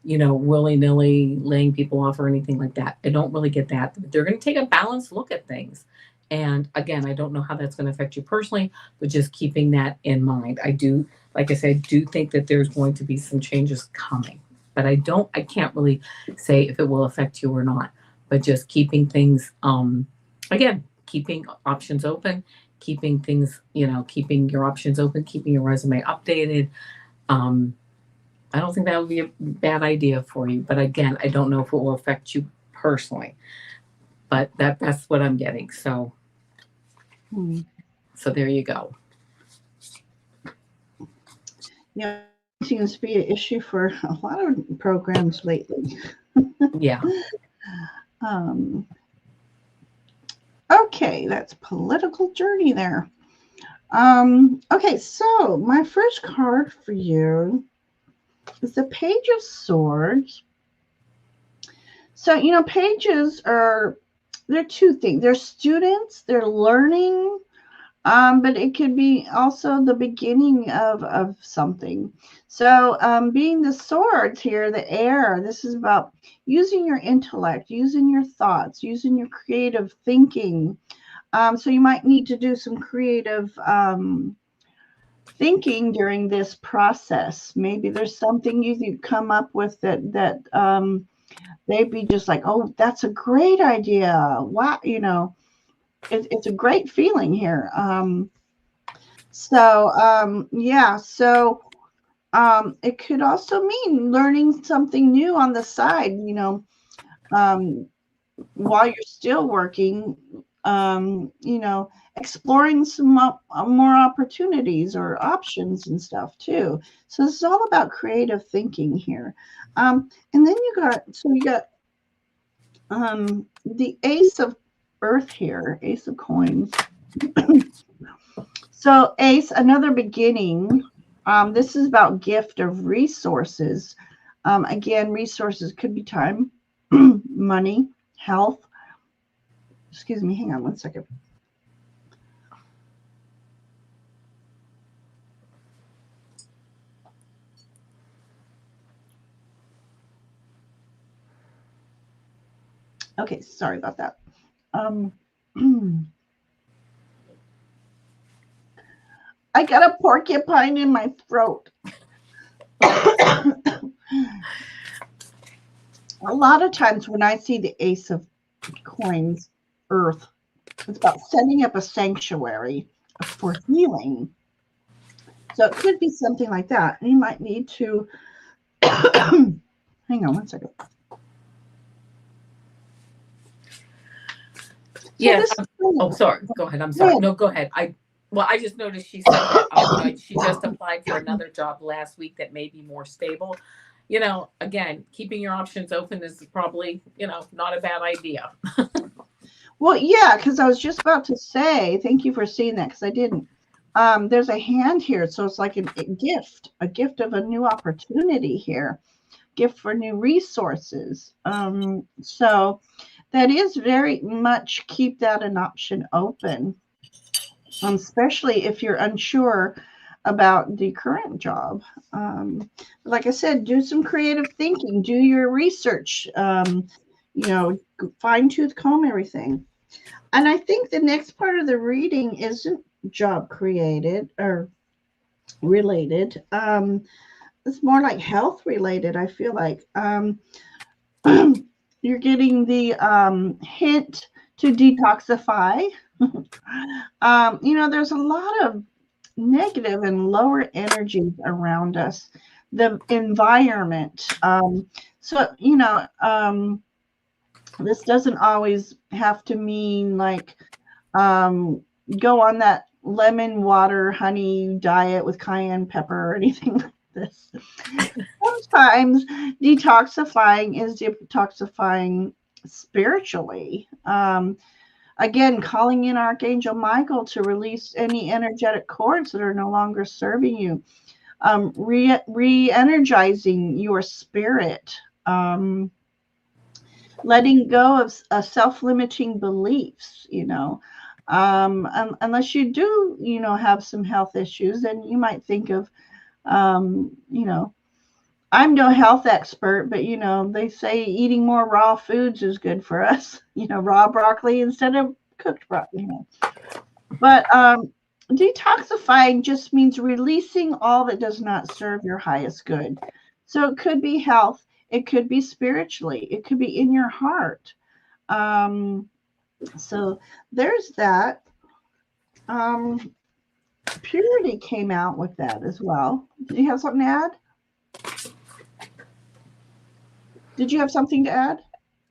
willy-nilly laying people off or anything like that. I don't really get that. They're going to take a balanced look at things. And again, I don't know how that's going to affect you personally, but just keeping that in mind. I do, like I said, do think that there's going to be some changes coming, but I can't really say if it will affect you or not, but just keeping things, again, keeping options open, keeping things, keeping your options open, keeping your resume updated. Um, I don't think that would be a bad idea for you. But again, I don't know if it will affect you personally. But that's what I'm getting. So so there you go. Yeah, seems to be an issue for a lot of programs lately. Yeah. um, okay, that's political journey there. Okay, so my first card for you is the Page of Swords. So, pages they're two things. They're students, they're learning, but it could be also the beginning of something. So being the swords here, the air, this is about using your intellect, using your thoughts, using your creative thinking. So you might need to do some creative thinking during this process. Maybe there's something you come up with that they'd be just like, oh, that's a great idea. Wow, it's a great feeling here. Yeah, so it could also mean learning something new on the side, while you're still working, exploring some more opportunities or options and stuff too. So this is all about creative thinking here. And then you got the Ace of Earth here, Ace of Coins. So Ace, another beginning. This is about gift of resources. Again, resources could be time, money, health. Excuse me, hang on one second. Okay, sorry about that. I got a porcupine in my throat. A lot of times when I see the Ace of Coins, Earth, it's about setting up a sanctuary for healing. So it could be something like that. You might need to hang on one second. Yeah. Oh, sorry. Go ahead. I'm sorry. No, go ahead. Well, I just noticed she said that she just applied for another job last week that may be more stable. Again, keeping your options open is probably not a bad idea. Well, yeah, because I was just about to say, thank you for seeing that because I didn't. There's a hand here, so it's like a gift of a new opportunity here, gift for new resources. So that is very much keep that an option open, especially if you're unsure about the current job. Like I said, do some creative thinking, do your research, you know, fine tooth comb everything. And I think the next part of the reading isn't job created or related. It's more like health related, I feel like. You're getting the hint to detoxify. There's a lot of negative and lower energies around us, the environment. This doesn't always have to mean like um, go on that lemon water honey diet with cayenne pepper or anything like this. Sometimes detoxifying is detoxifying spiritually. Again, calling in Archangel Michael to release any energetic cords that are no longer serving you, re-energizing your spirit, letting go of self-limiting beliefs, unless you do, have some health issues, then you might think of, um, you know, I'm no health expert, but they say eating more raw foods is good for us. Raw broccoli instead of cooked broccoli. But detoxifying just means releasing all that does not serve your highest good. So it could be health, it could be spiritually, it could be in your heart. So there's that. Purity came out with that as well. Did you have something to add? Did you have something to add?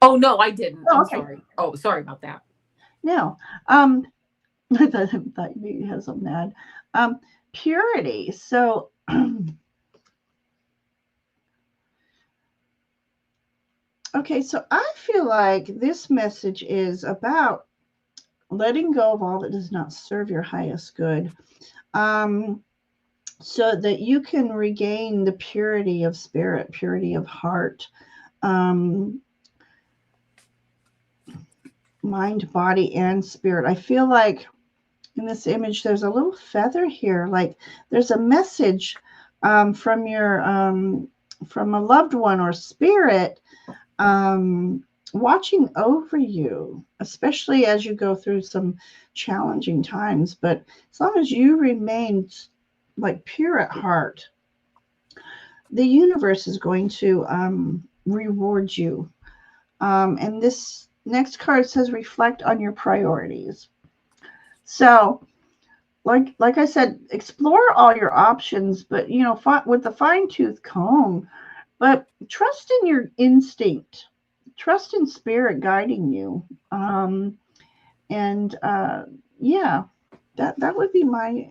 Oh no, I didn't. Oh, I'm okay. sorry. Oh, sorry about that. No. I thought you had something to add. Purity. So okay, so I feel like this message is about letting go of all that does not serve your highest good, so that you can regain the purity of spirit, purity of heart, mind, body, and spirit. I feel like in this image, there's a little feather here, like there's a message from your from a loved one or spirit watching over you, especially as you go through some challenging times. But as long as you remain like pure at heart, the universe is going to reward you. And this next card says reflect on your priorities. So like I said, explore all your options, but with the fine tooth comb, but trust in your instinct, trust in spirit guiding you. And yeah, that would be my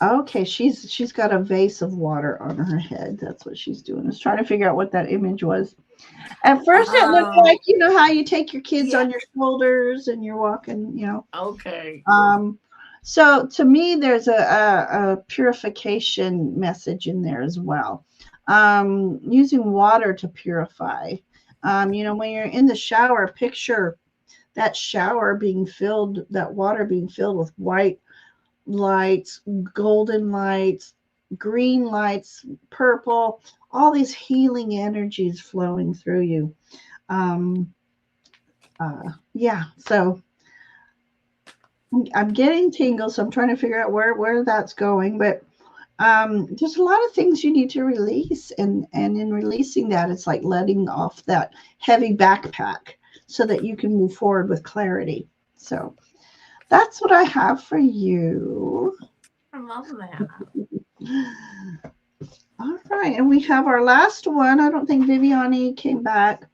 okay, she's got a vase of water on her head. That's what she's doing. I was trying to figure out what that image was. At first it looked like, how you take your kids on your shoulders and you're walking. Okay. So to me, there's a purification message in there as well. Using water to purify. When you're in the shower, picture that shower being filled, that water being filled with white lights, golden lights, green lights, purple, all these healing energies flowing through you. Yeah, so I'm getting tingles, so I'm trying to figure out where that's going, but there's a lot of things you need to release, and in releasing that, it's like letting off that heavy backpack so that you can move forward with clarity. So that's what I have for you. I love that. All right, and we have our last one. I don't think Viviani came back.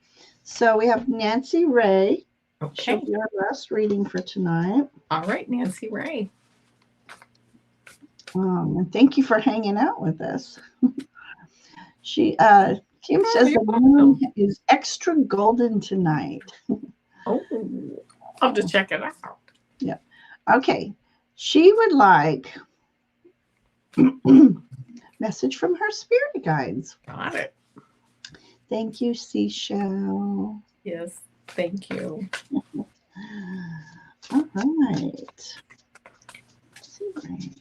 So we have Nancy Ray. She'll Okay. be our last reading for tonight. All right, Nancy Ray. And thank you for hanging out with us. Kim says you're the moon welcome. is extra golden tonight. Oh, I'll just check it out. Yeah. Okay. She would like message from her spirit guides. Got it. Thank you, Seashell. Yes, thank you. All right. Let's see.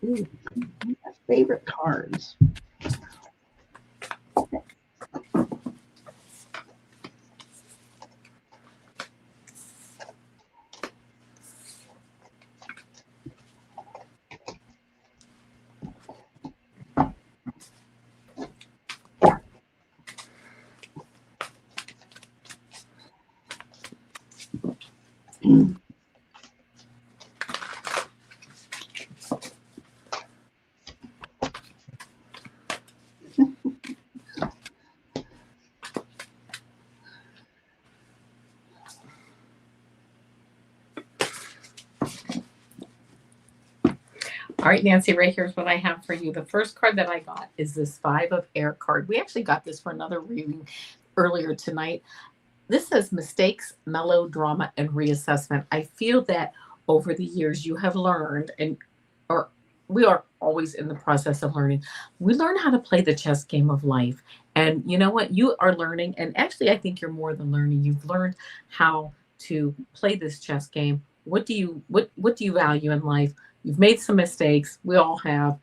Ooh, my favorite cards. All right, Nancy Ray, here's what I have for you. The first card that I got is this 5 of Air card. We actually got this for another reading earlier tonight. This says mistakes, melodrama, and reassessment. I feel that over the years you have learned, or we are always in the process of learning. We learn how to play the chess game of life. And you know what? You are learning, and actually I think you're more than learning. You've learned how to play this chess game. What do you value in life? You've made some mistakes. We all have.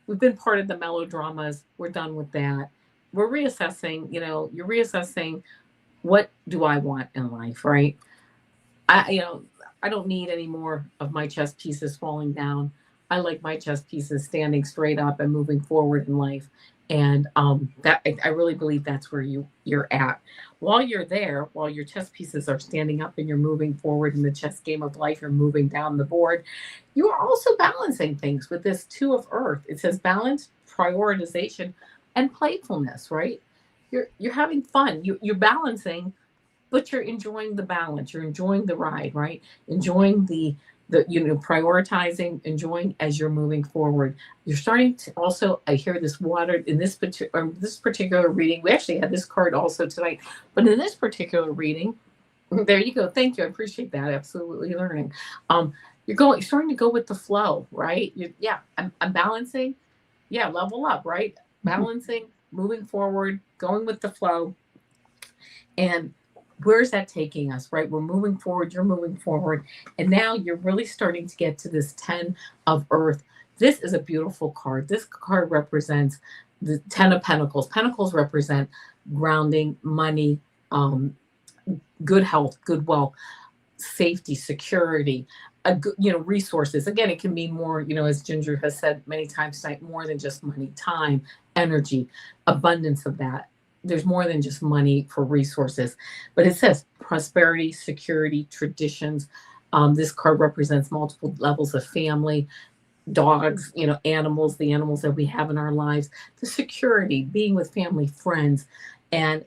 We've been part of the melodramas. We're done with that. We're reassessing. You're reassessing, what do I want in life, right? I don't need any more of my chess pieces falling down. I like my chess pieces standing straight up and moving forward in life. And that I really believe that's where you're at. While you're there, while your chess pieces are standing up and you're moving forward in the chess game of life, you're moving down the board. You are also balancing things with this 2 of Earth. It says balance, prioritization, and playfulness, right? You're having fun. You're balancing, but you're enjoying the balance. You're enjoying the ride, right? Enjoying the prioritizing, enjoying as you're moving forward. You're starting to also, I hear this water in this particular reading. We actually had this card also tonight, but in this particular reading, there you go. Thank you. I appreciate that. Absolutely learning. You're starting to go with the flow, right? I'm balancing. Yeah, level up, right? Balancing, moving forward, going with the flow. And where's that taking us, right? We're moving forward, you're moving forward. And now you're really starting to get to this 10 of Earth. This is a beautiful card. This card represents the 10 of Pentacles. Pentacles represent grounding, money, good health, good wealth, safety, security, resources. Again, it can be more, as Ginger has said many times tonight, more than just money, time, energy, abundance of that. There's more than just money for resources, but it says prosperity, security, traditions. This card represents multiple levels of family, dogs, animals, the animals that we have in our lives, the security, being with family, friends. And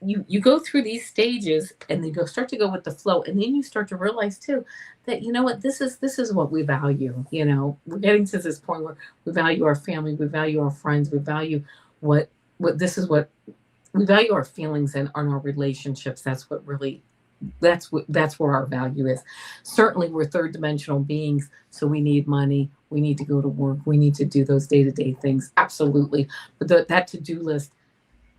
you go through these stages and then start to go with the flow. And then you start to realize too, that what, this is what we value. We're getting to this point where we value our family, we value our friends, we value what we value, our feelings and on our relationships. That's where our value is. Certainly we're third dimensional beings, so we need money, we need to go to work, we need to do those day-to-day things, absolutely. But that to-do list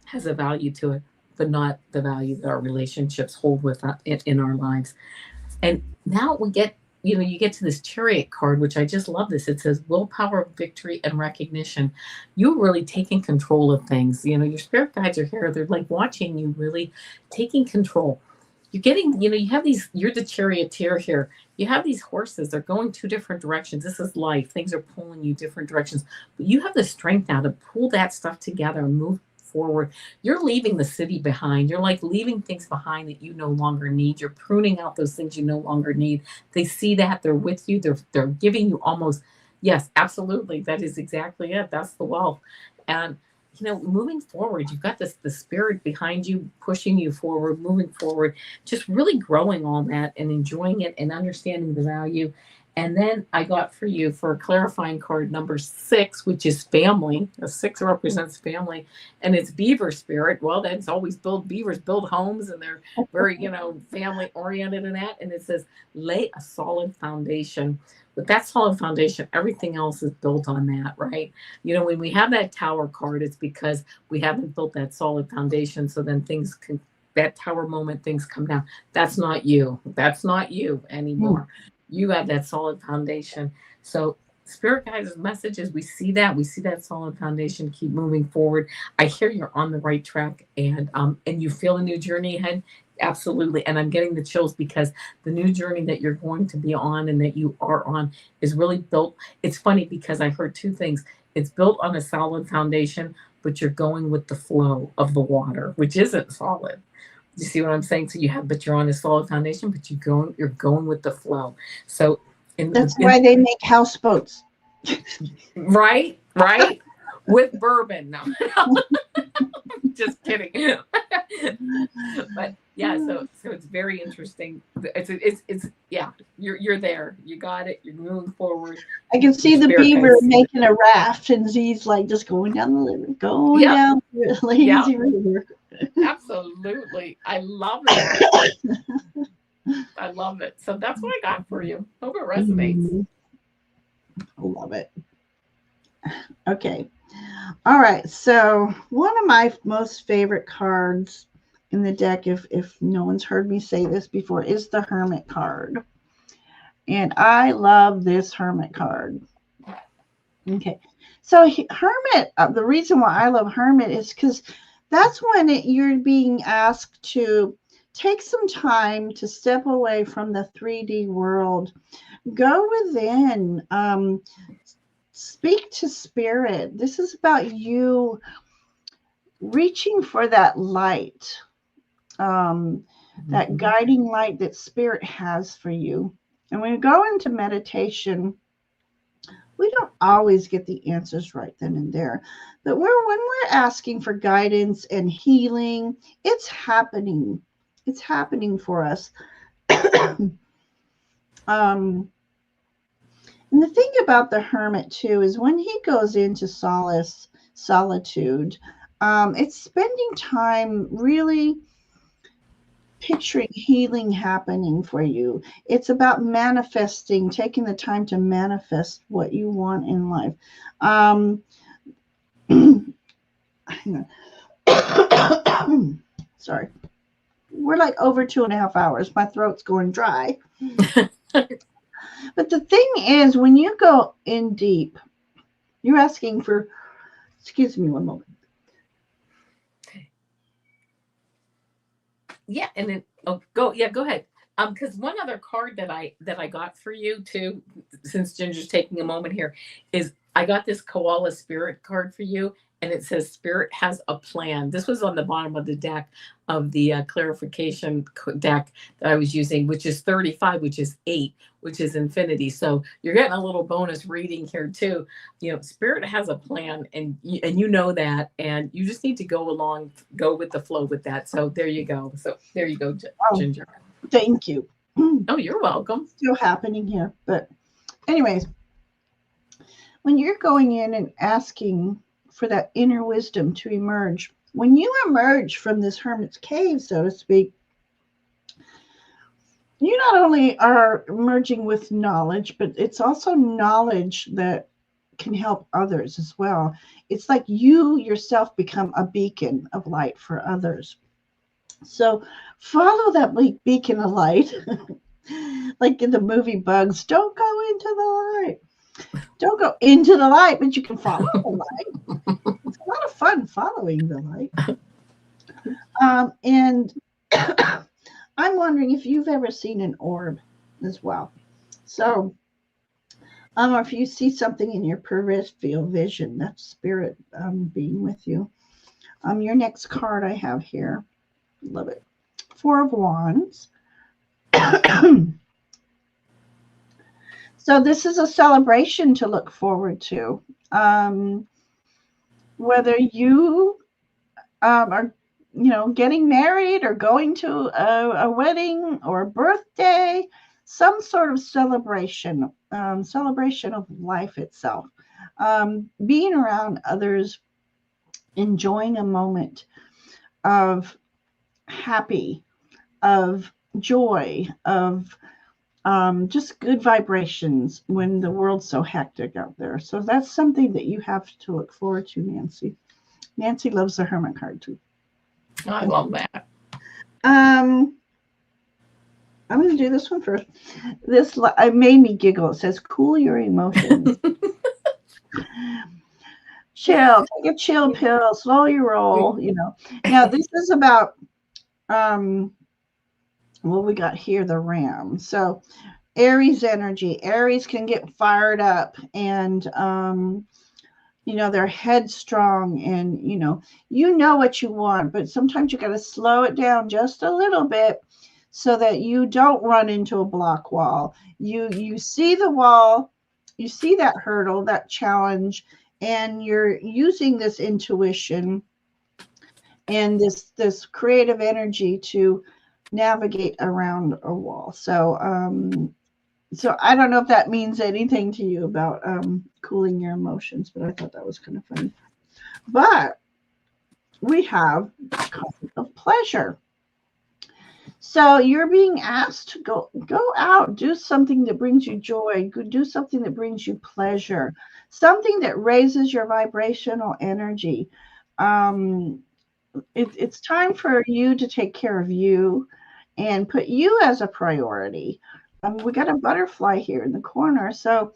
has a value to it, but not the value that our relationships hold with in our lives. And now we get, you get to this Chariot card, which I just love this. It says willpower, victory, and recognition. You're really taking control of things. Your spirit guides are here. They're like watching you, really taking control. You're getting, you have these, you're the charioteer here. You have these horses, they're going 2 different directions. This is life. Things are pulling you different directions. But you have the strength now to pull that stuff together and move forward. You're leaving the city behind. You're like leaving things behind that you no longer need. You're pruning out those things you no longer need. They see that, they're with you, they're giving you almost, yes, absolutely. That is exactly it. That's the wealth. And moving forward, you've got this the spirit behind you, pushing you forward, moving forward, just really growing all that and enjoying it and understanding the value. And then I got for you for a clarifying card number 6, which is family. A 6 represents family, and it's beaver spirit. Well, that's always beavers build homes, and they're very, family oriented in that. And it says, lay a solid foundation. With that solid foundation, everything else is built on that, right? When we have that tower card, it's because we haven't built that solid foundation. So then that tower moment, things come down. That's not you. That's not you anymore. You have that solid foundation. So spirit guides messages, we see that solid foundation. Keep moving forward. I hear you're on the right track, and you feel a new journey ahead. Absolutely. And I'm getting the chills because the new journey that you're going to be on and that you are on is really built. It's funny because I heard 2 things. It's built on a solid foundation, but you're going with the flow of the water, which isn't solid. You see what I'm saying? So but you're on a solid foundation, but you're going with the flow. So that's why they make houseboats. Right. With bourbon. No. Just kidding. But yeah, so it's very interesting. It's yeah, you're there. You got it. You're moving forward. I can see the beaver making a raft, and he's like just going down the river, down the lazy river. Absolutely. I love it. I love it. So that's what I got for you. Hope it resonates. I love it. Okay. All right. So one of my most favorite cards in the deck, if no one's heard me say this before, is the Hermit card. And I love this Hermit card. Okay. So Hermit, the reason why I love Hermit is because that's when you're being asked to take some time to step away from the 3D world, go within, speak to spirit. This is about you reaching for that light, that guiding light that spirit has for you. And when you go into meditation, we don't always get the answers right then and there. But when we're asking for guidance and healing, it's happening. It's happening for us. And the thing about the Hermit too is when he goes into solitude, it's spending time really picturing healing happening for you. It's about manifesting, taking the time to manifest what you want in life. Hang on. Sorry. We're like over 2.5 hours. My throat's going dry. But the thing is, when you go in deep, you're asking for, excuse me one moment. Yeah, and then go ahead. Because one other card that I got for you too, since Ginger's taking a moment here, is I got this koala spirit card for you, and it says spirit has a plan. This was on the bottom of the deck of the clarification deck that I was using, which is 35, which is 8, which is infinity. So you're getting a little bonus reading here too. Spirit has a plan, and you know that, and you just need to go with the flow with that. So there you go. Ginger. Thank you. Oh, you're welcome. Still happening here. But anyways, when you're going in and asking for that inner wisdom to emerge, when you emerge from this hermit's cave, so to speak, you not only are emerging with knowledge, but it's also knowledge that can help others as well. It's like you yourself become a beacon of light for others. So follow that beacon of light, like in the movie Bugs. Don't go into the light. Don't go into the light, but you can follow the light. It's a lot of fun following the light. And I'm wondering if you've ever seen an orb as well. So, or if you see something in your peripheral vision, that's spirit being with you. Your next card I have here, love it. Four of Wands. So this is a celebration to look forward to. Um, whether you are, getting married or going to a wedding or a birthday, some sort of celebration of life itself. Being around others, enjoying a moment of happy, of joy, of just good vibrations when the world's so hectic out there. So that's something that you have to look forward to, Nancy. Nancy loves the Hermit card too. I love that. Um, I'm going to do this one first. This it made me giggle. It says, "Cool your emotions, chill, take a chill pill, slow your roll." Now this is about what we got here, the Ram. So Aries energy. Aries can get fired up and they're headstrong and what you want, but sometimes you got to slow it down just a little bit so that you don't run into a block wall. You see the wall, you see that hurdle, that challenge, and you're using this intuition and this creative energy to navigate around a wall. So I don't know if that means anything to you about cooling your emotions, but I thought that was kind of funny. But we have card of pleasure. So you're being asked to go out, do something that brings you joy, do something that brings you pleasure, something that raises your vibrational energy. Um, it's time for you to take care of you and put you as a priority. We got a butterfly here in the corner, so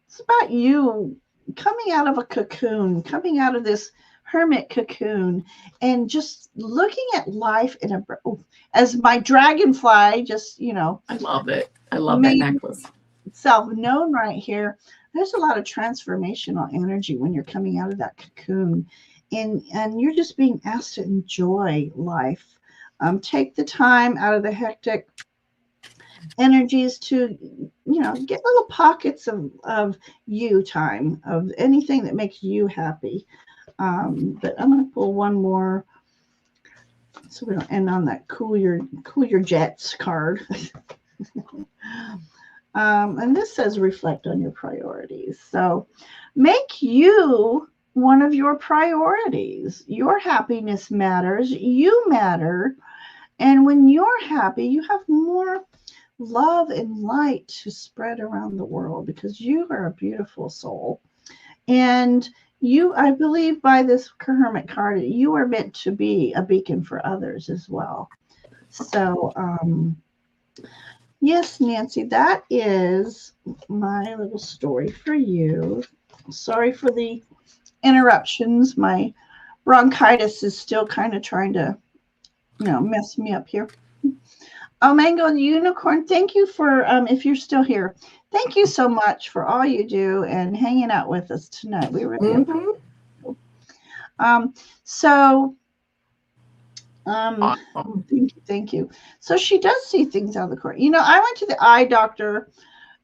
it's about you coming out of a cocoon, coming out of this hermit cocoon, and just looking at life as my dragonfly just, I love it. I love that made necklace. itself known right here. There's a lot of transformational energy when you're coming out of that cocoon, and you're just being asked to enjoy life. Take the time out of the hectic energies to get little pockets of you time, of anything that makes you happy. But I'm going to pull one more so we don't end on that cool your jets card. And this says reflect on your priorities. So make you one of your priorities. Your happiness matters, you matter, and when you're happy you have more love and light to spread around the world because you are a beautiful soul. And I believe by this Hermit card, you are meant to be a beacon for others as well. So, yes, Nancy, that is my little story for you. Sorry for the interruptions. My bronchitis is still kind of trying to, mess me up here. Oh, Mango the Unicorn, thank you for, if you're still here, thank you so much for all you do and hanging out with us tonight. We really appreciate it. So, Awesome. thank you. So she does see things out of the corner. I went to the eye doctor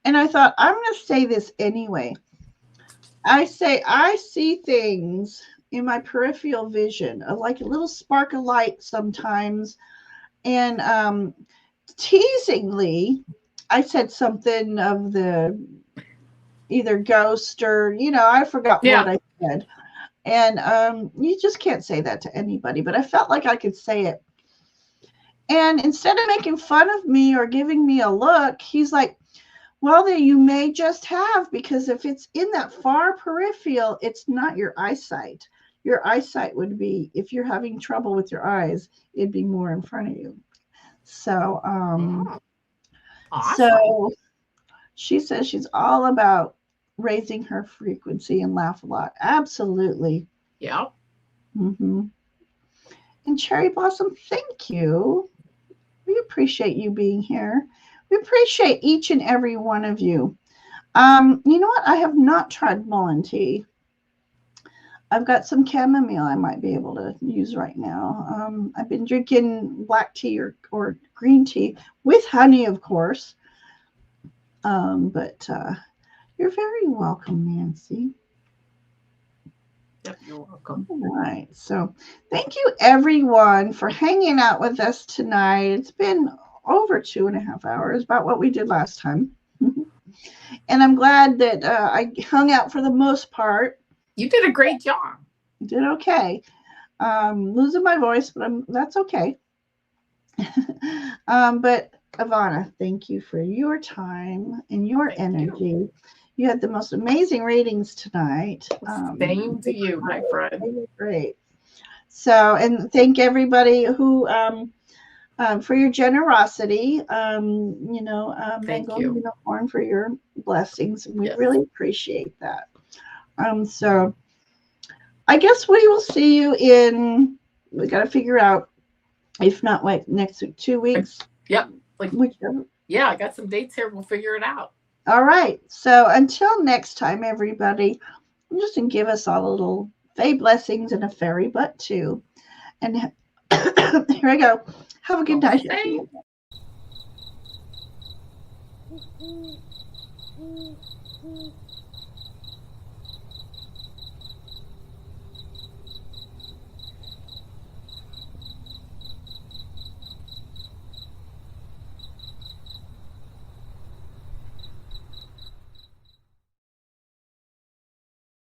and I thought, I'm going to say this anyway. I see things in my peripheral vision, like a little spark of light sometimes. And teasingly, I said something of the either ghost or, I forgot what I said. And you just can't say that to anybody, but I felt like I could say it. And instead of making fun of me or giving me a look, he's like, well, then you may just have, because if it's in that far peripheral, it's not your eyesight. Your eyesight would be, if you're having trouble with your eyes, it'd be more in front of you. So, awesome. So she says she's all about raising her frequency and laugh a lot. Absolutely. Yeah. Mm-hmm. And Cherry Blossom, thank you. We appreciate you being here. We appreciate each and every one of you. You know what? I have not tried Mullen tea. I've got some chamomile I might be able to use right now. I've been drinking black tea or green tea with honey, of course. But you're very welcome, Nancy. Yep, you're welcome. All right. So thank you, everyone, for hanging out with us tonight. It's been over 2.5 hours, about what we did last time. And I'm glad that I hung out for the most part. You did a great job. Did okay. Losing my voice, but that's okay. But Avana, thank you for your time and your energy. You had the most amazing readings tonight. Same to you, my friend. They were great. So, and thank everybody who for your generosity. Thank Mango you. Unicorn, for your blessings. We really appreciate that. So I guess we will see you in. We got to figure out, if not next week, 2 weeks. Yep. Whichever. Yeah, I got some dates here. We'll figure it out. All right. So until next time, everybody, I'm just going to give us all a little Fae blessings and a fairy butt too. And here I go. Have a good night.